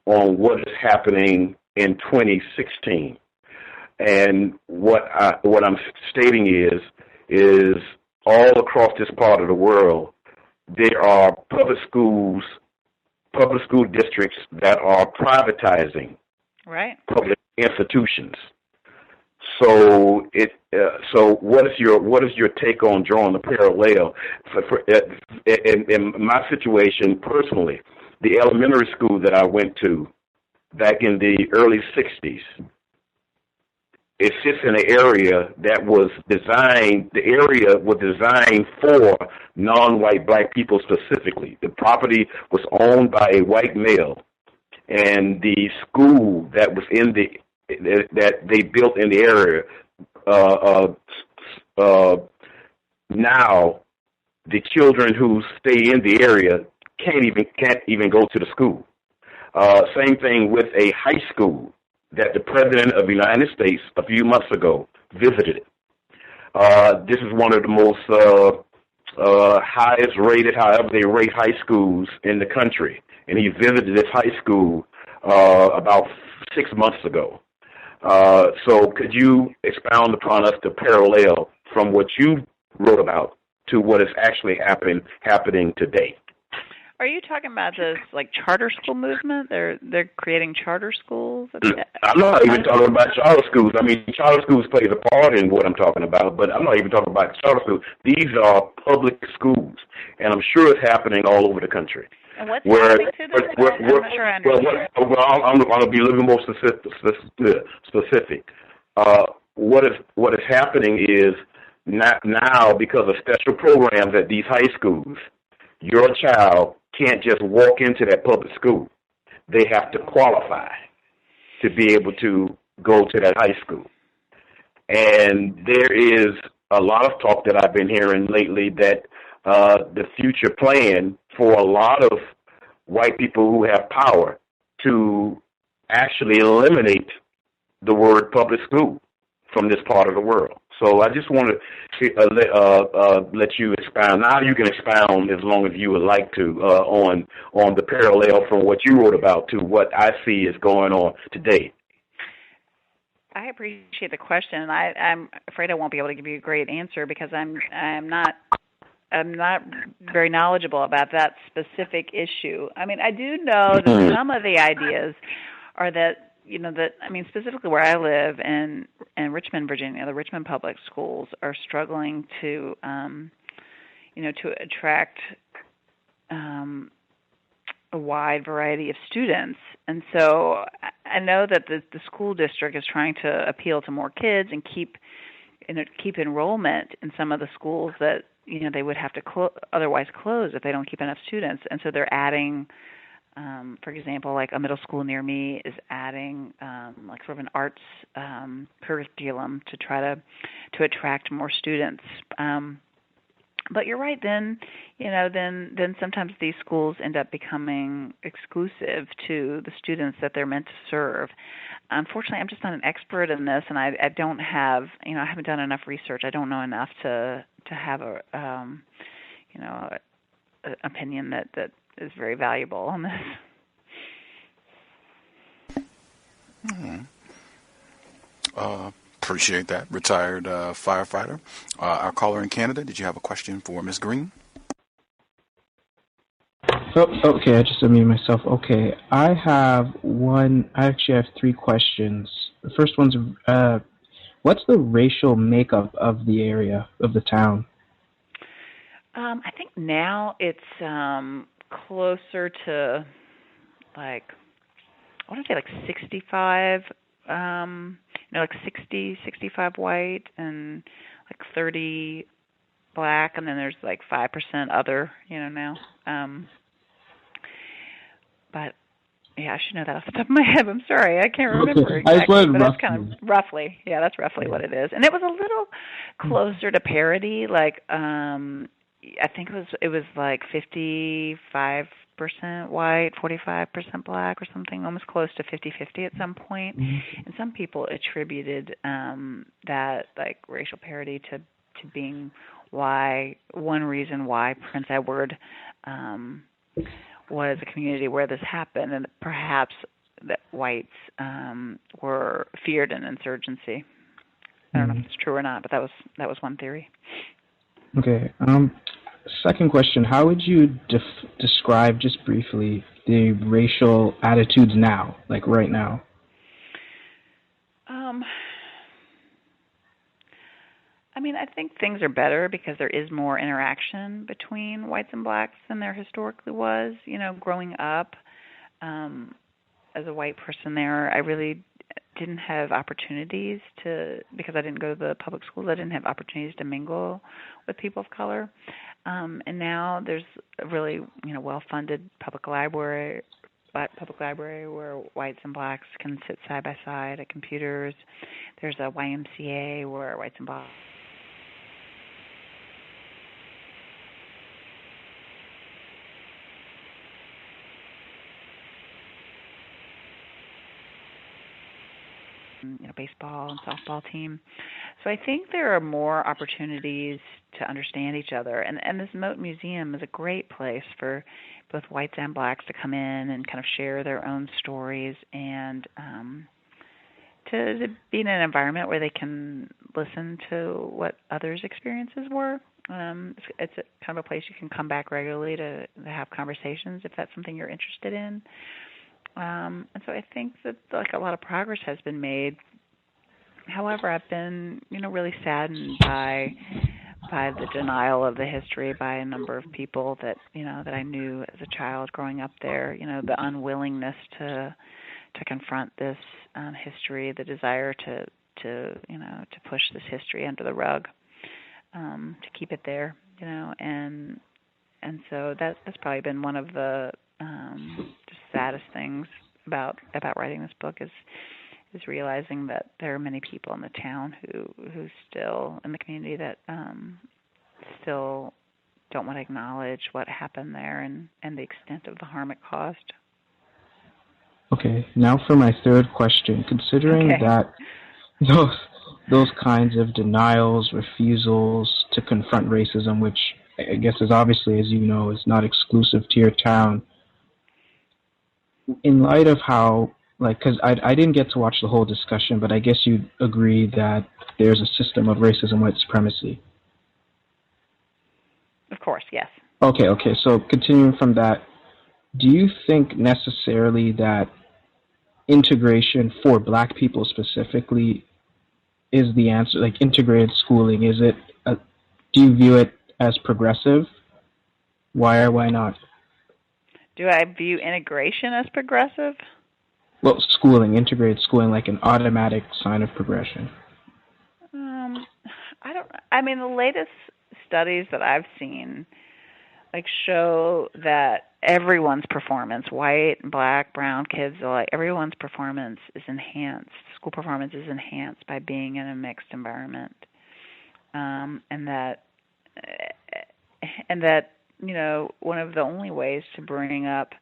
on what is happening in 2016, and what I'm stating is all across this part of the world, there are public school districts that are privatizing right. public institutions. So what is your take on drawing the parallel? In my situation personally, the elementary school that I went to back in the early 60s, it sits in an area that was designed. The area was designed for non-white black people specifically. The property was owned by a white male, and the school that was that they built in the area. Now, the children who stay in the area can't even go to the school. Same thing with a high school that the President of the United States a few months ago visited. This is one of the most highest rated, however they rate high schools in the country. And he visited this high school about 6 months ago. So could you expound upon us the parallel from what you wrote about to what is actually happening today? Are you talking about this charter school movement? They're creating charter schools? I'm not even talking about charter schools. I mean, charter schools plays a part in what I'm talking about, but I'm not even talking about charter schools. These are public schools, and I'm sure it's happening all over the country. And what's happening to them? I'm not sure I understand. I'm going to be a little more specific. What is happening is now, because of special programs at these high schools, your child can't just walk into that public school. They have to qualify to be able to go to that high school. And there is a lot of talk that I've been hearing lately that the future plan for a lot of white people who have power to actually eliminate the word public school from this part of the world. So I just want to let you expound. Now you can expound as long as you would like to on the parallel from what you wrote about to what I see is going on today. I appreciate the question. I'm afraid I won't be able to give you a great answer because I'm not very knowledgeable about that specific issue. I mean, I do know that some of the ideas are that, specifically where I live in Richmond, Virginia, the Richmond public schools are struggling to attract a wide variety of students. And so I know that the school district is trying to appeal to more kids and keep enrollment in some of the schools that they would have to otherwise close if they don't keep enough students. And so they're adding, for example, like a middle school near me is adding like sort of an arts curriculum to try to attract more students. But you're right. Then sometimes these schools end up becoming exclusive to the students that they're meant to serve. Unfortunately, I'm just not an expert in this, and I don't have, I haven't done enough research. I don't know enough to have a opinion that is very valuable on this. Appreciate that, retired firefighter. Our caller in Canada, did you have a question for Ms. Green? Oh, okay, I just unmuted myself. Okay, I actually have three questions. The first one's, what's the racial makeup of the area, of the town? I think now it's closer to like 65, like 60, 65 white and like 30 black, and then there's like 5% other, now. But yeah, I should know that off the top of my head. I'm sorry, I can't remember exactly. But that's kind of roughly, that's roughly what it is. And it was a little closer to parity. Like I think it was like 55% white, 45% black, or something, almost close to 50-50 at some point. Mm-hmm. And some people attributed that like racial parity to being one reason why Prince Edward was a community where this happened, and perhaps that whites were feared an insurgency. I don't know if it's true or not, but that was one theory. Okay. Second question: how would you describe, just briefly, the racial attitudes now, like right now? I think things are better because there is more interaction between whites and blacks than there historically was. Growing up as a white person there, I really didn't have opportunities because I didn't go to the public schools, I didn't have opportunities to mingle with people of color. And now there's a really, well-funded public library where whites and blacks can sit side by side at computers. There's a YMCA where whites and blacks baseball and softball team. So I think there are more opportunities to understand each other. And this Moat Museum is a great place for both whites and blacks to come in and kind of share their own stories and to be in an environment where they can listen to what others' experiences were. It's kind of a place you can come back regularly to have conversations if that's something you're interested in. And so I think that like a lot of progress has been made. However, I've been, really saddened by the denial of the history by a number of people that I knew as a child growing up there. The unwillingness to confront this history, the desire to push this history under the rug, to keep it there, and so that's probably been one of the just saddest things about writing this book is realizing that there are many people in the town who still in the community that still don't want to acknowledge what happened there and the extent of the harm it caused. Okay, now for my third question. Considering that those kinds of denials, refusals to confront racism, which I guess is obviously, as you know, is not exclusive to your town, in light of how, like, because I didn't get to watch the whole discussion, but I guess you'd agree that there's a system of racism, white supremacy. Of course, yes. Okay, so continuing from that, do you think necessarily that integration for black people specifically is the answer? Like integrated schooling, is it? Do you view it as progressive? Why or why not? Do I view integration as progressive? Well, integrated schooling, like an automatic sign of progression. The latest studies that I've seen show that everyone's performance, white, black, brown kids alike, everyone's performance is enhanced. School performance is enhanced by being in a mixed environment, and that one of the only ways to bring up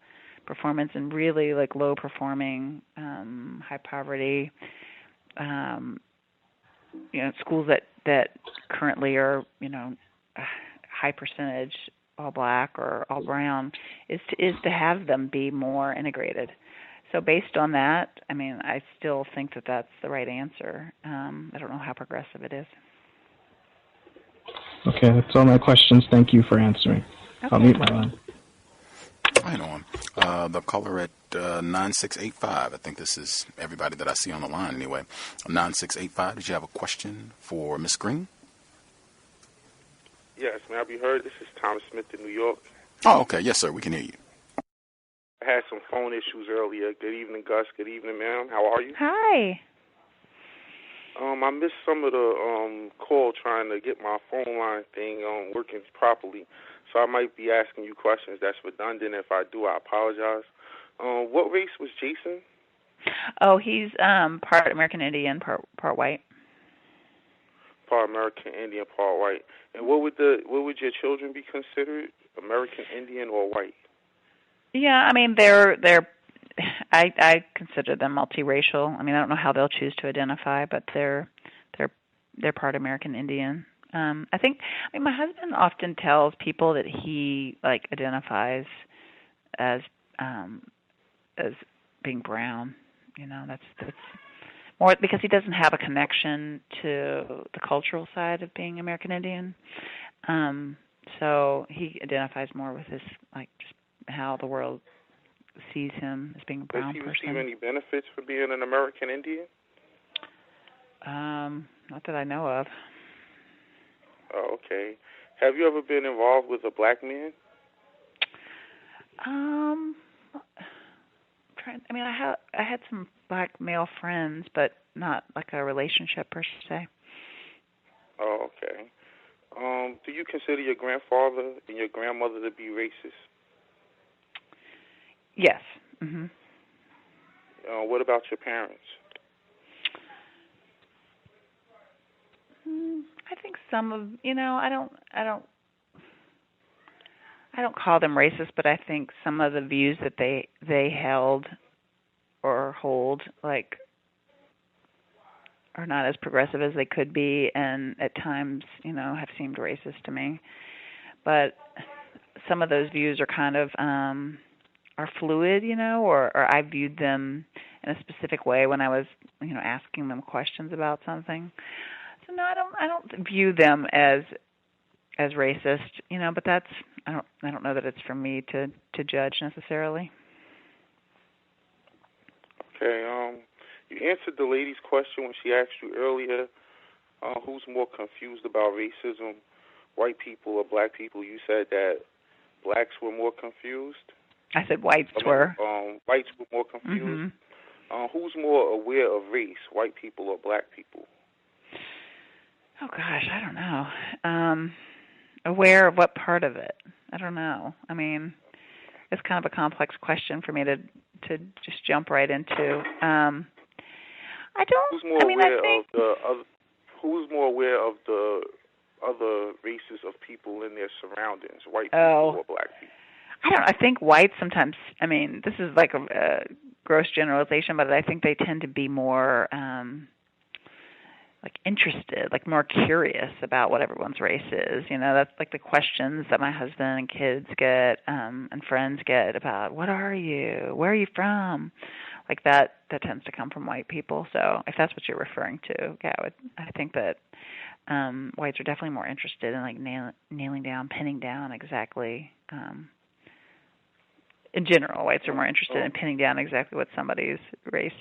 performance in really low performing, high poverty, schools that currently are high percentage all black or all brown is to have them be more integrated. So based on that, I still think that that's the right answer. I don't know how progressive it is. Okay, that's all my questions. Thank you for answering. Okay. I'll mute my line. Right on. The caller at 9685. I think this is everybody that I see on the line anyway. 9685, did you have a question for Ms. Green? Yes, may I be heard? This is Thomas Smith in New York. Oh, okay. Yes, sir. We can hear you. I had some phone issues earlier. Good evening, Gus. Good evening, ma'am. How are you? Hi. I missed some of the call trying to get my phone line thing working properly. So I might be asking you questions that's redundant. If I do, I apologize. What race was Jason? Oh, he's part American Indian, part white. Part American Indian, part white. And what would your children be considered? American Indian or white? Yeah, they're I consider them multiracial. I don't know how they'll choose to identify, but they're part American Indian. I think my husband often tells people that he identifies as being brown. That's more because he doesn't have a connection to the cultural side of being American Indian. So he identifies more with his just how the world sees him as being a brown person. Does he receive any benefits for being an American Indian? Not that I know of. Oh, okay. Have you ever been involved with a black man? I had some black male friends, but not a relationship per se. Oh, okay. Do you consider your grandfather and your grandmother to be racist? Yes. Mm-hmm. What about your parents? I think some of I don't call them racist, but I think some of the views that they held or hold are not as progressive as they could be, and at times have seemed racist to me. But some of those views are kind of are fluid, or I viewed them in a specific way when I was asking them questions about something. So no, I don't view them as racist, but that's I don't know that it's for me to judge necessarily. Okay, you answered the lady's question when she asked you earlier, who's more confused about racism, white people or black people? You said that blacks were more confused. I said whites were. Whites were more confused. Mm-hmm. Who's more aware of race, white people or black people? Oh, gosh, I don't know. Aware of what part of it? I don't know. It's kind of a complex question for me to just jump right into. I don't. Who's more aware of the other races of people in their surroundings, white people or black people? I think whites sometimes, I mean, this is like a gross generalization, but I think they tend to be more like interested, like more curious about what everyone's race is. You know, that's like the questions that my husband and kids get and friends get about, what are you? Where are you from? Like that tends to come from white people. So if that's what you're referring to, yeah, I think that whites are definitely more interested in like nailing down, pinning down exactly. In general, whites are more interested in pinning down exactly what somebody's race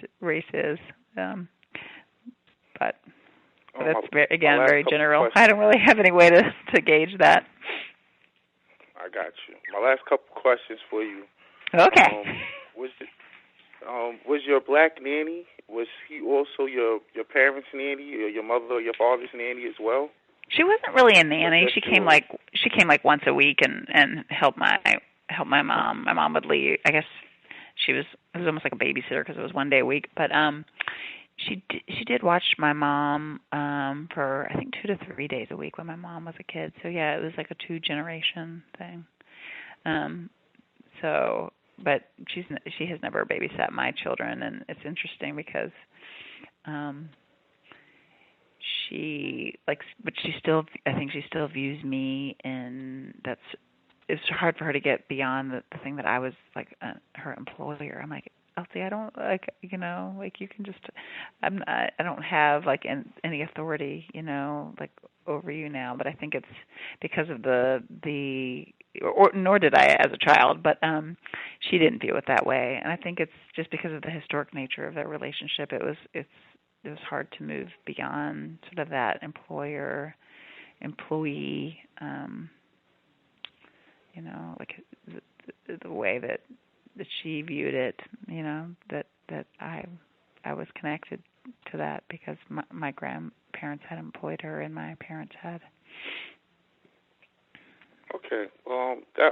is. But that's very general. I don't really have any way to gauge that. I got you. My last couple questions for you. Okay. Was your black nanny, was he also your parents' nanny, or your mother or your father's nanny as well? She wasn't really a nanny. She came like once a week and helped my mom. My mom would leave. I guess it was almost like a babysitter because it was one day a week. But she did watch my mom for I think 2 to 3 days a week when my mom was a kid. So yeah, it was like a 2-generation thing. But she has never babysat my children, and it's interesting because I think she still views me, and it's hard for her to get beyond the thing that I was like her employer. I'm like, Elsie, I don't you can just, I don't have like any authority, like over you now. But I think it's because of nor did I as a child, but she didn't view it that way. And I think it's just because of the historic nature of their relationship. It was hard to move beyond sort of that employer-employee, like the way that she viewed it, that I was connected to that because my grandparents had employed her and my parents had. Okay.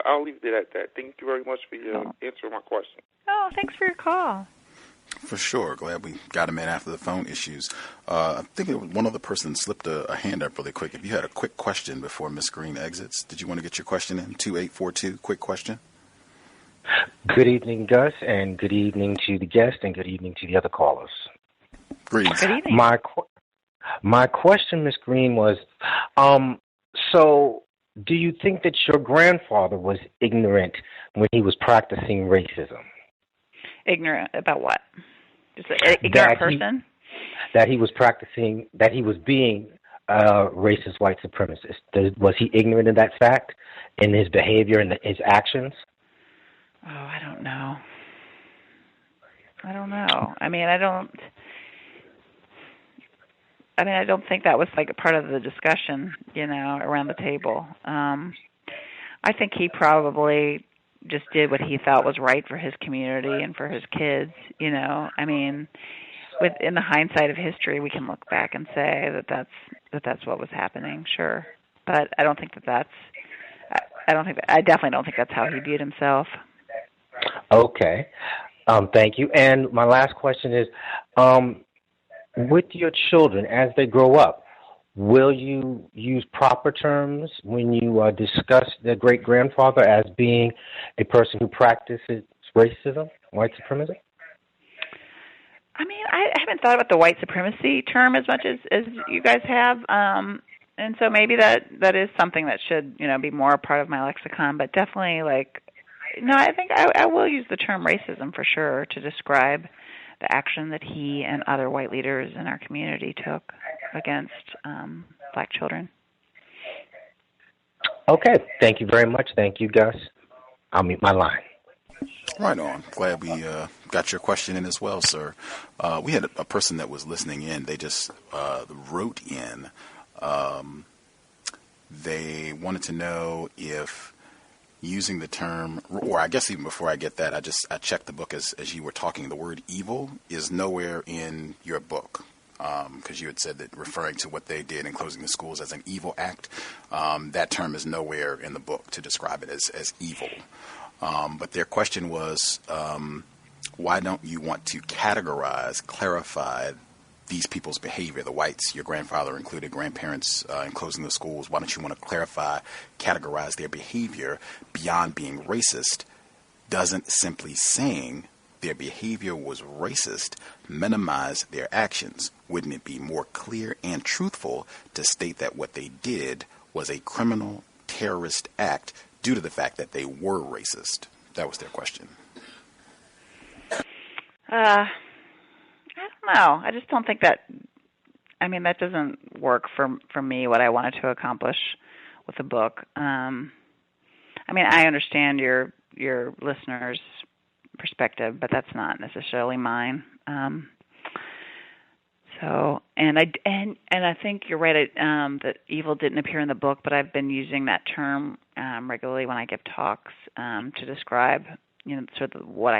I'll leave it at that. Thank you very much for answering my question. Oh, thanks for your call. For sure. Glad we got him in after the phone issues. I think one other person slipped a hand up really quick. If you had a quick question before Miss Green exits, did you want to get your question in? 2842, quick question. Good evening, Gus, and good evening to the guest, and good evening to the other callers. Greetings. Good evening. My question, Miss Green, was, so do you think that your grandfather was ignorant when he was practicing racism? Ignorant about what? Just an ignorant person? That he was being a racist white supremacist. Was he ignorant of that fact in his behavior and his actions? Oh, I don't know. I mean, I don't think that was like a part of the discussion, around the table. I think he probably just did what he thought was right for his community and for his kids, I mean, in the hindsight of history, we can look back and say that's what was happening, sure. But I don't think I definitely don't think that's how he viewed himself. Okay. Thank you. And my last question is, with your children, as they grow up, will you use proper terms when you discuss their great-grandfather as being a person who practices racism, white supremacy? I mean, I haven't thought about the white supremacy term as much as you guys have, and so maybe that is something that should, be more a part of my lexicon, but definitely, I think I will use the term racism for sure to describe the action that he and other white leaders in our community took against black children. Okay. Thank you very much. Thank you, Gus. I'll mute my line. Right on. Glad we got your question in as well, sir. We had a person that was listening in. They just wrote in. They wanted to know if using the term, or I guess even before I get that, I checked the book as you were talking. The word evil is nowhere in your book because you had said that referring to what they did in closing the schools as an evil act, that term is nowhere in the book to describe it as evil. But their question was, why don't you want to clarify these people's behavior, the whites, your grandfather included, grandparents in closing the schools, why don't you want to clarify, categorize their behavior beyond being racist, doesn't simply saying their behavior was racist minimize their actions? Wouldn't it be more clear and truthful to state that what they did was a criminal terrorist act due to the fact that they were racist? That was their question. I don't know. I just don't think that. I mean, that doesn't work for me. What I wanted to accomplish with the book. I mean, I understand your listeners' perspective, but that's not necessarily mine. So, and I think you're right. That evil didn't appear in the book, but I've been using that term regularly when I give talks to describe, sort of the way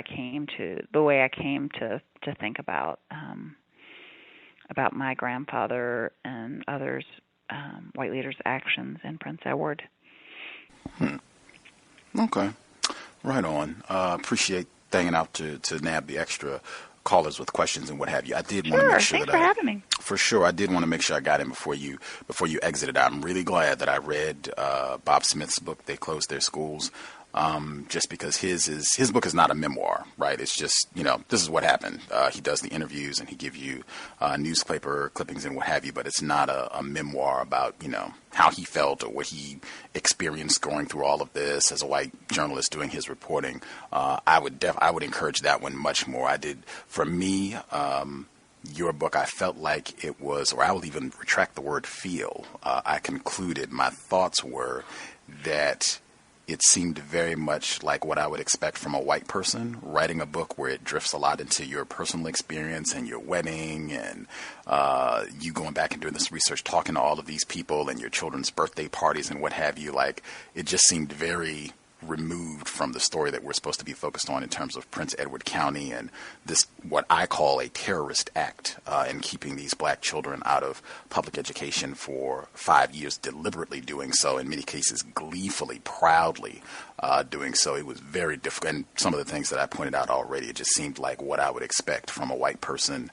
I came to think about my grandfather and others, white leaders' actions in Prince Edward. Okay, right on. Appreciate hanging out to nab the extra callers with questions and what have you. I did want to make sure thanks for having me. For sure, I did want to make sure I got in before you exited out. I'm really glad that I read Bob Smith's book, They Closed Their Schools, just because his book is not a memoir, right? It's just, this is what happened. He does the interviews and he gives you newspaper clippings and what have you, but it's not a memoir about, how he felt or what he experienced going through all of this as a white journalist doing his reporting. I would encourage that one much more. I did. For me, your book, I felt like it was, or I will even retract the word feel. I concluded my thoughts were that it seemed very much like what I would expect from a white person writing a book where it drifts a lot into your personal experience and your wedding and you going back and doing this research, talking to all of these people and your children's birthday parties and what have you. Like, it just seemed very removed from the story that we're supposed to be focused on in terms of Prince Edward County and this, what I call a terrorist act, in keeping these black children out of public education for 5 years, deliberately doing so, in many cases gleefully, proudly doing so. It was very difficult. And some of the things that I pointed out already, it just seemed like what I would expect from a white person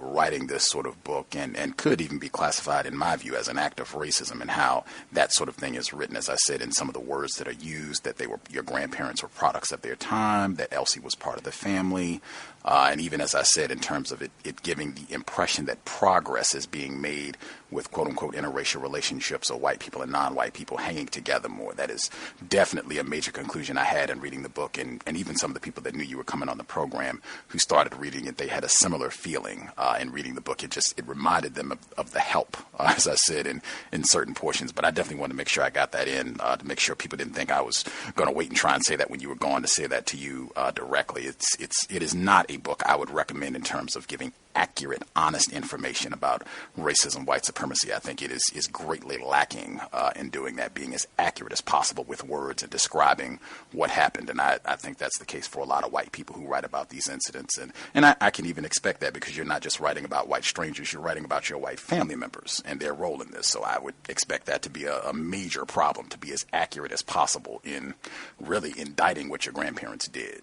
writing this sort of book, and could even be classified, in my view, as an act of racism, and how that sort of thing is written, as I said, in some of the words that are used, that your grandparents were products of their time, that Elsie was part of the family, and even, as I said, in terms of it giving the impression that progress is being made with quote-unquote interracial relationships, or white people and non-white people hanging together more. That is definitely a major conclusion I had in reading the book, and even some of the people that knew you were coming on the program who started reading it, they had a similar feeling in reading the book. It reminded them of The Help, as I said, in certain portions. But I definitely wanted to make sure I got that in, to make sure people didn't think I was going to wait and try and say that when you were going to say that to you directly. It is not a book I would recommend in terms of giving accurate, honest information about racism, white supremacy. I think it is greatly lacking in doing that, being as accurate as possible with words and describing what happened. And I think that's the case for a lot of white people who write about these incidents. And I can even expect that, because you're not just writing about white strangers, you're writing about your white family members and their role in this. So I would expect that to be a major problem, to be as accurate as possible in really indicting what your grandparents did.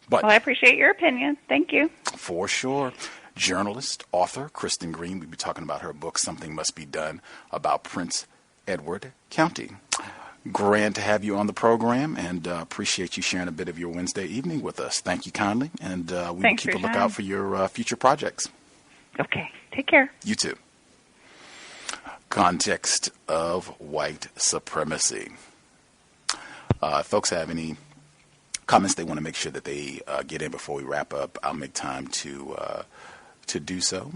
But I appreciate your opinion. Thank you. For sure. Journalist, author, Kristen Green. We'll be talking about her book, Something Must Be Done, about Prince Edward County. Grand to have you on the program, and appreciate you sharing a bit of your Wednesday evening with us. Thank you kindly, and we will keep a lookout for your future projects. Okay. Take care. You too. Context of White Supremacy. Folks have any comments they want to make sure that they get in before we wrap up, I'll make time to do so.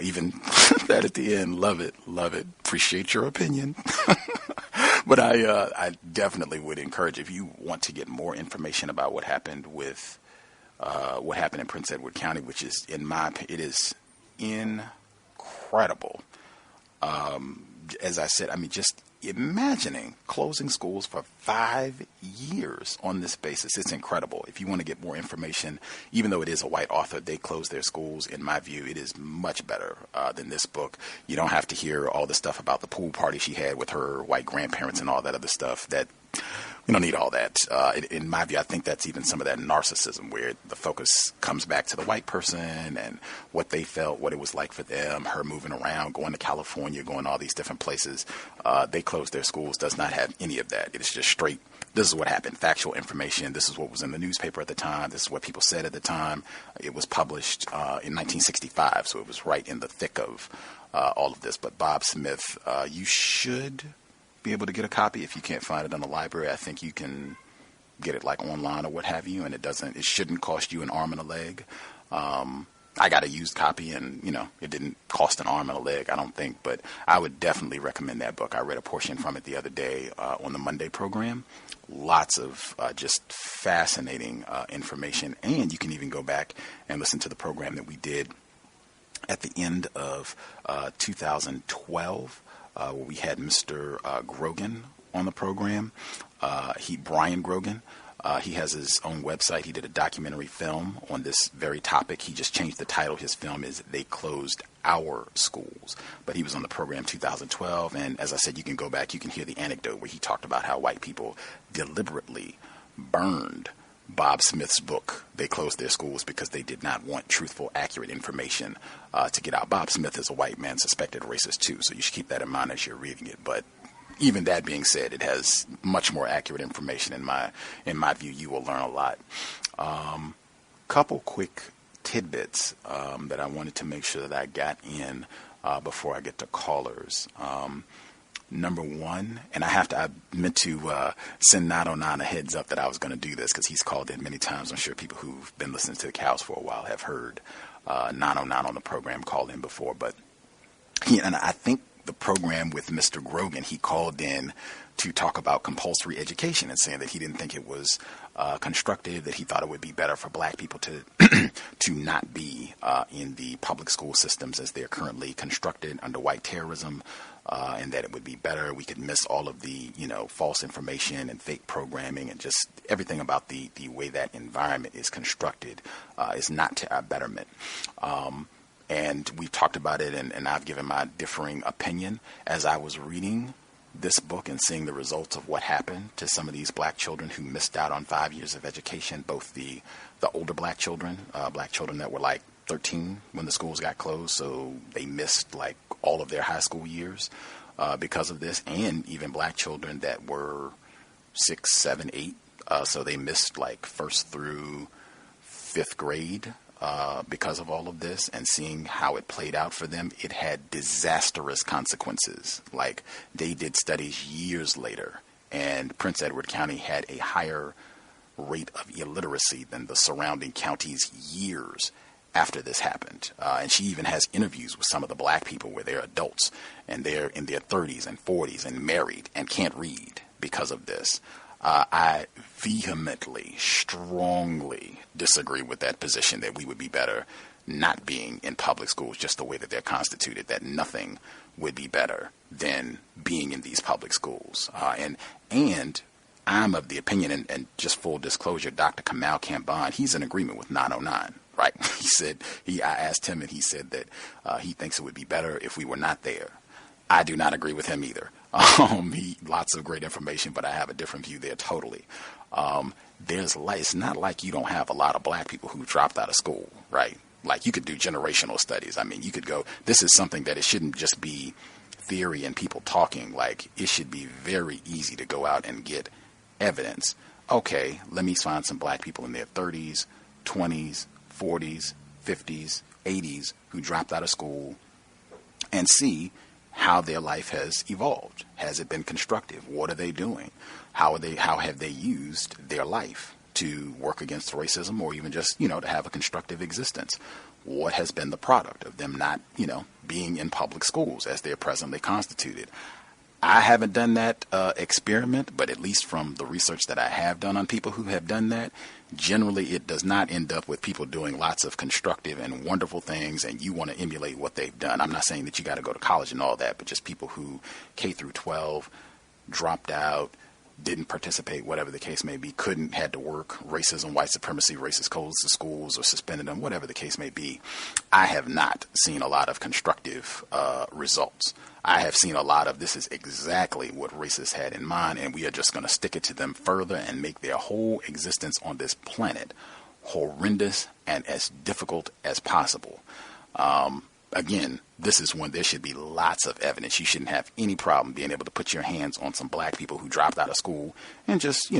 Even that at the end, love it. Appreciate your opinion. But I definitely would encourage, if you want to get more information about what happened in Prince Edward County, which is, in my opinion, it is incredible. As I said, I mean, just imagining closing schools for 5 years on this basis, it's incredible. If you want to get more information, even though it is a white author, They Closed Their Schools, in my view, it is much better than this book. You don't have to hear all the stuff about the pool party she had with her white grandparents and all that other stuff that You don't need all that. In my view, I think that's even some of that narcissism where the focus comes back to the white person and what they felt, what it was like for them, her moving around, going to California, going all these different places. They closed their schools, does not have any of that. It is just straight, this is what happened, factual information. This is what was in the newspaper at the time. This is what people said at the time. It was published in 1965, so it was right in the thick of all of this. But Bob Smith, you should be able to get a copy. If you can't find it in the library, I think you can get it like online or what have you, and it shouldn't cost you an arm and a leg. I got a used copy, and it didn't cost an arm and a leg, I don't think, but I would definitely recommend that book. I read a portion from it the other day on the Monday program. Lots of just fascinating information, and you can even go back and listen to the program that we did at the end of 2012. Where we had Mr. Grogan on the program. Brian Grogan. He has his own website. He did a documentary film on this very topic. He just changed the title. His film is They Closed Our Schools. But he was on the program 2012. And as I said, you can go back. You can hear the anecdote where he talked about how white people deliberately burned Bob Smith's book, They Closed Their Schools, because they did not want truthful, accurate information to get out. Bob Smith is a white man, suspected racist too, so you should keep that in mind as you're reading it. But even that being said, it has much more accurate information. In my view, you will learn a lot. Couple quick tidbits that I wanted to make sure that I got in before I get to callers. Number one, and I meant to send 909 a heads up that I was going to do this because he's called in many times. I'm sure people who've been listening to the Cows for a while have heard 909 on the program called in before. But and I think the program with Mr. Grogan, he called in to talk about compulsory education and saying that he didn't think it was constructive, that he thought it would be better for black people to to not be in the public school systems as they're currently constructed under white terrorism. And that it would be better. We could miss all of the, false information and fake programming and just everything about the way that environment is constructed is not to our betterment. And we've talked about it, and I've given my differing opinion as I was reading this book and seeing the results of what happened to some of these black children who missed out on 5 years of education, both the older black children that were like 13 when the schools got closed, so they missed like all of their high school years because of this, and even black children that were 6, 7, 8, so they missed like 1st through 5th grade because of all of this, and seeing how it played out for them, it had disastrous consequences. Like, they did studies years later, and Prince Edward County had a higher rate of illiteracy than the surrounding counties years after this happened. And she even has interviews with some of the black people where they're adults and they're in their 30s and 40s and married and can't read because of this. I vehemently, strongly disagree with that position that we would be better not being in public schools just the way that they're constituted, that nothing would be better than being in these public schools. And I'm of the opinion, and just full disclosure, Dr. Kamal Kamban, he's in agreement with 909. Right. He said, I asked him and he said that he thinks it would be better if we were not there. I do not agree with him either. Lots of great information, but I have a different view there totally. It's not like you don't have a lot of black people who dropped out of school, right? Like, you could do generational studies. I mean, you could go, this is something that it shouldn't just be theory and people talking. Like, it should be very easy to go out and get evidence. Okay, let me find some black people in their 30s, 20s, 40s, 50s, 80s who dropped out of school and see how their life has evolved. Has it been constructive? What are they doing? How have they used their life to work against racism or even just, to have a constructive existence? What has been the product of them not, being in public schools as they're presently constituted? I haven't done that experiment, but at least from the research that I have done on people who have done that, generally it does not end up with people doing lots of constructive and wonderful things and you want to emulate what they've done. I'm not saying that you got to go to college and all that, but just people who K through 12 dropped out, didn't participate, whatever the case may be, had to work, racism, white supremacy, racist codes to schools or suspended them, whatever the case may be. I have not seen a lot of constructive results. I have seen a lot of this is exactly what racists had in mind, and we are just going to stick it to them further and make their whole existence on this planet horrendous and as difficult as possible. Again, this is when there should be lots of evidence. You shouldn't have any problem being able to put your hands on some black people who dropped out of school and just,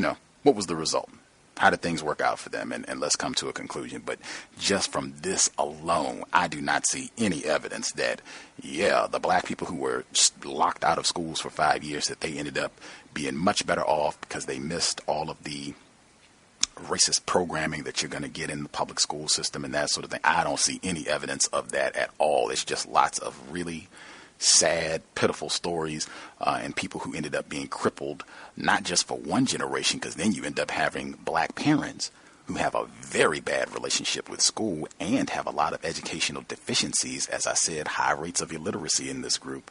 what was the result? How did things work out for them? And let's come to a conclusion. But just from this alone, I do not see any evidence that, the black people who were locked out of schools for 5 years, that they ended up being much better off because they missed all of the racist programming that you're going to get in the public school system and that sort of thing. I don't see any evidence of that at all. It's just lots of really sad, pitiful stories and people who ended up being crippled, not just for one generation, because then you end up having black parents who have a very bad relationship with school and have a lot of educational deficiencies. As I said, high rates of illiteracy in this group.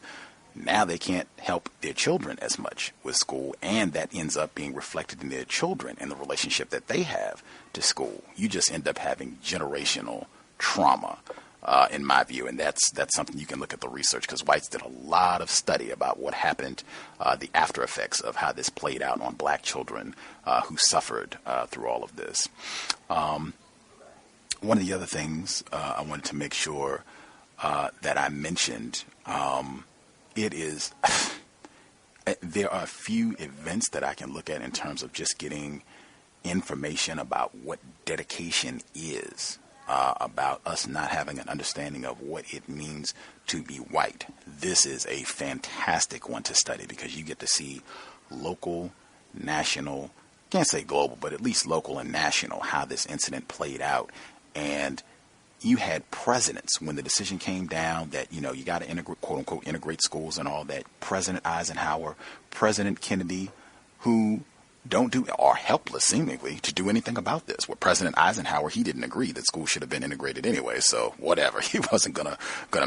Now they can't help their children as much with school, and that ends up being reflected in their children and the relationship that they have to school. You just end up having generational trauma, in my view, and that's something you can look at the research, because Whites did a lot of study about what happened, the after effects of how this played out on black children who suffered through all of this. One of the other things I wanted to make sure that I mentioned, it is, there are a few events that I can look at in terms of just getting information about what dedication is, about us not having an understanding of what it means to be white. This is a fantastic one to study because you get to see local, national, can't say global, but at least local and national, how this incident played out. And you had presidents when the decision came down that, you got to integrate, quote unquote, integrate schools and all that. President Eisenhower, President Kennedy, who are helpless seemingly to do anything about this. With President Eisenhower, he didn't agree that schools should have been integrated anyway. So whatever, he wasn't gonna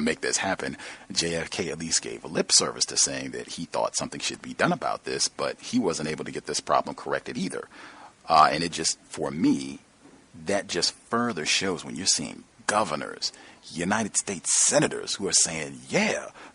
make this happen. JFK at least gave a lip service to saying that he thought something should be done about this, but he wasn't able to get this problem corrected either. And it just, for me, that just further shows when you're seeing governors, United States senators who are saying,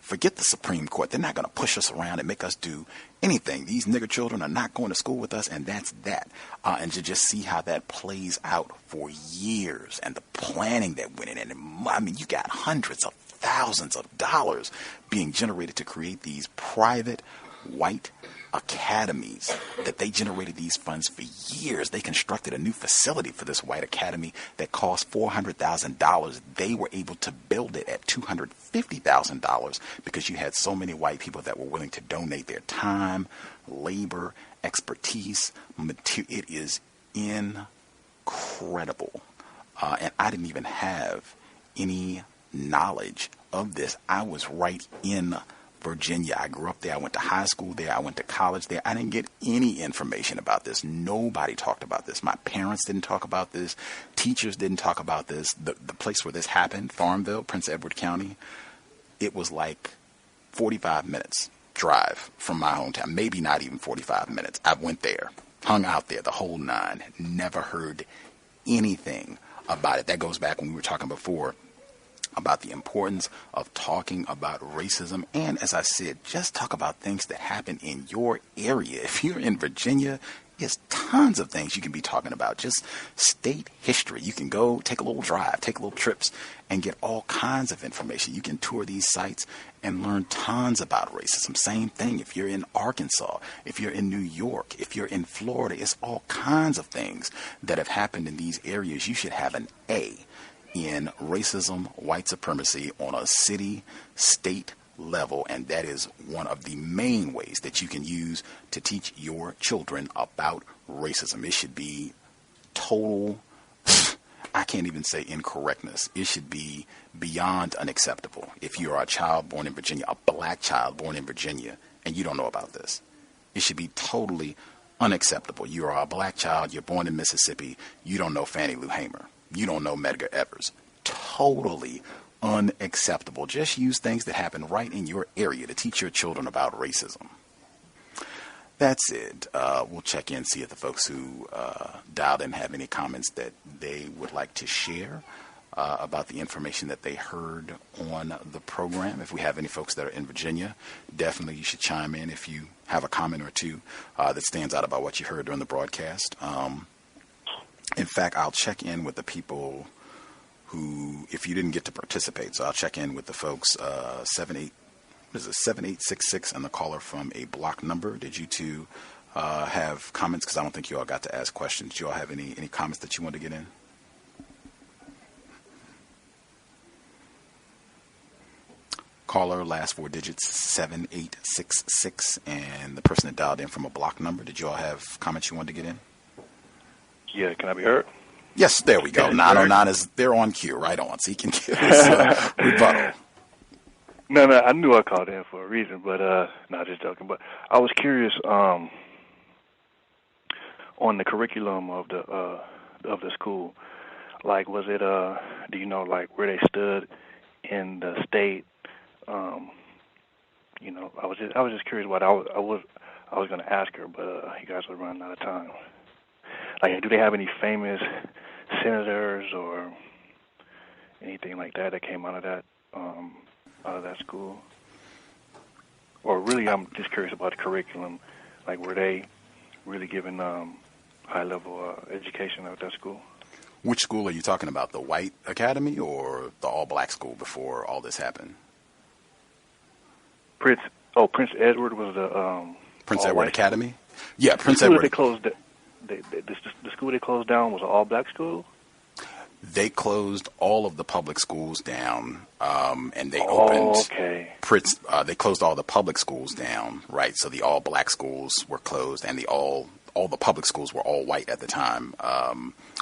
forget the Supreme Court. They're not going to push us around and make us do anything. These nigger children are not going to school with us, and that's that. And to just see how that plays out for years and the planning that went in. And you got hundreds of thousands of dollars being generated to create these private white academies, that they generated these funds for years. They constructed a new facility for this white academy that cost $400,000. They were able to build it at $250,000 because you had so many white people that were willing to donate their time, labor, expertise, material. It is incredible. And I didn't even have any knowledge of this. I was right in Virginia. I grew up there. I went to high school there. I went to college there. I didn't get any information about this. Nobody talked about this. My parents didn't talk about this. Teachers didn't talk about this. The place where this happened, Farmville, Prince Edward County, it was like 45 minutes drive from my hometown. Maybe not even 45 minutes. I went there, hung out there, the whole nine. Never heard anything about it. That goes back when we were talking before about the importance of talking about racism. And as I said, just talk about things that happen in your area. If you're in Virginia, there's tons of things you can be talking about. Just state history. You can go take a little drive, take little trips, and get all kinds of information. You can tour these sites and learn tons about racism. Same thing if you're in Arkansas, if you're in New York, if you're in Florida. It's all kinds of things that have happened in these areas. You should have an A in racism, white supremacy on a city, state level, and that is one of the main ways that you can use to teach your children about racism. It should be total, I can't even say incorrectness. It should be beyond unacceptable. If you are a child born in Virginia, a black child born in Virginia, and you don't know about this, it should be totally unacceptable. You are a black child, you're born in Mississippi, you don't know Fannie Lou Hamer. You don't know Medgar Evers. Totally unacceptable. Just use things that happen right in your area to teach your children about racism. That's it. We'll check in, see if the folks who dialed in have any comments that they would like to share about the information that they heard on the program. If we have any folks that are in Virginia, definitely you should chime in if you have a comment or two that stands out about what you heard during the broadcast. In fact, I'll check in with the people who, if you didn't get to participate, so I'll check in with the folks, 7866 and the caller from a block number. Did you two have comments? Because I don't think you all got to ask questions. Do you all have any comments that you want to get in? Caller, last four digits, 7866, and the person that dialed in from a block number. Did you all have comments you wanted to get in? Yeah, can I be heard? Yes, there we go. 909 is, they're on cue, right on, so he can give us rebuttal. No, I knew I called in for a reason, but not just joking. But I was curious on the curriculum of the school. Like, was it do you know like where they stood in the state? You know, I was just curious what I was going to ask her, but you guys are running out of time. Like, do they have any famous senators or anything like that that came out of that school? Or really, I'm just curious about the curriculum. Like, were they really given high-level education at that school? Which school are you talking about? The white academy or the all-black school before all this happened? Prince Edward was the Prince Edward Academy? Yeah, Prince Edward. The school they closed down was an all-black school? They closed all of the public schools down, and they opened. Okay. They closed all the public schools down, right? So the all-black schools were closed, and all the public schools were all white at the time.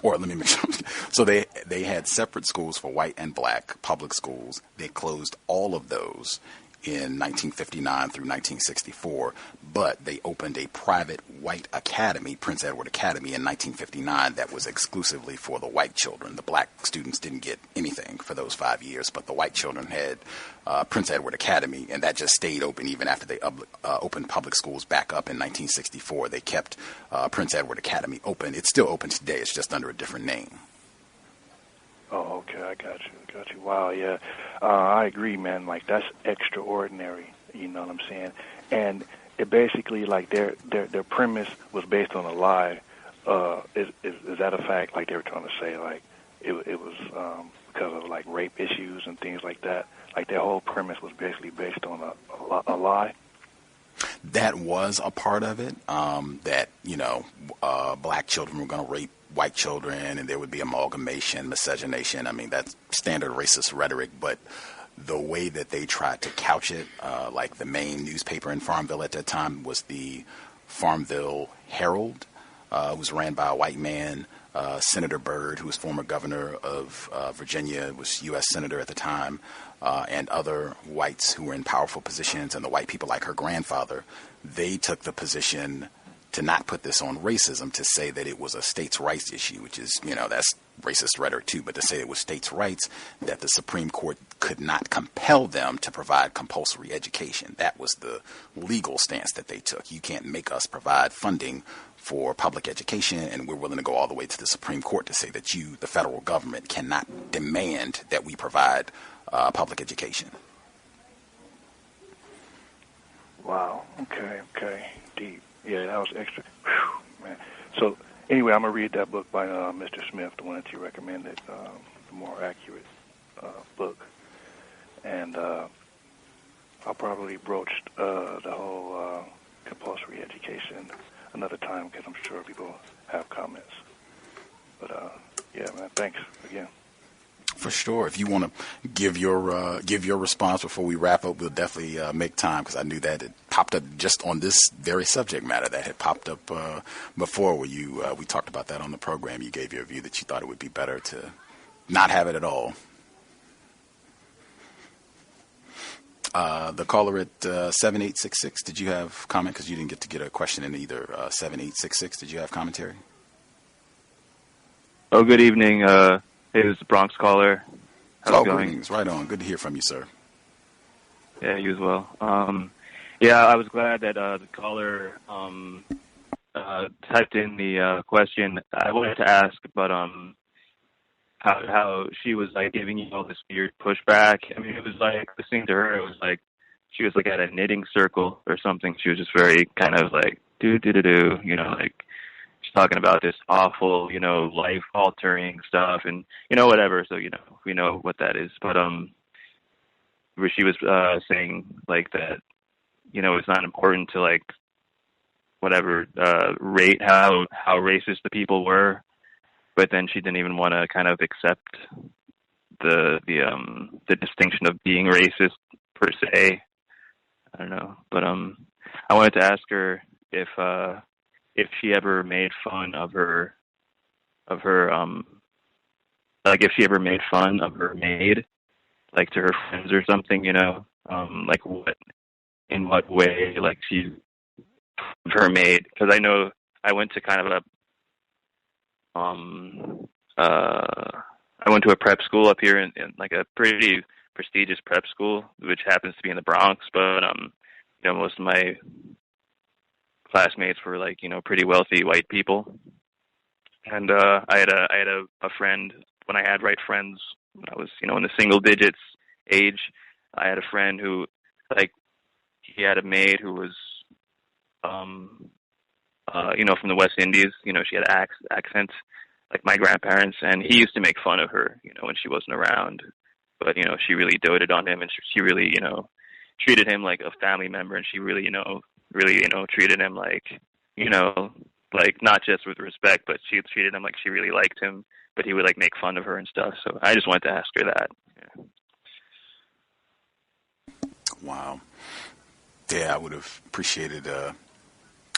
Or let me make sure. So they had separate schools for white and black public schools. They closed all of those in 1959 through 1964, but they opened a private white academy, Prince Edward Academy, in 1959 that was exclusively for the white children. The black students didn't get anything for those 5 years, but the white children had Prince Edward Academy, and that just stayed open even after they opened public schools back up in 1964. They kept Prince Edward Academy open. It's still open today. It's just under a different name. Oh, okay, I got you. Wow, yeah. I agree, man. Like, that's extraordinary, you know what I'm saying? And it basically, like, their premise was based on a lie. Is that a fact? Like, they were trying to say, like, it was because of, like, rape issues and things like that. Like, their whole premise was basically based on a lie. That was a part of it, that, you know, black children were going to rape white children, and there would be amalgamation, miscegenation. I mean, that's standard racist rhetoric, but the way that they tried to couch it, like the main newspaper in Farmville at that time was the Farmville Herald. It was ran by a white man, Senator Byrd, who was former governor of Virginia, was U.S. senator at the time, and other whites who were in powerful positions, and the white people like her grandfather. They took the position to not put this on racism, to say that it was a states' rights issue, which is, you know, that's racist rhetoric too, but to say it was states' rights, that the Supreme Court could not compel them to provide compulsory education. That was the legal stance that they took. You can't make us provide funding for public education, and we're willing to go all the way to the Supreme Court to say that you, the federal government, cannot demand that we provide public education. Wow, okay, deep. Yeah, that was extra. Whew, man. So anyway, I'm going to read that book by Mr. Smith, the one that you recommended, the more accurate book. And I'll probably broach the whole compulsory education another time, because I'm sure people have comments. But, yeah, man, thanks again. For sure. If you want to give your response before we wrap up, we'll definitely make time, because I knew that it popped up just on this very subject matter that had popped up before, where we talked about that on the program. You gave your view that you thought it would be better to not have it at all. The caller at 7866, did you have comment? Because you didn't get a question in either. 7866, did you have commentary? Oh, good evening. Hey, this is the Bronx caller. How's it going? Greetings. Right on. Good to hear from you, sir. Yeah, you as well. Yeah, I was glad that the caller typed in the question. I wanted to ask about how she was like giving you all this weird pushback. I mean, it was like listening to her. It was like she was like at a knitting circle or something. She was just very kind of like do, like she's talking about this awful, life altering stuff and whatever. So we know what that is. But where she was saying like that, it's not important to like whatever rate how racist the people were, but then she didn't even want to kind of accept the distinction of being racist per se. I don't know, but I wanted to ask her if she ever made fun of her like if she ever made fun of her maid, like to her friends or something, like in what way, like she her maid, because I know I went to kind of I went to a prep school up here in like a pretty prestigious prep school, which happens to be in the Bronx, but most of my classmates were like pretty wealthy white people, and I had a friend when I had right friends when I was in the single digits age. I had a friend who like he had a maid who was from the West Indies. She had accents like my grandparents, and he used to make fun of her when she wasn't around, but she really doted on him, and she really treated him like a family member, and she really treated him like like not just with respect, but she treated him like she really liked him, but he would like make fun of her and stuff. So I just wanted to ask her that. Yeah. Wow. Yeah, I would have appreciated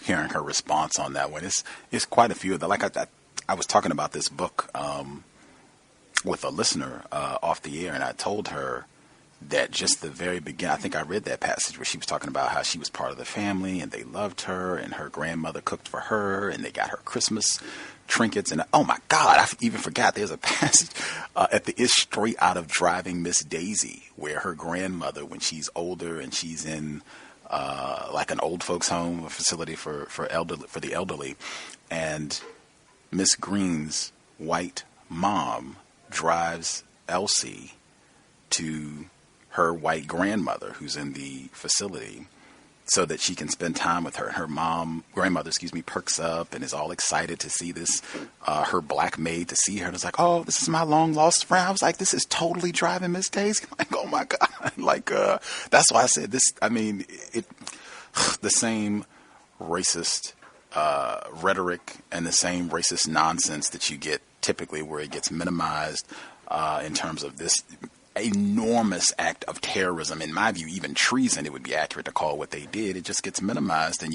hearing her response on that one. It's quite a few of them. Like I was talking about this book with a listener off the air, and I told her that just the very beginning, I think I read that passage where she was talking about how she was part of the family and they loved her and her grandmother cooked for her and they got her Christmas trinkets. And oh my God, I even forgot there's a passage it's straight out of Driving Miss Daisy, where her grandmother, when she's older and she's in like an old folks home, a facility for the elderly, and Miss Green's white mom drives Elsie to her white grandmother who's in the facility so that she can spend time with her. And her grandmother, perks up and is all excited to see this, her black maid to see her. And it's like, oh, this is my long lost friend. I was like, this is totally Driving Miss Daisy. Like, oh my God. Like, that's why I said this. I mean, the same racist rhetoric and the same racist nonsense that you get typically where it gets minimized in terms of this enormous act of terrorism. In my view, even treason, it would be accurate to call what they did. It just gets minimized, and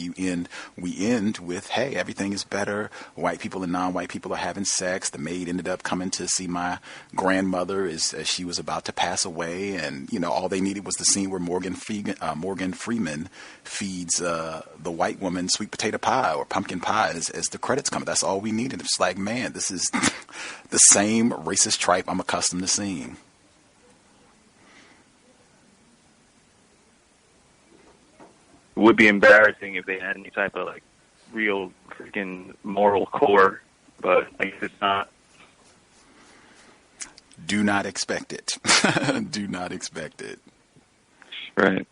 we end with, hey, everything is better. White people and non-white people are having sex. The maid ended up coming to see my grandmother as she was about to pass away, and all they needed was the scene where Morgan Freeman feeds the white woman sweet potato pie or pumpkin pie as the credits come. That's all we needed. It's like, man, this is the same racist tripe I'm accustomed to seeing. It would be embarrassing if they had any type of like real freaking moral core, but I guess it's not. Do not expect it. Do not expect it. Right.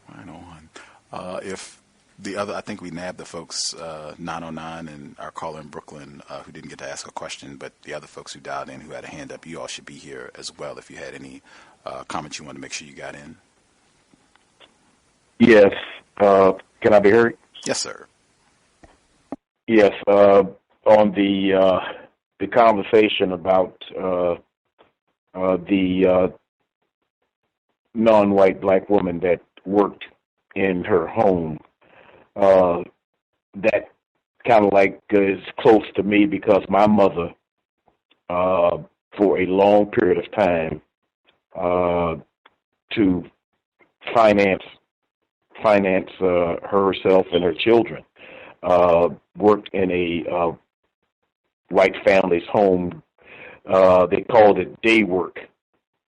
Right on. If the other, I think we nabbed the folks 909 and our caller in Brooklyn who didn't get to ask a question, but the other folks who dialed in who had a hand up, you all should be here as well if you had any comments you wanted to make sure you got in. Yes. Can I be heard? Yes, sir. Yes. On the conversation about the non-white black woman that worked in her home, that kind of like is close to me because my mother, for a long period of time, to finance herself and her children, worked in a white family's home. They called it day work,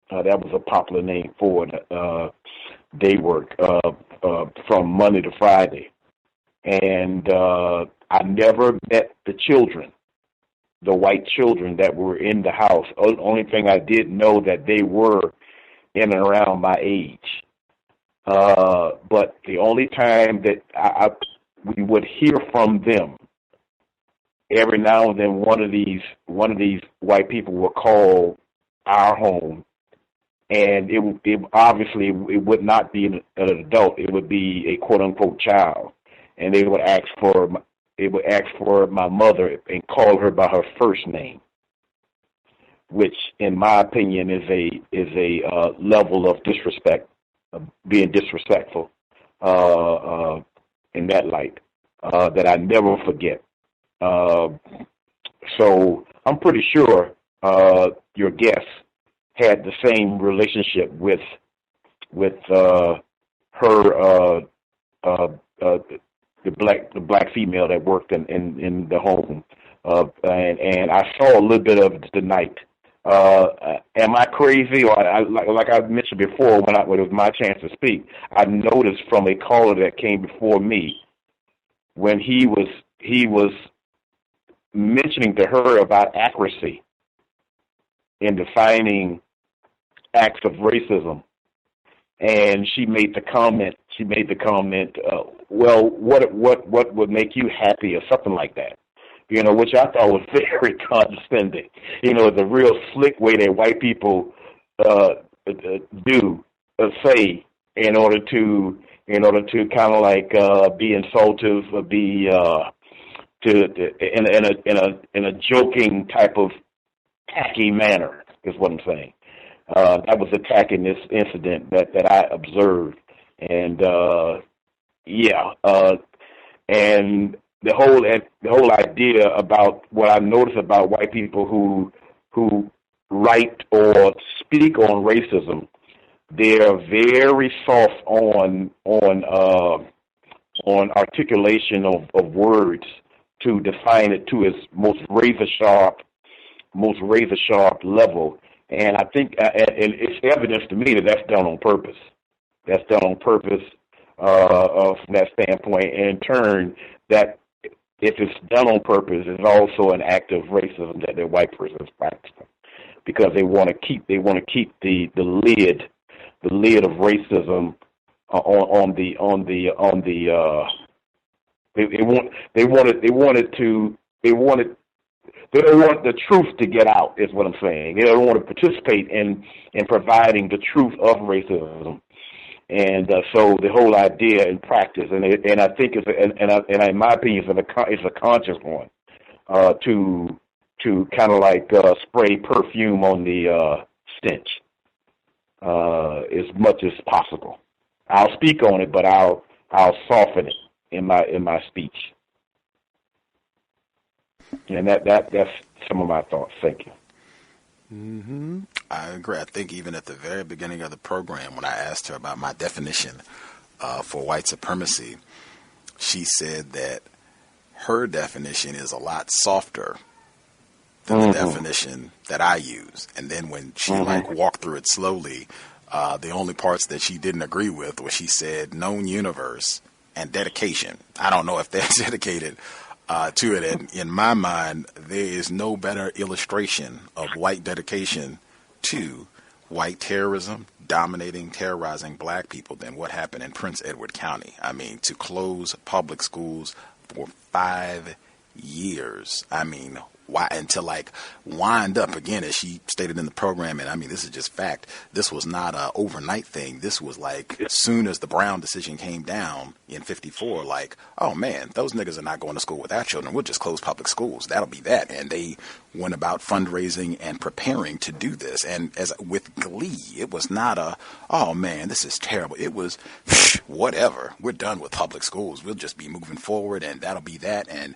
That was a popular name for it. Day work from Monday to Friday. And I never met the children, the white children that were in the house. Only thing I did know that they were in and around my age. But the only time that we would hear from them, every now and then one of these white people would call our home, and it obviously it would not be an adult. It would be a quote unquote child, and they would ask for my mother and call her by her first name, which, in my opinion, is a level of disrespect, being disrespectful in that light that I never forget. So I'm pretty sure your guest had the same relationship with her the black female that worked in the home, and I saw a little bit of it tonight. Am I crazy? Or like I mentioned before, when it was my chance to speak, I noticed from a caller that came before me when he was mentioning to her about accuracy in defining acts of racism, and she made the comment. Well, what would make you happy, or something like that? Which I thought was very condescending. The real slick way that white people say in order to kind of like be insultive, or be in a joking type of tacky manner is what I'm saying. That was attacking this incident that I observed, and and the whole idea about what I notice about white people who write or speak on racism, they're very soft on articulation of words to define it to its most razor sharp level. And I think and it's evidence to me that that's done on purpose. That's done on purpose from that standpoint. And in turn, that if it's done on purpose, it's also an act of racism that the white person is practicing, because they want to keep the lid of racism they don't want the truth to get out, is what I'm saying. They don't want to participate in providing the truth of racism. And so the whole idea in practice, and I think in my opinion, it's a conscious one to kind of like spray perfume on the stench as much as possible. I'll speak on it, but I'll soften it in my speech. And that's some of my thoughts. Thank you. Mm-hmm. I agree. I think even at the very beginning of the program, when I asked her about my definition for white supremacy, she said that her definition is a lot softer than the definition that I use. And then when she walked through it slowly, the only parts that she didn't agree with was she said known universe and dedication. I don't know if they're dedicated to it. And in my mind, there is no better illustration of white dedication to white terrorism, terrorizing black people than what happened in Prince Edward County. I mean, to close public schools for 5 years. I mean, why? And to wind up again, as she stated in the program, and I mean, this is just fact. This was not an overnight thing. This was as soon as the Brown decision came down in '54, oh man, those niggas are not going to school with our children. We'll just close public schools. That'll be that. And they went about fundraising and preparing to do this. And as with glee, it was not oh man, this is terrible. It was whatever. We're done with public schools. We'll just be moving forward, and that'll be that. And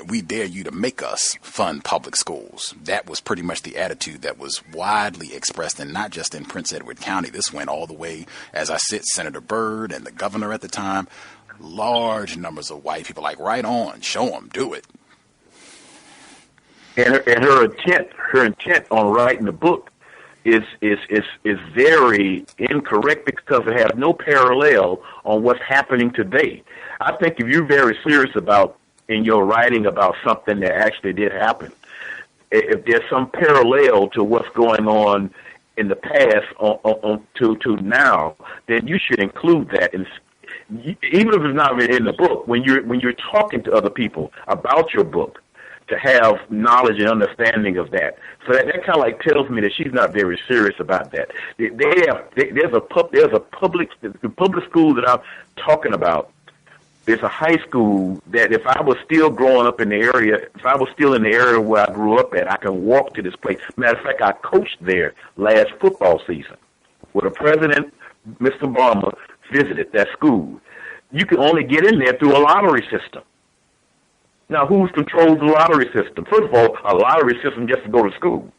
we dare you to make us fund public schools. That was pretty much the attitude that was widely expressed, and not just in Prince Edward County. This went all the way, as I said, Senator Byrd and the governor at the time. Large numbers of white people right on, show them, do it. And her intent on writing the book is very incorrect because it has no parallel on what's happening today. I think if you're very serious about in your writing about something that actually did happen, if there's some parallel to what's going on in the past to now, then you should include that. And even if it's not in the book, when you're talking to other people about your book, to have knowledge and understanding of that. So that kind of like tells me that she's not very serious about that. There's a public school that I'm talking about. There's a high school that if I was still growing up in the area, if I was still in the area where I grew up at, I can walk to this place. Matter of fact, I coached there last football season where the president, Mr. Obama, visited that school. You can only get in there through a lottery system. Now, who controls the lottery system? First of all, a lottery system just to go to school.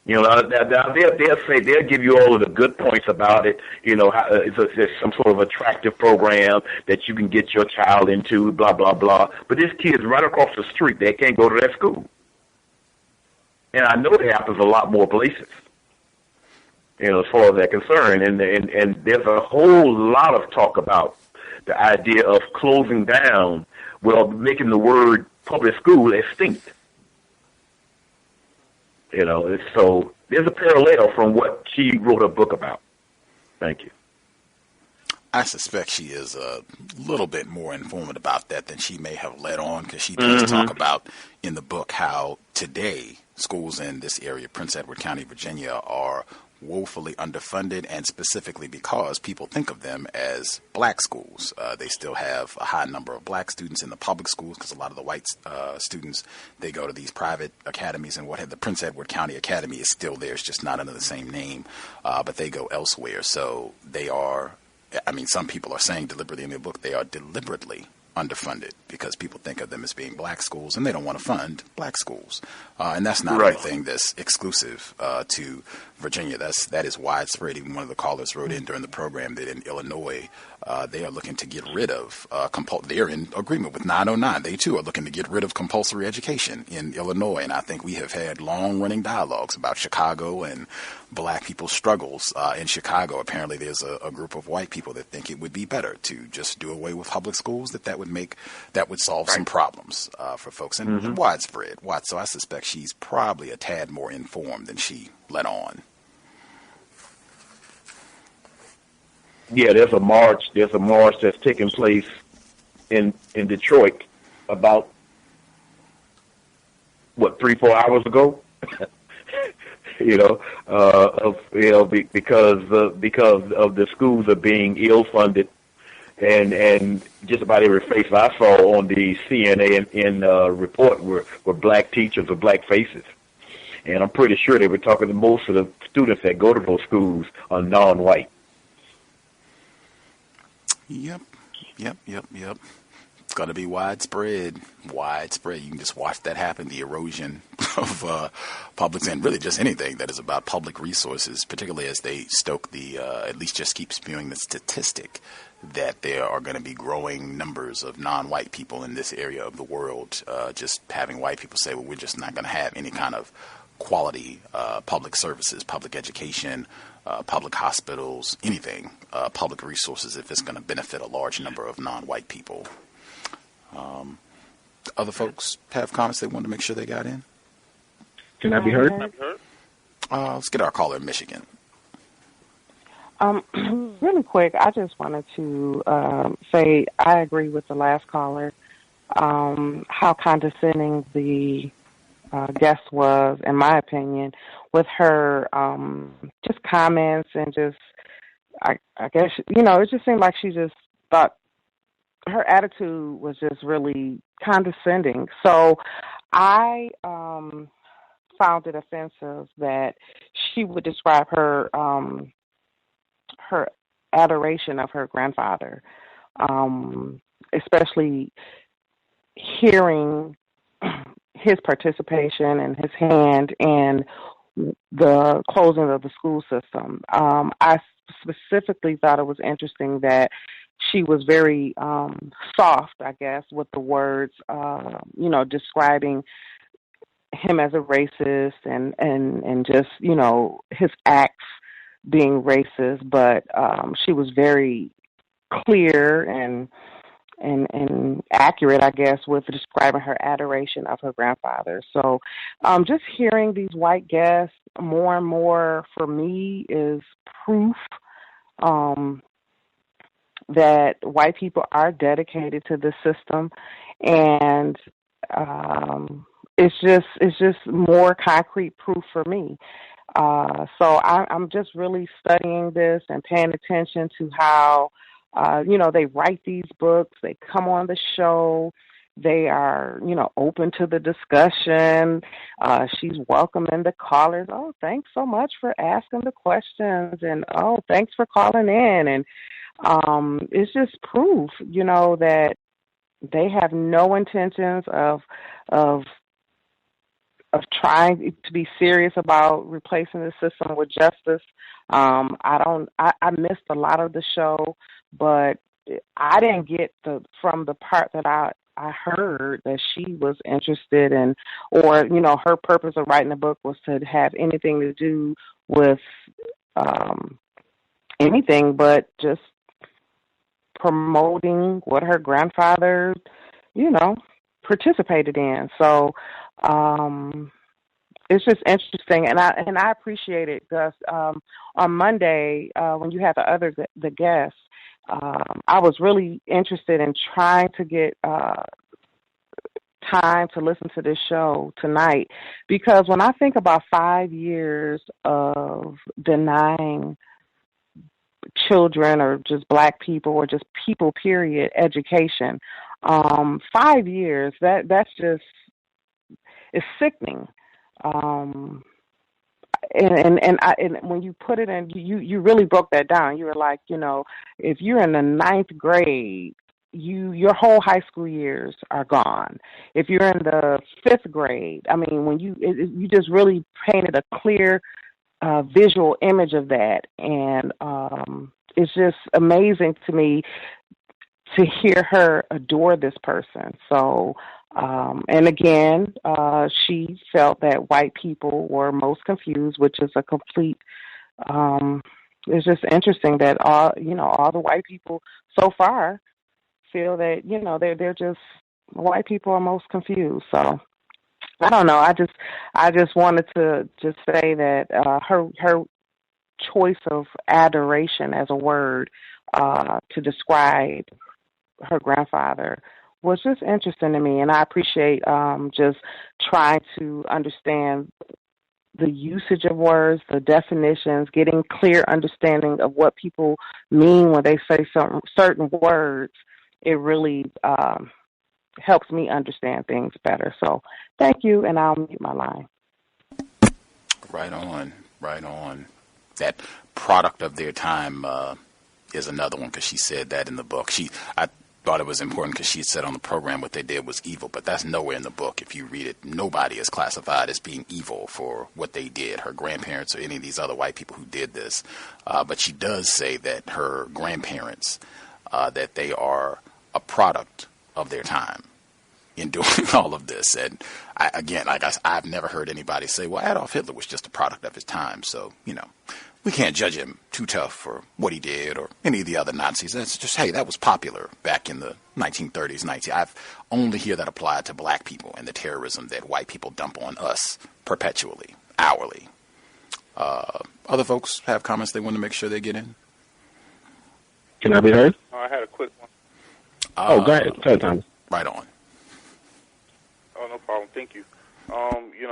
You know, they'll give you all of the good points about it. You know, there's some sort of attractive program that you can get your child into, blah, blah, blah. But there's kids right across the street. They can't go to that school. And I know that happens a lot more places, you know, as far as they're concerned. And there's a whole lot of talk about the idea of closing down, well, making the word public school extinct. You know, so there's a parallel from what she wrote a book about. Thank you. I suspect she is a little bit more informed about that than she may have let on, because she does talk about in the book how today schools in this area, Prince Edward County, Virginia, are woefully underfunded, and specifically because people think of them as black schools. They still have a high number of black students in the public schools because a lot of the white students, they go to these private academies, and the Prince Edward County Academy is still there. It's just not under the same name, but they go elsewhere. So they are, I mean, some people are saying deliberately in their book, they are deliberately underfunded because people think of them as being black schools, and they don't want to fund black schools. And that's not anything that's exclusive to Virginia. That is widespread. Even one of the callers wrote in during the program that in Illinois, they are looking to get rid of they're in agreement with 909. They too are looking to get rid of compulsory education in Illinois. And I think we have had long-running dialogues about Chicago and black people's struggles in Chicago. Apparently, there's a group of white people that think it would be better to just do away with public schools. That would solve some problems for folks, and widespread. So I suspect she's probably a tad more informed than she let on. Yeah, there's a march that's taking place in Detroit about 3-4 hours ago. Because of the schools are being ill-funded, and just about every face I saw on the CNN report were black teachers or black faces, and I'm pretty sure they were talking to most of the students that go to those schools are non-white. Yep. It's going to be widespread. You can just watch that happen, the erosion of public, and really just anything that is about public resources, particularly as they stoke at least just keep spewing the statistic that there are going to be growing numbers of non-white people in this area of the world. Just having white people say, well, we're just not going to have any kind of quality public services, public education, public hospitals, anything, public resources, if it's going to benefit a large number of non-white people. Other folks have comments they wanted to make sure they got in? Can I be heard? Let's get our caller in Michigan. Really quick, I just wanted to say I agree with the last caller, how condescending the guest was, in my opinion, with her just comments and just, I guess, it just seemed like she just thought her attitude was just really condescending. So I found it offensive that she would describe her her adoration of her grandfather, especially hearing his participation and his hand in the closing of the school system. I specifically thought it was interesting that she was very soft, I guess, with the words, describing him as a racist and just, his acts being racist, but she was very clear and accurate, I guess, with describing her adoration of her grandfather. So just hearing these white guests more and more for me is proof that white people are dedicated to the system, and it's just more concrete proof for me. So I'm just really studying this and paying attention to how, they write these books, they come on the show, they are, open to the discussion. She's welcoming the callers. Oh, thanks so much for asking the questions, and oh, thanks for calling in. And it's just proof, that they have no intentions of trying to be serious about replacing the system with justice. I missed a lot of the show, but I didn't get from the part that I heard that she was interested in, or, her purpose of writing the book was to have anything to do with anything but just promoting what her grandfather, participated in. So it's just interesting, and I appreciate it, Gus. On Monday, when you had the guests, I was really interested in trying to get time to listen to this show tonight, because when I think about 5 years of denying children or just black people or just people, period, education, 5 years, that's just, it's sickening. And when you put it in, you really broke that down. You were like, if you're in the 9th grade, your whole high school years are gone. If you're in the 5th grade, I mean, when you just really painted a clear visual image of that, and it's just amazing to me to hear her adore this person. So, and again, she felt that white people were most confused, which is a complete. It's just interesting that all the white people so far feel that they're just, white people are most confused. So I don't know. I just wanted to just say that her choice of adoration as a word to describe her grandfather was just interesting to me, and I appreciate just trying to understand the usage of words, the definitions, getting clear understanding of what people mean when they say certain words. It really helps me understand things better. So thank you, and I'll mute my line. Right on, right on. That product of their time is another one, because she said that in the book. I thought it was important because she said on the program what they did was evil, but that's nowhere in the book. If you read it, nobody is classified as being evil for what they did, her grandparents or any of these other white people who did this. But she does say that her grandparents, that they are a product of their time in doing all of this. And I've never heard anybody say, well, Adolf Hitler was just a product of his time. So, we can't judge him too tough for what he did or any of the other Nazis. That's just, hey, that was popular back in the 1930s, I've only hear that applied to black people and the terrorism that white people dump on us perpetually, hourly. Other folks have comments they want to make sure they get in? Can I be heard? I had a quick one. Go ahead. Go ahead, Thomas. Right on. Oh, no problem. Thank you.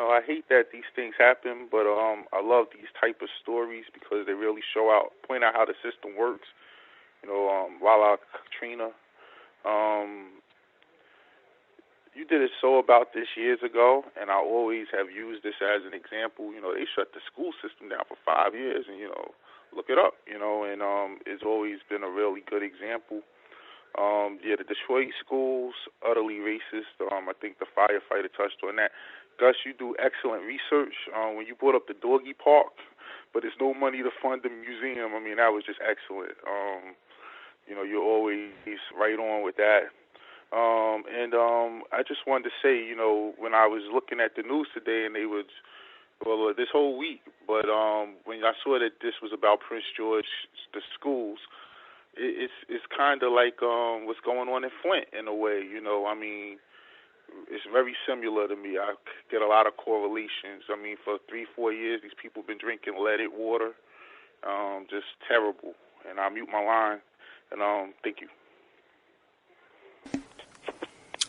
I hate that these things happen, but I love these type of stories because they really point out how the system works. Lala Katrina, you did a show about this years ago, and I always have used this as an example. They shut the school system down for 5 years, and look it up. And it's always been a really good example. The Detroit schools, utterly racist. I think the firefighter touched on that. Gus, you do excellent research. When you brought up the doggy park, but there's no money to fund the museum, that was just excellent. You're always right on with that. And I just wanted to say, when I was looking at the news today, and this whole week, but when I saw that this was about Prince George, the schools, it's kind of like what's going on in Flint in a way. I mean, it's very similar to me. I get a lot of correlations. I mean, for 3-4 years, these people have been drinking leaded water, just terrible. And I'll mute my line, and thank you.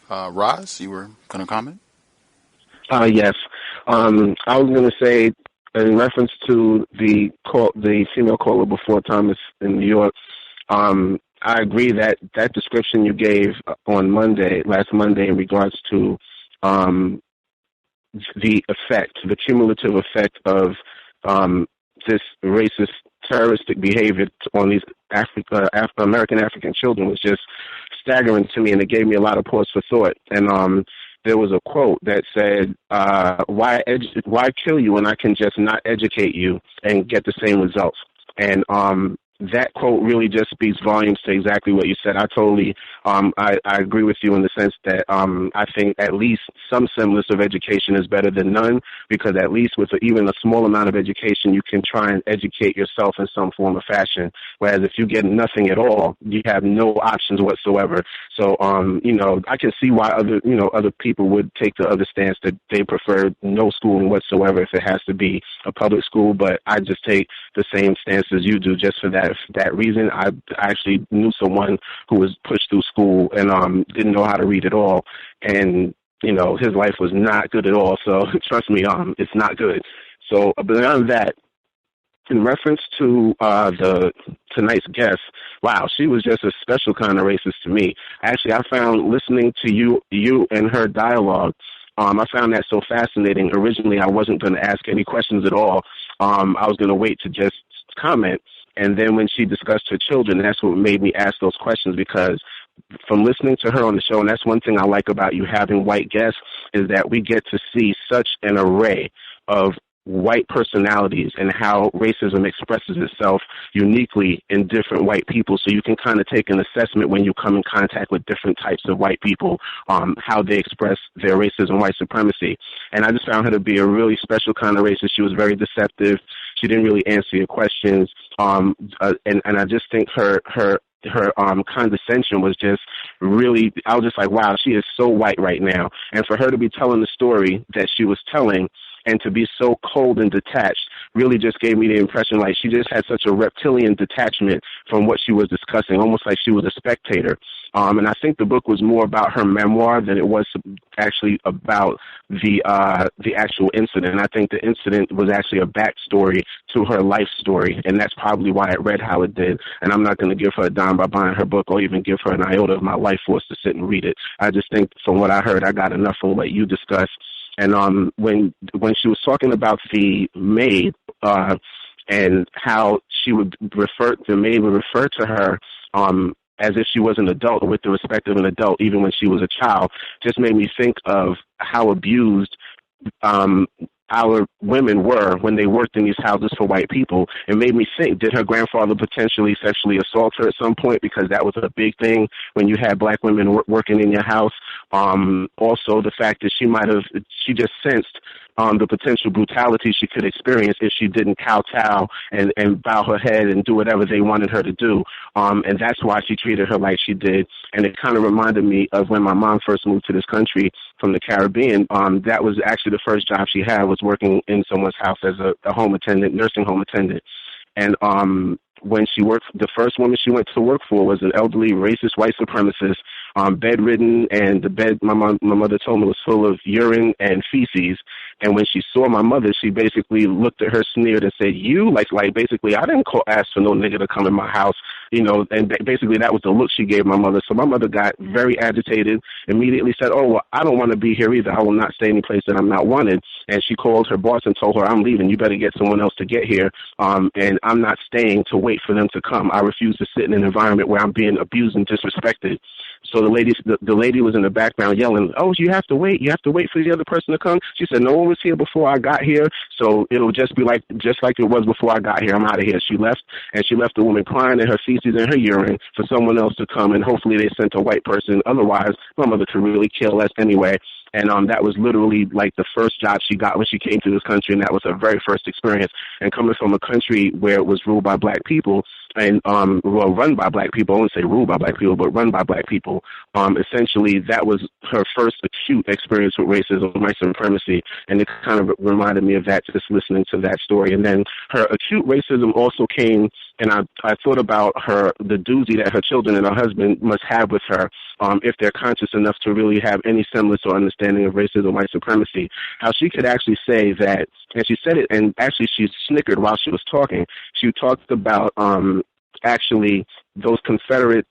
Roz, you were going to comment? Yes. I was going to say, in reference to the female caller before Thomas in New York, I agree that description you gave on last Monday, in regards to the cumulative effect of this racist, terroristic behavior on these American African children was just staggering to me, and it gave me a lot of pause for thought. And there was a quote that said, why kill you when I can just not educate you and get the same results? And that quote really just speaks volumes to exactly what you said. I totally, I agree with you in the sense that I think at least some semblance of education is better than none, because at least with even a small amount of education, you can try and educate yourself in some form or fashion. Whereas if you get nothing at all, you have no options whatsoever. So, I can see why other people would take the other stance that they prefer no schooling whatsoever if it has to be a public school. But I just take the same stance as you do, just for that reason. I actually knew someone who was pushed through school and didn't know how to read at all, and his life was not good at all. So trust me, it's not good. So beyond that, in reference to tonight's guest, wow, she was just a special kind of racist to me. Actually, I found listening to you and her dialogue, I found that so fascinating. Originally, I wasn't going to ask any questions at all. I was going to wait to just comment. And then when she discussed her children, that's what made me ask those questions, because from listening to her on the show, and that's one thing I like about you having white guests, is that we get to see such an array of white personalities and how racism expresses itself uniquely in different white people. So you can kind of take an assessment when you come in contact with different types of white people, how they express their racism, white supremacy. And I just found her to be a really special kind of racist. She was very deceptive. She didn't really answer your questions. And I just think her condescension was just really, I was just like, wow, she is so white right now. And for her to be telling the story that she was telling, and to be so cold and detached, really just gave me the impression like she just had such a reptilian detachment from what she was discussing, almost like she was a spectator. And I think the book was more about her memoir than it was actually about the actual incident. And I think the incident was actually a backstory to her life story, and that's probably why it read how it did. And I'm not going to give her a dime by buying her book or even give her an iota of my life force to sit and read it. I just think from what I heard, I got enough from what you discussed. And when she was talking about the maid and how the maid would refer to her as if she was an adult, with the respect of an adult, even when she was a child, just made me think of how abused our women were when they worked in these houses for white people. It made me think, did her grandfather potentially sexually assault her at some point? Because that was a big thing when you had black women working in your house. Also, the fact that she just sensed the potential brutality she could experience if she didn't kowtow and bow her head and do whatever they wanted her to do. And that's why she treated her like she did. And it kind of reminded me of when my mom first moved to this country from the Caribbean. That was actually the first job she had, was working in someone's house as a home attendant, nursing home attendant. And when she worked, the first woman she went to work for was an elderly, racist, white supremacist, bedridden, and the bed, my mother told me, was full of urine and feces. And when she saw my mother, she basically looked at her, sneered, and said, "You?" Like basically, I didn't ask for no nigga to come in my house, and basically that was the look she gave my mother. So my mother got very agitated, immediately said, "Oh, well, I don't want to be here either. I will not stay any place that I'm not wanted." And she called her boss and told her, "I'm leaving. You better get someone else to get here. And I'm not staying to wait for them to come. I refuse to sit in an environment where I'm being abused and disrespected." So the lady was in the background yelling, "Oh, you have to wait. You have to wait for the other person to come." She said, "No one was here before I got here, so it'll just be just like it was before I got here. I'm out of here." She left, and she left the woman crying in her feces feces in her urine for someone else to come, and hopefully they sent a white person. Otherwise, my mother could really kill us anyway. And that was literally like the first job she got when she came to this country, and that was her very first experience. And coming from a country where it was ruled by black people, and run by black people, I wouldn't say ruled by black people, but run by black people, essentially that was her first acute experience with racism, white supremacy, and it kind of reminded me of that just listening to that story. And then her acute racism also came, and I thought about the doozy that her children and her husband must have with her, if they're conscious enough to really have any semblance or understanding of racism, white supremacy, how she could actually say that, and she said it, and actually she snickered while she was talking. She talked about actually those Confederate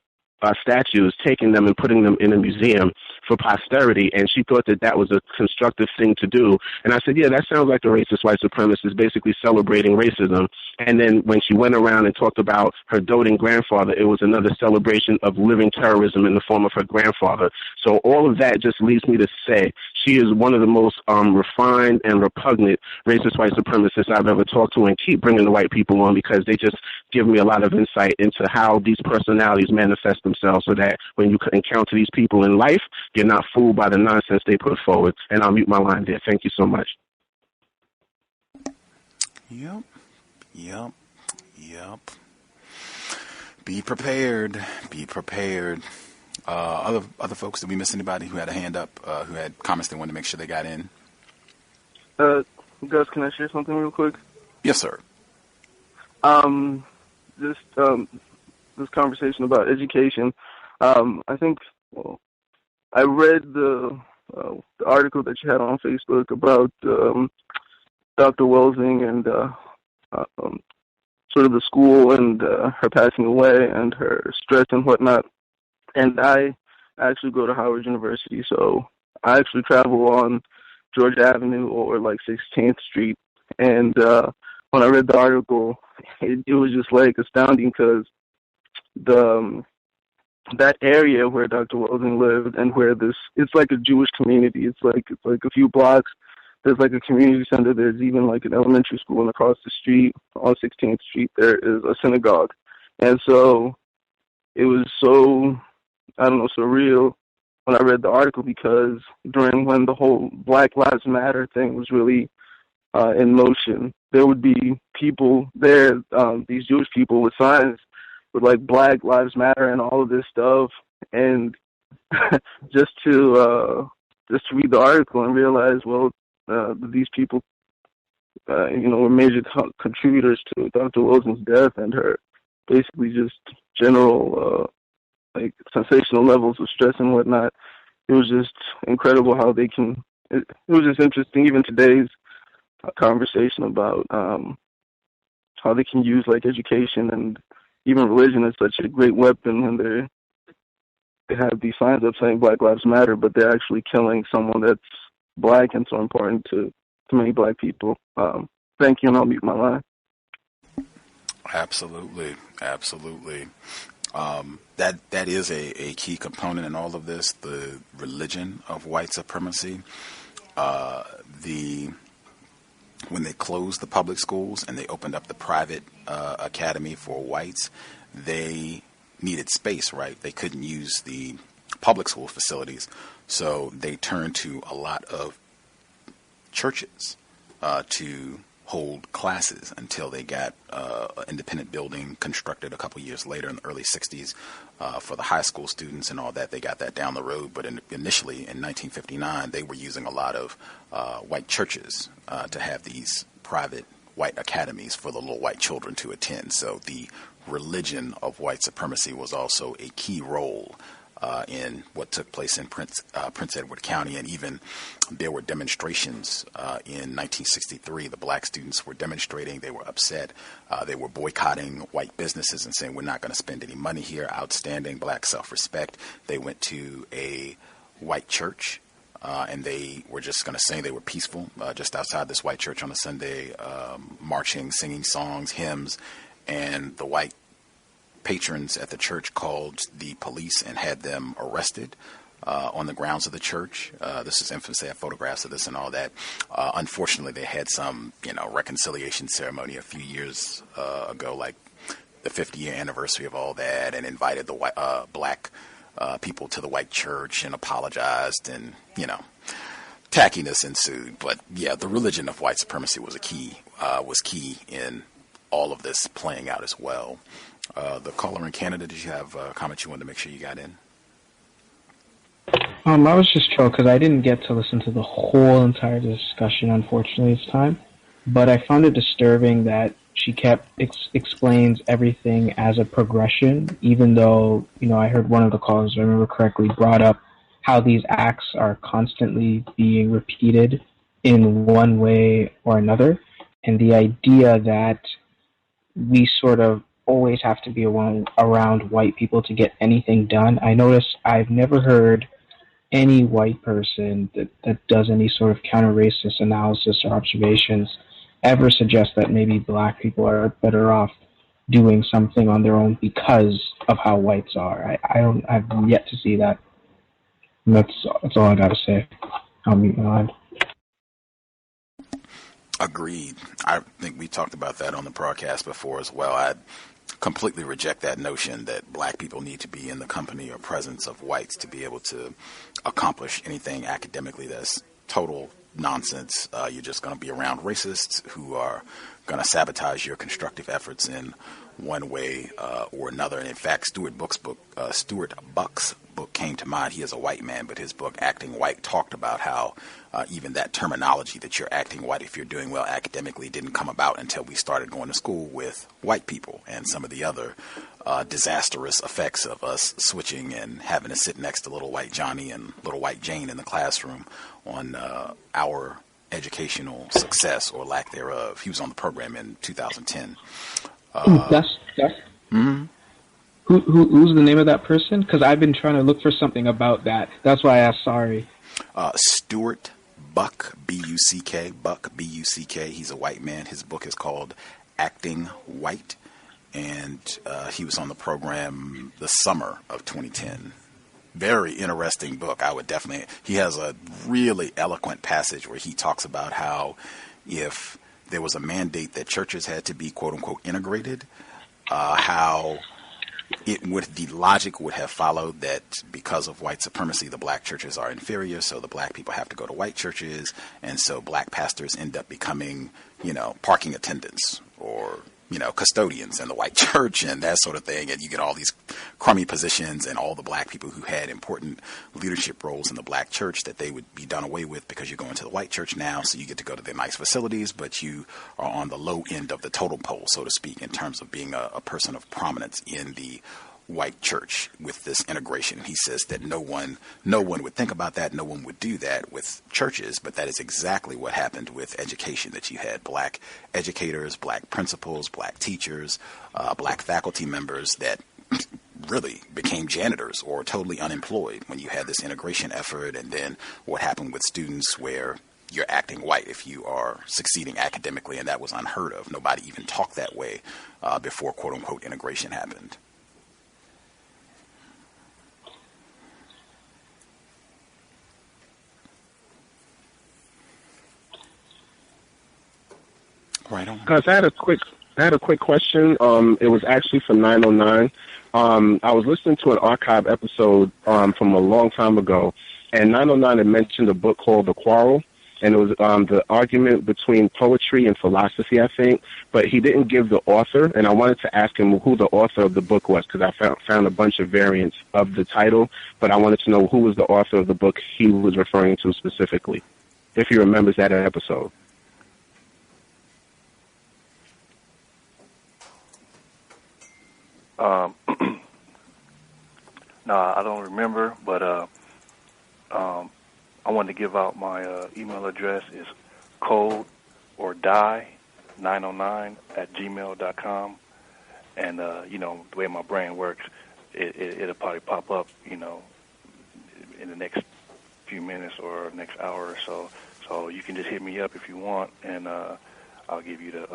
statues, taking them and putting them in a museum for posterity, and she thought that was a constructive thing to do. And I said, yeah, that sounds like a racist white supremacist basically celebrating racism. And then when she went around and talked about her doting grandfather, it was another celebration of living terrorism in the form of her grandfather. So all of that just leads me to say she is one of the most refined and repugnant racist white supremacists I've ever talked to, and keep bringing the white people on because they just give me a lot of insight into how these personalities manifest themselves, so that when you encounter these people in life, you're not fooled by the nonsense they put forward. And I'll mute my line there. Thank you so much. Yep. Be prepared. Be prepared. Other folks, did we miss anybody who had a hand up, who had comments they wanted to make sure they got in? Gus, can I share something real quick? Yes, sir. This conversation about education. I think, I read the article that you had on Facebook about Dr. Welsing and sort of the school and her passing away and her stress and whatnot. And I actually go to Howard University, so I actually travel on Georgia Avenue or like 16th Street. And when I read the article, it was just like astounding because that area where Dr. Welsing lived and where it's like a Jewish community. It's like a few blocks. There's like a community center. There's even like an elementary school, and across the street on 16th Street there is a synagogue. And so it was so surreal when I read the article, because during when the whole Black Lives Matter thing was really in motion, there would be people there, these Jewish people with signs with like Black Lives Matter and all of this stuff, and just to read the article and realize, well, these people, were major contributors to Dr. Welsing's death and her basically just general like sensational levels of stress and whatnot. It was just incredible how they can. It was just interesting, even today's conversation about how they can use like education and even religion is such a great weapon when they have these signs up saying Black Lives Matter, but they're actually killing someone that's Black and so important to many Black people. Thank you, and I'll mute my line. Absolutely. That is a key component in all of this, the religion of white supremacy. When they closed the public schools and they opened up the private academy for whites, they needed space, right? They couldn't use the public school facilities, so they turned to a lot of churches to hold classes until they got an independent building constructed a couple years later in the early 60s for the high school students and all that. They got that down the road, but initially in 1959 they were using a lot of white churches to have these private white academies for the little white children to attend. So the religion of white supremacy was also a key role in what took place in Prince Edward County. And even there were demonstrations in 1963. The black students were demonstrating. They were upset. They were boycotting white businesses and saying, we're not going to spend any money here. Outstanding black self-respect. They went to a white church and they were just going to sing. They were peaceful just outside this white church on a Sunday, marching, singing songs, hymns, and the white patrons at the church called the police and had them arrested on the grounds of the church. This is infamous. They have photographs of this and all that. Unfortunately, they had some, reconciliation ceremony a few years ago, like the 50-year anniversary of all that, and invited the black people to the white church and apologized, and tackiness ensued. But yeah, the religion of white supremacy was key in all of this playing out as well. The caller in Canada, did you have a comment you wanted to make sure you got in? I was just troubled because I didn't get to listen to the whole entire discussion, unfortunately, this time. But I found it disturbing that she kept explains everything as a progression, even though, I heard one of the callers, if I remember correctly, brought up how these acts are constantly being repeated in one way or another. And the idea that we sort of always have to be around white people to get anything done. I notice I've never heard any white person that does any sort of counter-racist analysis or observations ever suggest that maybe black people are better off doing something on their own because of how whites are. I've yet to see that. And that's all I got to say. I'll mute my line. Agreed. I think we talked about that on the broadcast before as well. I completely reject that notion that black people need to be in the company or presence of whites to be able to accomplish anything academically. That's total nonsense. You're just going to be around racists who are going to sabotage your constructive efforts in one way or another. And in fact, Stuart Buck's book came to mind. He is a white man, but his book, Acting White, talked about how even that terminology that you're acting white if you're doing well academically didn't come about until we started going to school with white people, and some of the other disastrous effects of us switching and having to sit next to little white Johnny and little white Jane in the classroom on our educational success or lack thereof. He was on the program in 2010. Mm-hmm. Who's the name of that person? Because I've been trying to look for something about that. That's why I asked. Sorry. Stuart Buck, B-U-C-K, Buck, B-U-C-K. He's a white man. His book is called Acting White, and he was on the program the summer of 2010. Very interesting book. He has a really eloquent passage where he talks about how if there was a mandate that churches had to be quote unquote integrated, how the logic would have followed that because of white supremacy, the black churches are inferior, so the black people have to go to white churches, and so black pastors end up becoming, parking attendants or, custodians in the white church and that sort of thing, and you get all these crummy positions, and all the black people who had important leadership roles in the black church that they would be done away with because you're going to the white church now, so you get to go to the nice facilities, but you are on the low end of the totem pole, so to speak, in terms of being a person of prominence in the white church with this integration. He says that no one would think about that, no one would do that with churches, but that is exactly what happened with education, that you had black educators, black principals, black teachers, black faculty members that really became janitors or totally unemployed when you had this integration effort. And then what happened with students where you're acting white if you are succeeding academically, and that was unheard of. Nobody even talked that way before quote unquote integration happened. Right on. Guys, I had a quick question. It was actually for 909. I was listening to an archive episode from a long time ago, and 909 had mentioned a book called The Quarrel, and it was the argument between poetry and philosophy, I think, but he didn't give the author, and I wanted to ask him who the author of the book was, because I found a bunch of variants of the title, but I wanted to know who was the author of the book he was referring to specifically, if he remembers that episode. No, I don't remember, but I wanted to give out my email address is codeordie909@gmail.com, and the way my brain works, it'll probably pop up, in the next few minutes or next hour or so. So you can just hit me up if you want, and I'll give you the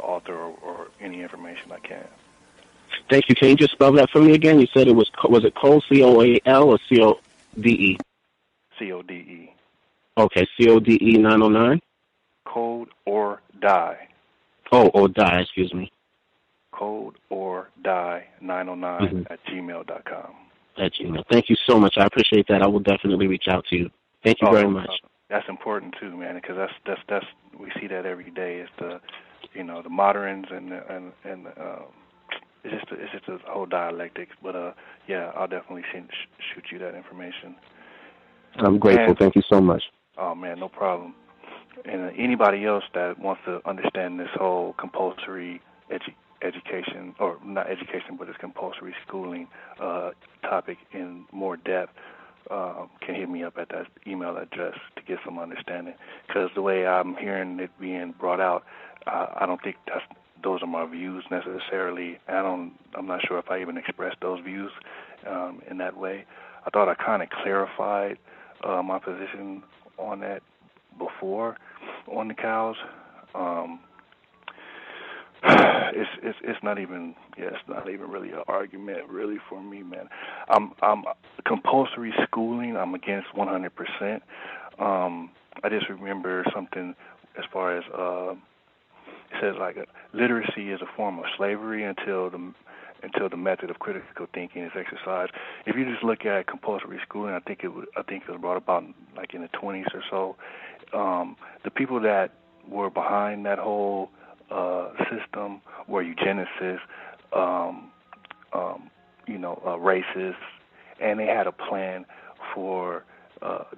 author or any information I can. Thank you. Can you just spell that for me again? You said it was it Cole, C-O-A-L, or C-O-D-E? C-O-D-E. Okay, C-O-D-E 909? Code or Die. or die, excuse me. Code or die 909 at gmail.com. At Gmail. Thank you so much. I appreciate that. I will definitely reach out to you. Thank you very much. That's important too, man, because that's we see that every day. It's the the moderns and it's just a whole dialectics. But yeah, I'll definitely shoot you that information. I'm grateful. Thank you so much. Oh man, no problem. And anybody else that wants to understand this whole compulsory education, or not education, but it's compulsory schooling topic in more depth, can hit me up at that email address to get some understanding. Because the way I'm hearing it being brought out, I don't think those are my views necessarily. I'm not sure if I even expressed those views in that way. I thought I kind of clarified my position on that before on the cows. It's not even really an argument really for me, man. I'm compulsory schooling. I'm against 100%. I just remember something as far as it says like literacy is a form of slavery until the method of critical thinking is exercised. If you just look at compulsory schooling, I think it was brought about like in the 20s or so. The people that were behind that whole system were eugenicists, racists, and they had a plan for.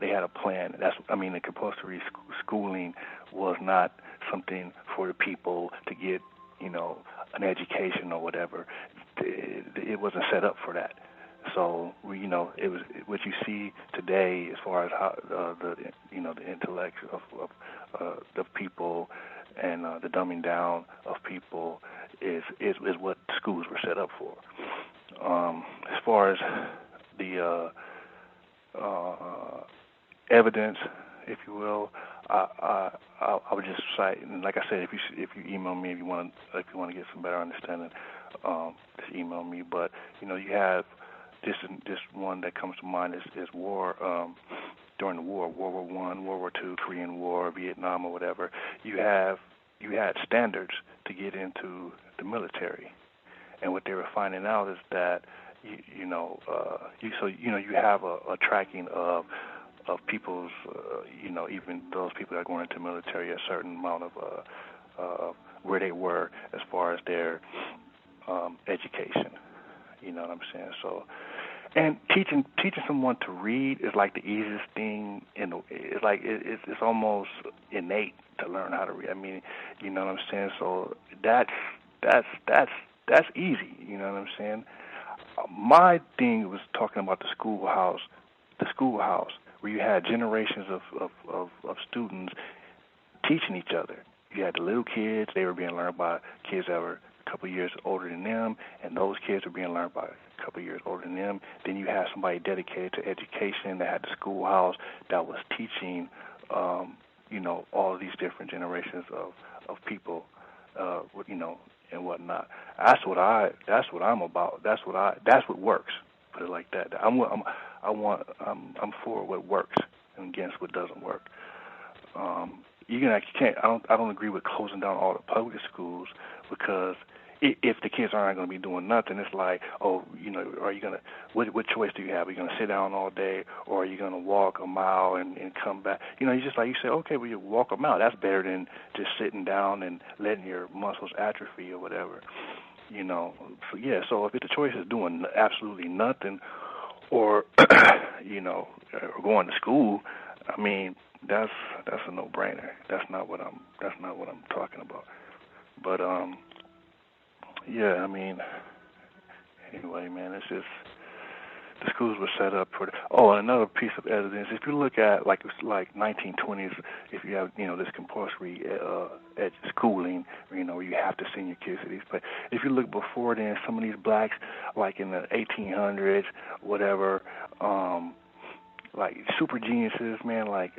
The compulsory schooling was not something for the people to get, an education or whatever. It wasn't set up for that. So it was what you see today as far as how the intellect of the people and the dumbing down of people is what schools were set up for. As far as the evidence, if you will, I would just cite, and like I said, if you email me if you want to get some better understanding, just email me. But you have this one that comes to mind is war. During the war, World War I, World War II, Korean War, Vietnam, or whatever, you had standards to get into the military, and what they were finding out is that you have a tracking of people's even those people that are going into the military, a certain amount of where they were as far as their education. You know what I'm saying? So. And teaching someone to read is like the easiest thing. It's almost innate to learn how to read. I mean, you know what I'm saying. So that's easy. You know what I'm saying. My thing was talking about the schoolhouse, where you had generations of students teaching each other. You had the little kids; they were being learned by kids that were a couple of years older than them, and those kids were being learned by a couple of years older than them. Then you had somebody dedicated to education that had the schoolhouse that was teaching, all of these different generations of people, and whatnot. That's what I'm about. That's what works. Put it like that. I'm for what works and against what doesn't work. I don't agree with closing down all the public schools, because if the kids aren't going to be doing nothing, it's like, are you going to, what choice do you have? Are you going to sit down all day, or are you going to walk a mile and come back? You just like you say, okay, well, you walk a mile. That's better than just sitting down and letting your muscles atrophy or whatever. So if the choice is doing absolutely nothing, or, or going to school, I mean, that's a no-brainer. That's not what I'm talking about. But anyway, man, it's just the schools were set up for. Another piece of evidence. If you look at like 1920s, if you have this compulsory schooling, you have to send your kids to these places. If you look before then, some of these blacks, like in the 1800s, whatever, like super geniuses, man, like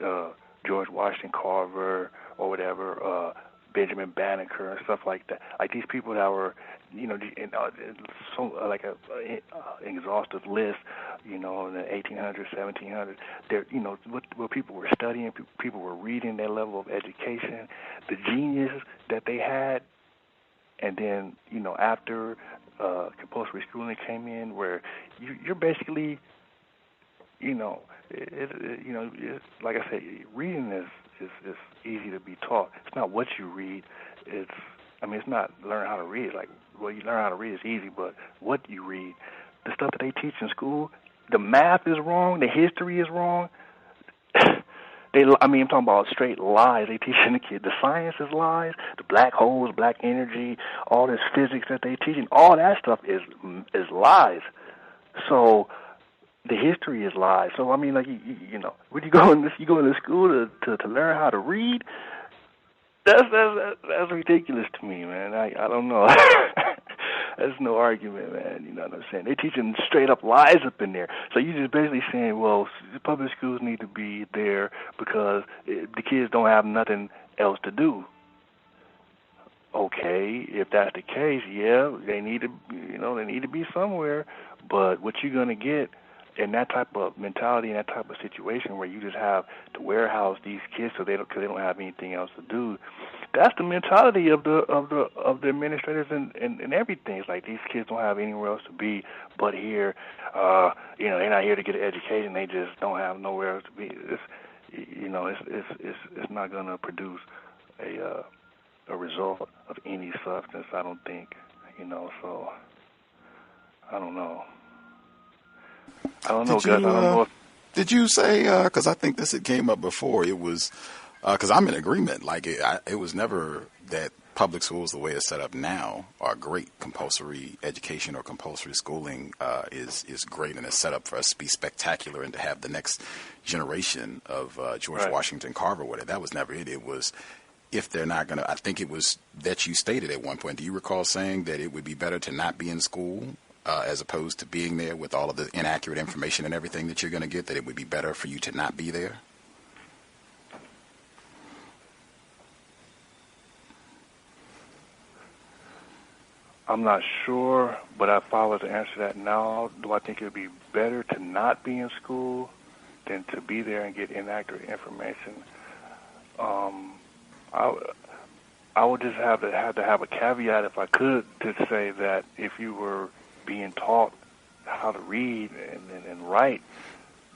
George Washington Carver or whatever, Benjamin Banneker and stuff like that. Like these people that were, so like a exhaustive list, in the 1800s, 1700s. They're, what people were studying, people were reading, their level of education, the genius that they had and then after compulsory schooling came in, where you're basically like I said, reading is easy to be taught. It's not what you read. It's not learn how to read. Like, well, you learn how to read is easy, but what you read, the stuff that they teach in school, the math is wrong, the history is wrong. I'm talking about straight lies. They teaching the kids the science is lies, the black holes, black energy, all this physics that they teaching, all that stuff is lies. So the history is lies. So when you go into school to learn how to read, that's ridiculous to me, man. I don't know. There's no argument, man. You know what I'm saying? They're teaching straight up lies up in there. So you're just basically saying, well, the public schools need to be there because the kids don't have nothing else to do. Okay, if that's the case, yeah, they need to be somewhere. But what you're gonna get in that type of mentality, in that type of situation where you just have to warehouse these kids because they don't have anything else to do, that's the mentality of the administrators and everything. It's like these kids don't have anywhere else to be but here. They're not here to get an education. They just don't have nowhere else to be. It's not going to produce a result of any substance, I don't think. So I don't know. I don't know, Gus. I don't know if... Did you say, because I think this had came up before, it was, because I'm in agreement, like it was never that public schools, the way it's set up now, are great. Compulsory education or compulsory schooling is great, and it's set up for us to be spectacular and to have the next generation of George Washington Carver with it. That was never it. It was, if they're not going to, I think it was that you stated at one point, do you recall saying that it would be better to not be in school as opposed to being there with all of the inaccurate information and everything that you're going to get, that it would be better for you to not be there? I'm not sure, but if I was to answer that now, do I think it would be better to not be in school than to be there and get inaccurate information? I would just have to have a caveat, if I could, to say that if you were being taught how to read and write,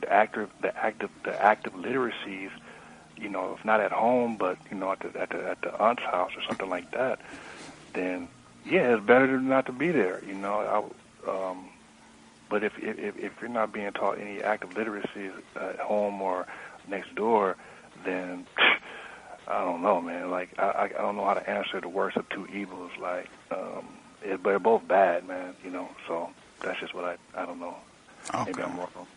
the active literacies, if not at home, but at the aunt's house or something like that, then yeah, it's better not to be there. But if you're not being taught any active literacies at home or next door, then I don't know, man. Like I don't know how to answer the worst of two evils. Like, but they're both bad, man. So that's just what I don't know. Okay. Maybe I'm wrong.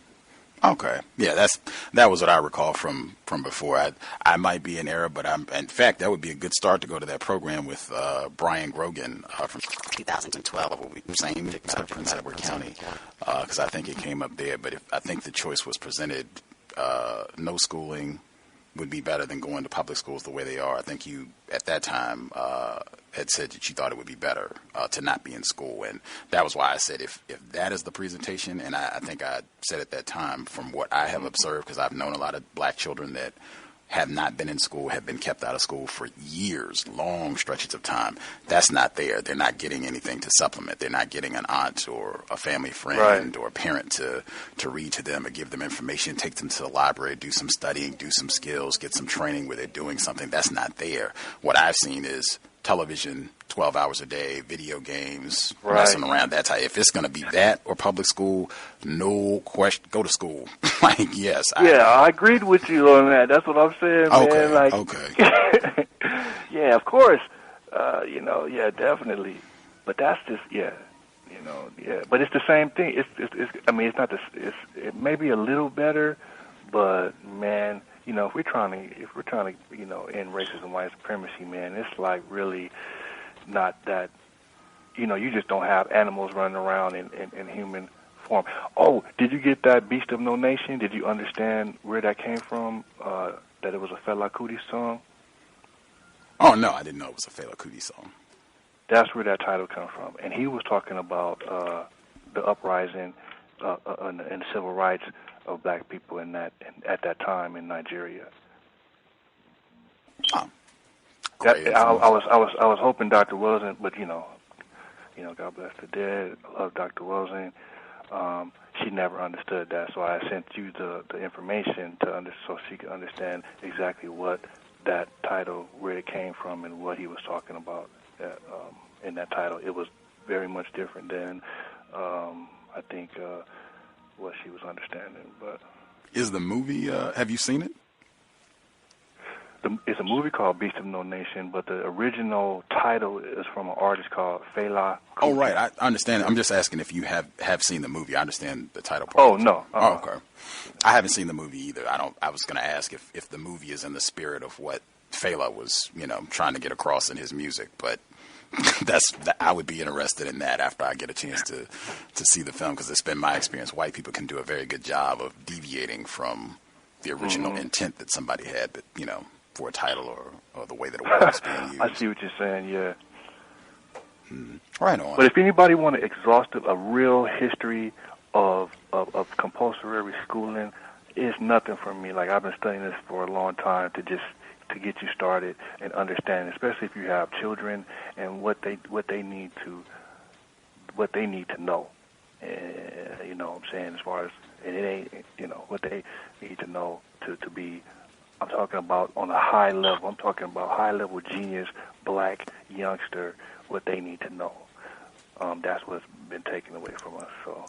Okay. Yeah, that was what I recall from before. I might be in error, but in fact, that would be a good start to go to that program with Brian Grogan from 2012, what we were saying, Prince Edward County, because I think it came up there. But I think the choice was presented, no schooling would be better than going to public schools the way they are. I think you, at that time, had said that you thought it would be better to not be in school. And that was why I said if that is the presentation, and I think I said at that time, from what I have observed, because I've known a lot of black children that have not been in school, have been kept out of school for years, long stretches of time. That's not there. They're not getting anything to supplement. They're not getting an aunt or a family friend or a parent to read to them or give them information, take them to the library, do some studying, do some skills, get some training where they're doing something. That's not there. What I've seen is television 12 hours a day, video games, messing around. That's how, if it's going to be that or public school, no question, go to school. Like, yes. I agreed with you on that. That's what I'm saying, man. Like, okay. Yeah, of course. Yeah, definitely. But that's just, yeah. But it's the same thing. It's not it may be a little better, but man, if we're trying to end racism, white supremacy, man, it's like really not that. You just don't have animals running around in human form. Oh, did you get that Beast of No Nation? Did you understand where that came from? That it was a Fela Kuti song? Oh, no, I didn't know it was a Fela Kuti song. That's where that title comes from. And he was talking about the uprising and the civil rights of black people at that time in Nigeria. Oh, great I was hoping Dr. Wilson, but God bless the dead. I love Dr. Wilson. She never understood that, so I sent you the information so she could understand exactly what that title, where it came from, and what he was talking about in that title. It was very much different than I think what she was understanding. But is the movie? Have you seen it? It's a movie called Beast of No Nation, but the original title is from an artist called Fela Kuti. Oh, right. I understand. I'm just asking if you have seen the movie. I understand the title part. Oh, no. Oh, okay. I haven't seen the movie either. I was going to ask if the movie is in the spirit of what Fela was, trying to get across in his music, but I would be interested in that after I get a chance to see the film, because it's been my experience. White people can do a very good job of deviating from the original intent that somebody had, but, for a title or the way that it was being used. I see what you're saying, yeah. Right on. But if anybody want to exhaust a real history of compulsory schooling, it's nothing for me. Like, I've been studying this for a long time to get you started and understand, especially if you have children, and what they need to know. You know what I'm saying, as far as, and it ain't, what they need to know to be, I'm talking about on a high level. I'm talking about high-level genius, black youngster, what they need to know. That's what's been taken away from us. So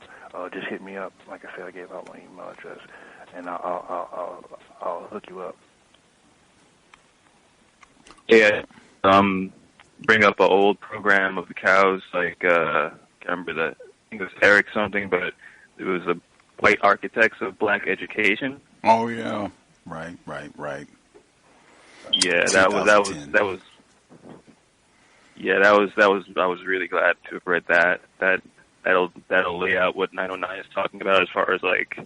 just hit me up. Like I said, I gave out my email address, and I'll hook you up. Yeah, bring up an old program of the cows, like, I can't remember that, I think it was Eric something, but it was a White Architects of Black Education. Oh, yeah. Right. Yeah, that was. Yeah, I was really glad to have read that. That'll lay out what 909 is talking about as far as, like,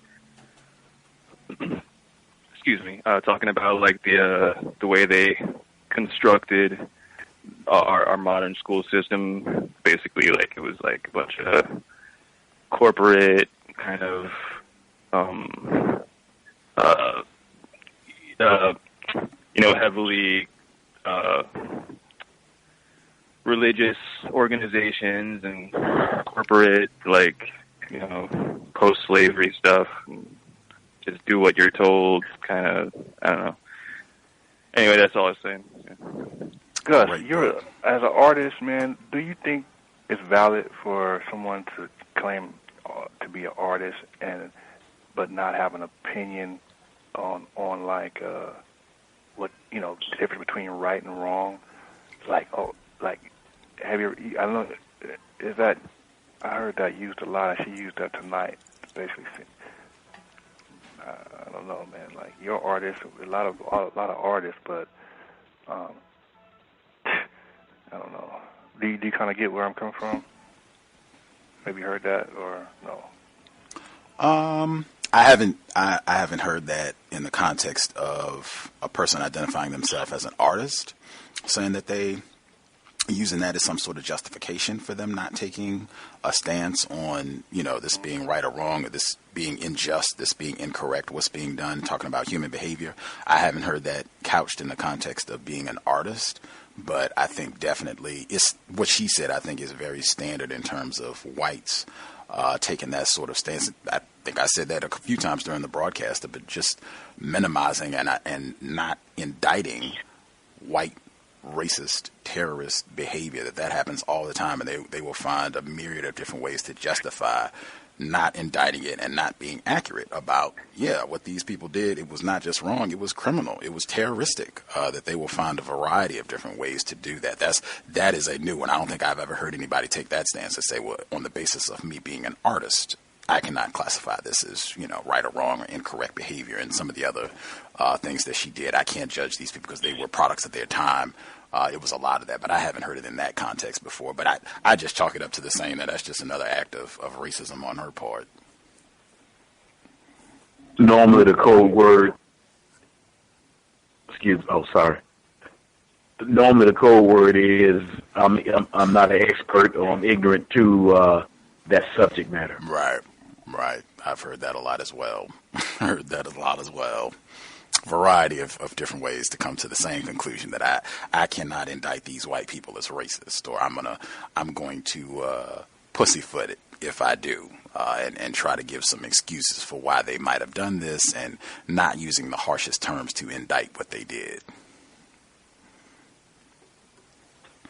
excuse me, talking about, like, the way they constructed our modern school system. Basically, like, it was like a bunch of corporate kind of heavily religious organizations and corporate, like, post-slavery stuff. Just do what you're told, kind of, I don't know. Anyway, that's all I was saying. Yeah. Gus, as an artist, man, do you think it's valid for someone to claim to be an artist but not have an opinion on like what the difference between right and wrong? Like have you? I don't know. Is that? I heard that used a lot, and she used that tonight. Basically, I don't know, man. Like, you're artist, a lot of artists, but I don't know. Do you kind of get where I'm coming from? Maybe you heard that, or no? I haven't heard that in the context of a person identifying themselves as an artist, saying that they using that as some sort of justification for them not taking a stance on, this being right or wrong, or this being unjust, this being incorrect, what's being done, talking about human behavior. I haven't heard that couched in the context of being an artist, but I think definitely it's what she said, I think, is very standard in terms of whites taking that sort of stance. I think I said that a few times during the broadcast, but just minimizing and not indicting white racist, terrorist behavior, that happens all the time, and they will find a myriad of different ways to justify not indicting it and not being accurate about, what these people did. It was not just wrong, it was criminal, it was terroristic, that they will find a variety of different ways to do that. That is a new one. I don't think I've ever heard anybody take that stance and say, well, on the basis of me being an artist, I cannot classify this as, right or wrong or incorrect behavior. And some of the other things that she did, I can't judge these people because they were products of their time. It was a lot of that, but I haven't heard it in that context before. But I just chalk it up to the saying that that's just another act of racism on her part. Normally the code word, normally the code word is, I'm not an expert, or I'm ignorant to that subject matter. Right. I've heard that a lot as well. variety of different ways to come to the same conclusion that I cannot indict these white people as racist, or I'm going to pussyfoot it if I do, and try to give some excuses for why they might have done this, and not using the harshest terms to indict what they did.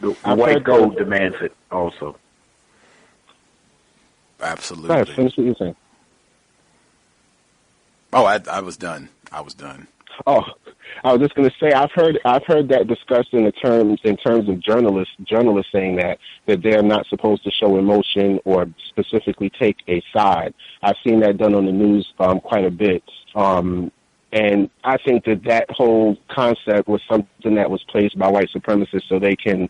The white code demands it also. Absolutely. Right, finish what you're saying. Oh, I was done. Oh, I was just going to say I've heard that discussed in terms of journalists saying that they're not supposed to show emotion or specifically take a side. I've seen that done on the news quite a bit. And I think that whole concept was something that was placed by white supremacists so they can,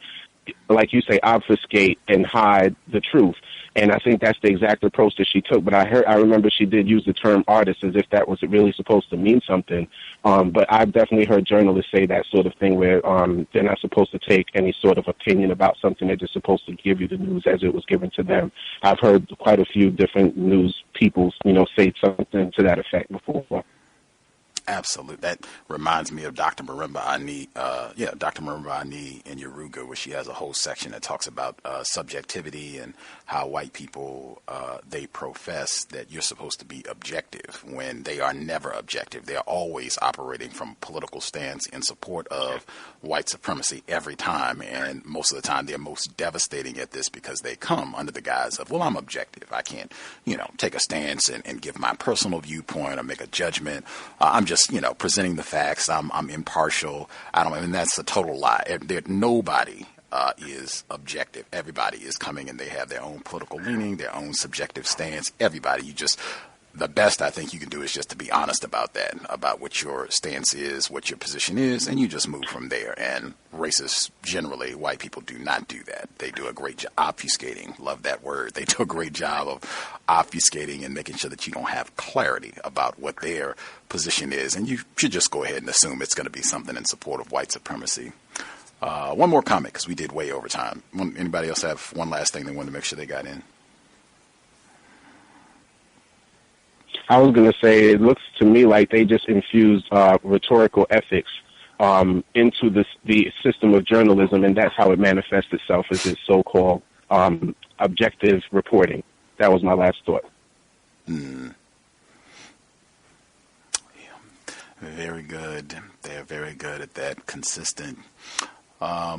like you say, obfuscate and hide the truth. And I think that's the exact approach that she took. But I remember she did use the term artist as if that was really supposed to mean something. But I've definitely heard journalists say that sort of thing where they're not supposed to take any sort of opinion about something. They're just supposed to give you the news as it was given to them. I've heard quite a few different news people, say something to that effect before. Absolutely. That reminds me of Dr. Marimba Ani, Dr. Marimba Ani in Yoruga, where she has a whole section that talks about subjectivity and how white people, they profess that you're supposed to be objective when they are never objective. They are always operating from a political stance in support of white supremacy every time. And most of the time they're most devastating at this because they come under the guise of, well, I'm objective. I can't, take a stance and give my personal viewpoint or make a judgment. I'm just presenting the facts. I'm impartial. That's a total lie. Nobody is objective. Everybody is coming and they have their own political leaning, their own subjective stance. Everybody, the best I think you can do is just to be honest about that, about what your stance is, what your position is, and you just move from there. And racists, generally, white people do not do that. They do a great job obfuscating. Love that word. They do a great job of obfuscating and making sure that you don't have clarity about what their position is. And you should just go ahead and assume it's going to be something in support of white supremacy. One more comment, because we did way over time. Anybody else have one last thing they wanted to make sure they got in? I was going to say, it looks to me like they just infused rhetorical ethics into the system of journalism, and that's how it manifests itself as its so-called objective reporting. That was my last thought. Yeah. Very good. They're very good at that, consistent. I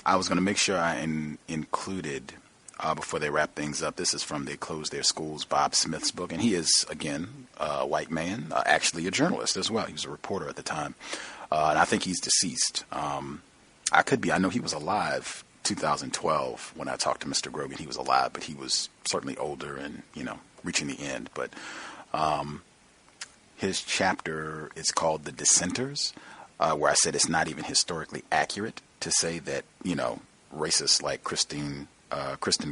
was going to make sure I included... before they wrap things up, this is from They Closed Their Schools, Bob Smith's book, and he is, again, a white man, actually a journalist as well. He was a reporter at the time, and I think he's deceased. I know he was alive 2012 when I talked to Mr. Grogan. He was alive, but he was certainly older and, reaching the end. But his chapter is called The Dissenters, where I said it's not even historically accurate to say that, racists like Kristen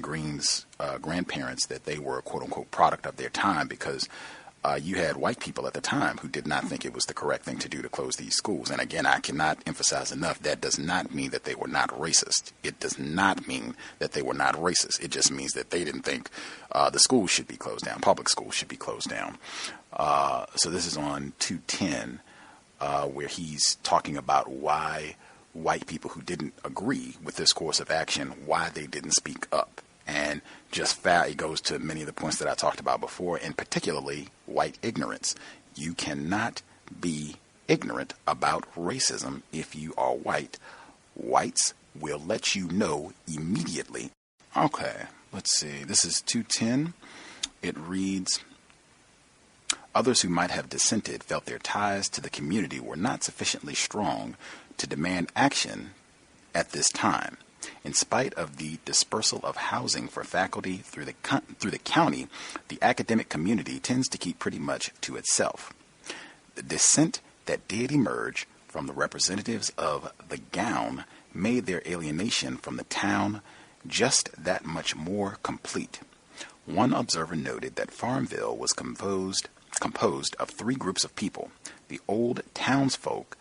Green's grandparents, that they were a quote-unquote product of their time, because you had white people at the time who did not think it was the correct thing to do to close these schools. And again, I cannot emphasize enough, that does not mean that they were not racist. It does not mean that they were not racist. It just means that they didn't think the schools should be closed down, public schools should be closed down. So this is on 210, where he's talking about why white people who didn't agree with this course of action, why they didn't speak up. And it goes to many of the points that I talked about before, and particularly white ignorance. You cannot be ignorant about racism if you are white. Whites will let you know immediately. Okay, let's see. This is 210. It reads, others who might have dissented felt their ties to the community were not sufficiently strong to demand action at this time. In spite of the dispersal of housing for faculty through the county, the academic community tends to keep pretty much to itself. The dissent that did emerge from the representatives of the gown made their alienation from the town just that much more complete. One observer noted that Farmville was composed of three groups of people: the old townsfolk,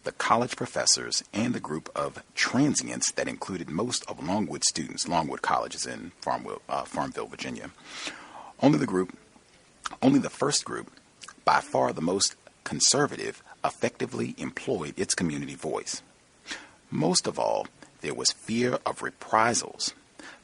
the college professors, and the group of transients that included most of Longwood students. Longwood College is in Farmville, Virginia. Only the first group, by far the most conservative, effectively employed its community voice. Most of all, there was fear of reprisals.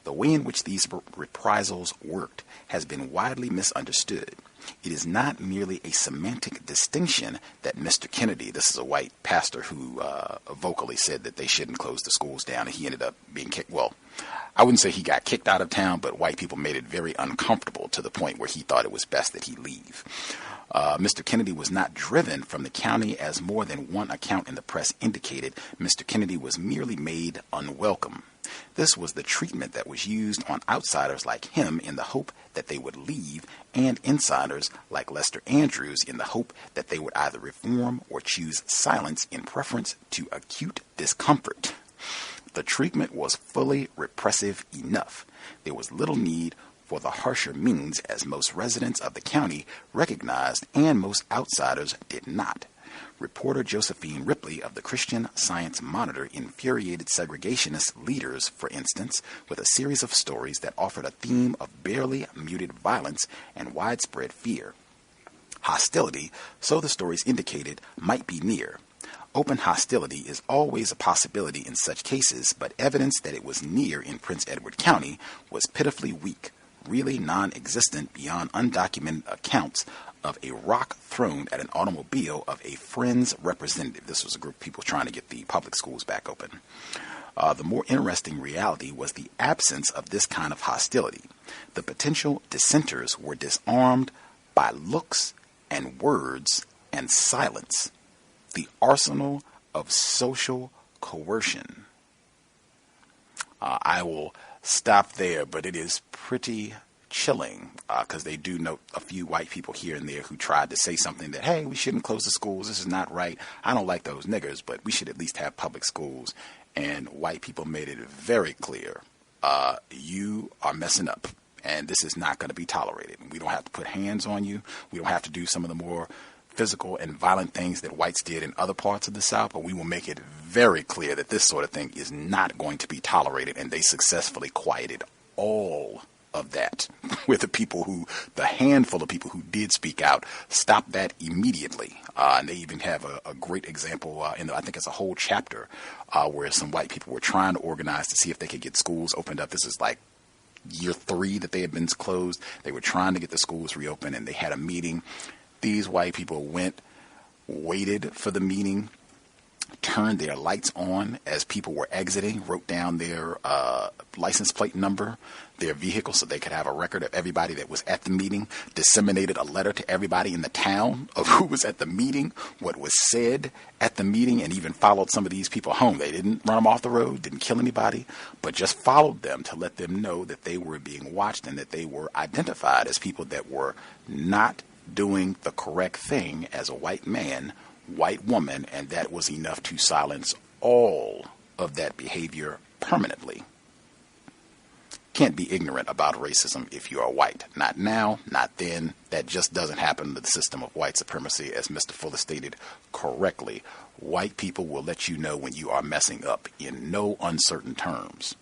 The way in which these reprisals worked has been widely misunderstood. It is not merely a semantic distinction that Mr. Kennedy, this is a white pastor who vocally said that they shouldn't close the schools down, and he ended up being kicked. Well, I wouldn't say he got kicked out of town, but white people made it very uncomfortable to the point where he thought it was best that he leave. Mr. Kennedy was not driven from the county, as more than one account in the press indicated. Mr. Kennedy was merely made unwelcome. This was the treatment that was used on outsiders like him in the hope that they would leave, and insiders like Lester Andrews in the hope that they would either reform or choose silence in preference to acute discomfort. The treatment was fully repressive enough. There was little need for the harsher means, as most residents of the county recognized and most outsiders did not. Reporter Josephine Ripley of the Christian Science Monitor infuriated segregationist leaders, for instance, with a series of stories that offered a theme of barely muted violence and widespread fear. Hostility, so the stories indicated, might be near. Open hostility is always a possibility in such cases, but evidence that it was near in Prince Edward County was pitifully weak, really non-existent beyond undocumented accounts of a rock thrown at an automobile of a Friends representative. This was a group of people trying to get the public schools back open. The more interesting reality was the absence of this kind of hostility. The potential dissenters were disarmed by looks and words and silence. The arsenal of social coercion. I will stop there, but it is pretty chilling because they do note a few white people here and there who tried to say something that, hey, we shouldn't close the schools. This is not right. I don't like those niggers, but we should at least have public schools. And white people made it very clear, you are messing up, and this is not going to be tolerated. We don't have to put hands on you. We don't have to do some of the more physical and violent things that whites did in other parts of the South, but we will make it very clear that this sort of thing is not going to be tolerated, and they successfully quieted all of that with the handful of people who did speak out, stopped that immediately. And they even have a great example I think it's a whole chapter where some white people were trying to organize to see if they could get schools opened up. This is like year 3 that they had been closed. They were trying to get the schools reopened, and they had a meeting. These white people waited for the meeting, turned their lights on as people were exiting, wrote down their license plate number, their vehicle, so they could have a record of everybody that was at the meeting, disseminated a letter to everybody in the town of who was at the meeting, what was said at the meeting, and even followed some of these people home. They didn't run them off the road, didn't kill anybody, but just followed them to let them know that they were being watched and that they were identified as people that were not doing the correct thing as a white man, white woman, and that was enough to silence all of that behavior permanently. Can't be ignorant about racism if you are white. Not now, not then. That just doesn't happen in the system of white supremacy, as Mr. Fuller stated correctly. White people will let you know when you are messing up in no uncertain terms.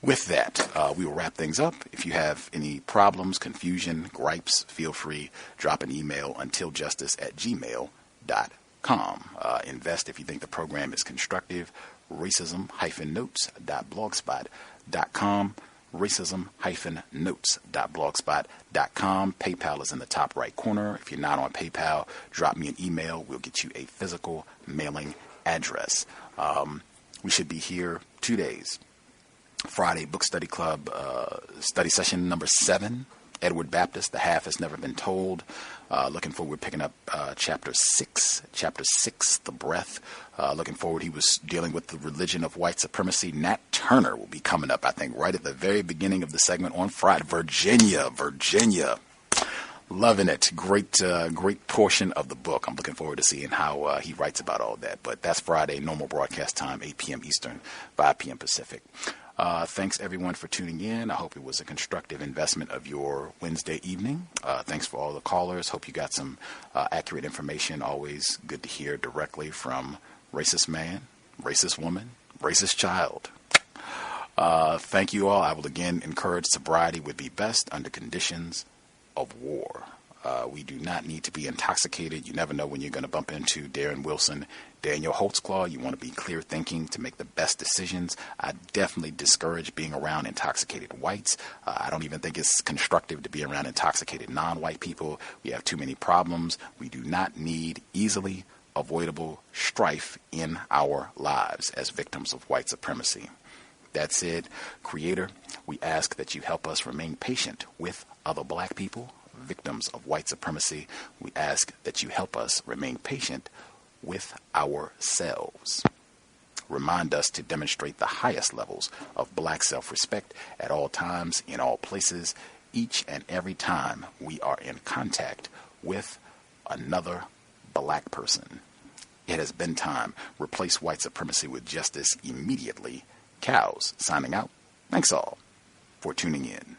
With that, we will wrap things up. If you have any problems, confusion, gripes, feel free, drop an email untiljustice@gmail.com. Invest if you think the program is constructive. Racism-notes.blogspot.com. Racism-notes.blogspot.com. PayPal is in the top right corner. If you're not on PayPal, drop me an email. We'll get you a physical mailing address. We should be here 2 days. Friday, Book Study Club, study session number 7, Edward Baptist, The Half Has Never Been Told. Looking forward, chapter 6, The Breath. Looking forward, he was dealing with the religion of white supremacy. Nat Turner will be coming up, I think, right at the very beginning of the segment on Friday. Virginia. Loving it. Great portion of the book. I'm looking forward to seeing how he writes about all that. But that's Friday, normal broadcast time, 8 p.m. Eastern, 5 p.m. Pacific. Thanks, everyone, for tuning in. I hope it was a constructive investment of your Wednesday evening. Thanks for all the callers. Hope you got some accurate information. Always good to hear directly from racist man, racist woman, racist child. Thank you all. I will again encourage sobriety would be best under conditions of war. We do not need to be intoxicated. You never know when you're going to bump into Darren Wilson, Daniel Holtzclaw. You want to be clear thinking to make the best decisions. I definitely discourage being around intoxicated whites. I don't even think it's constructive to be around intoxicated non-white people. We have too many problems. We do not need easily avoidable strife in our lives as victims of white supremacy. That said, Creator, we ask that you help us remain patient with other black people, victims of white supremacy. We ask that you help us remain patient with ourselves. Remind us to demonstrate the highest levels of black self-respect at all times, in all places, each and every time we are in contact with another black person. It has been time. Replace white supremacy with justice immediately. C.O.W.S. signing out. Thanks all for tuning in.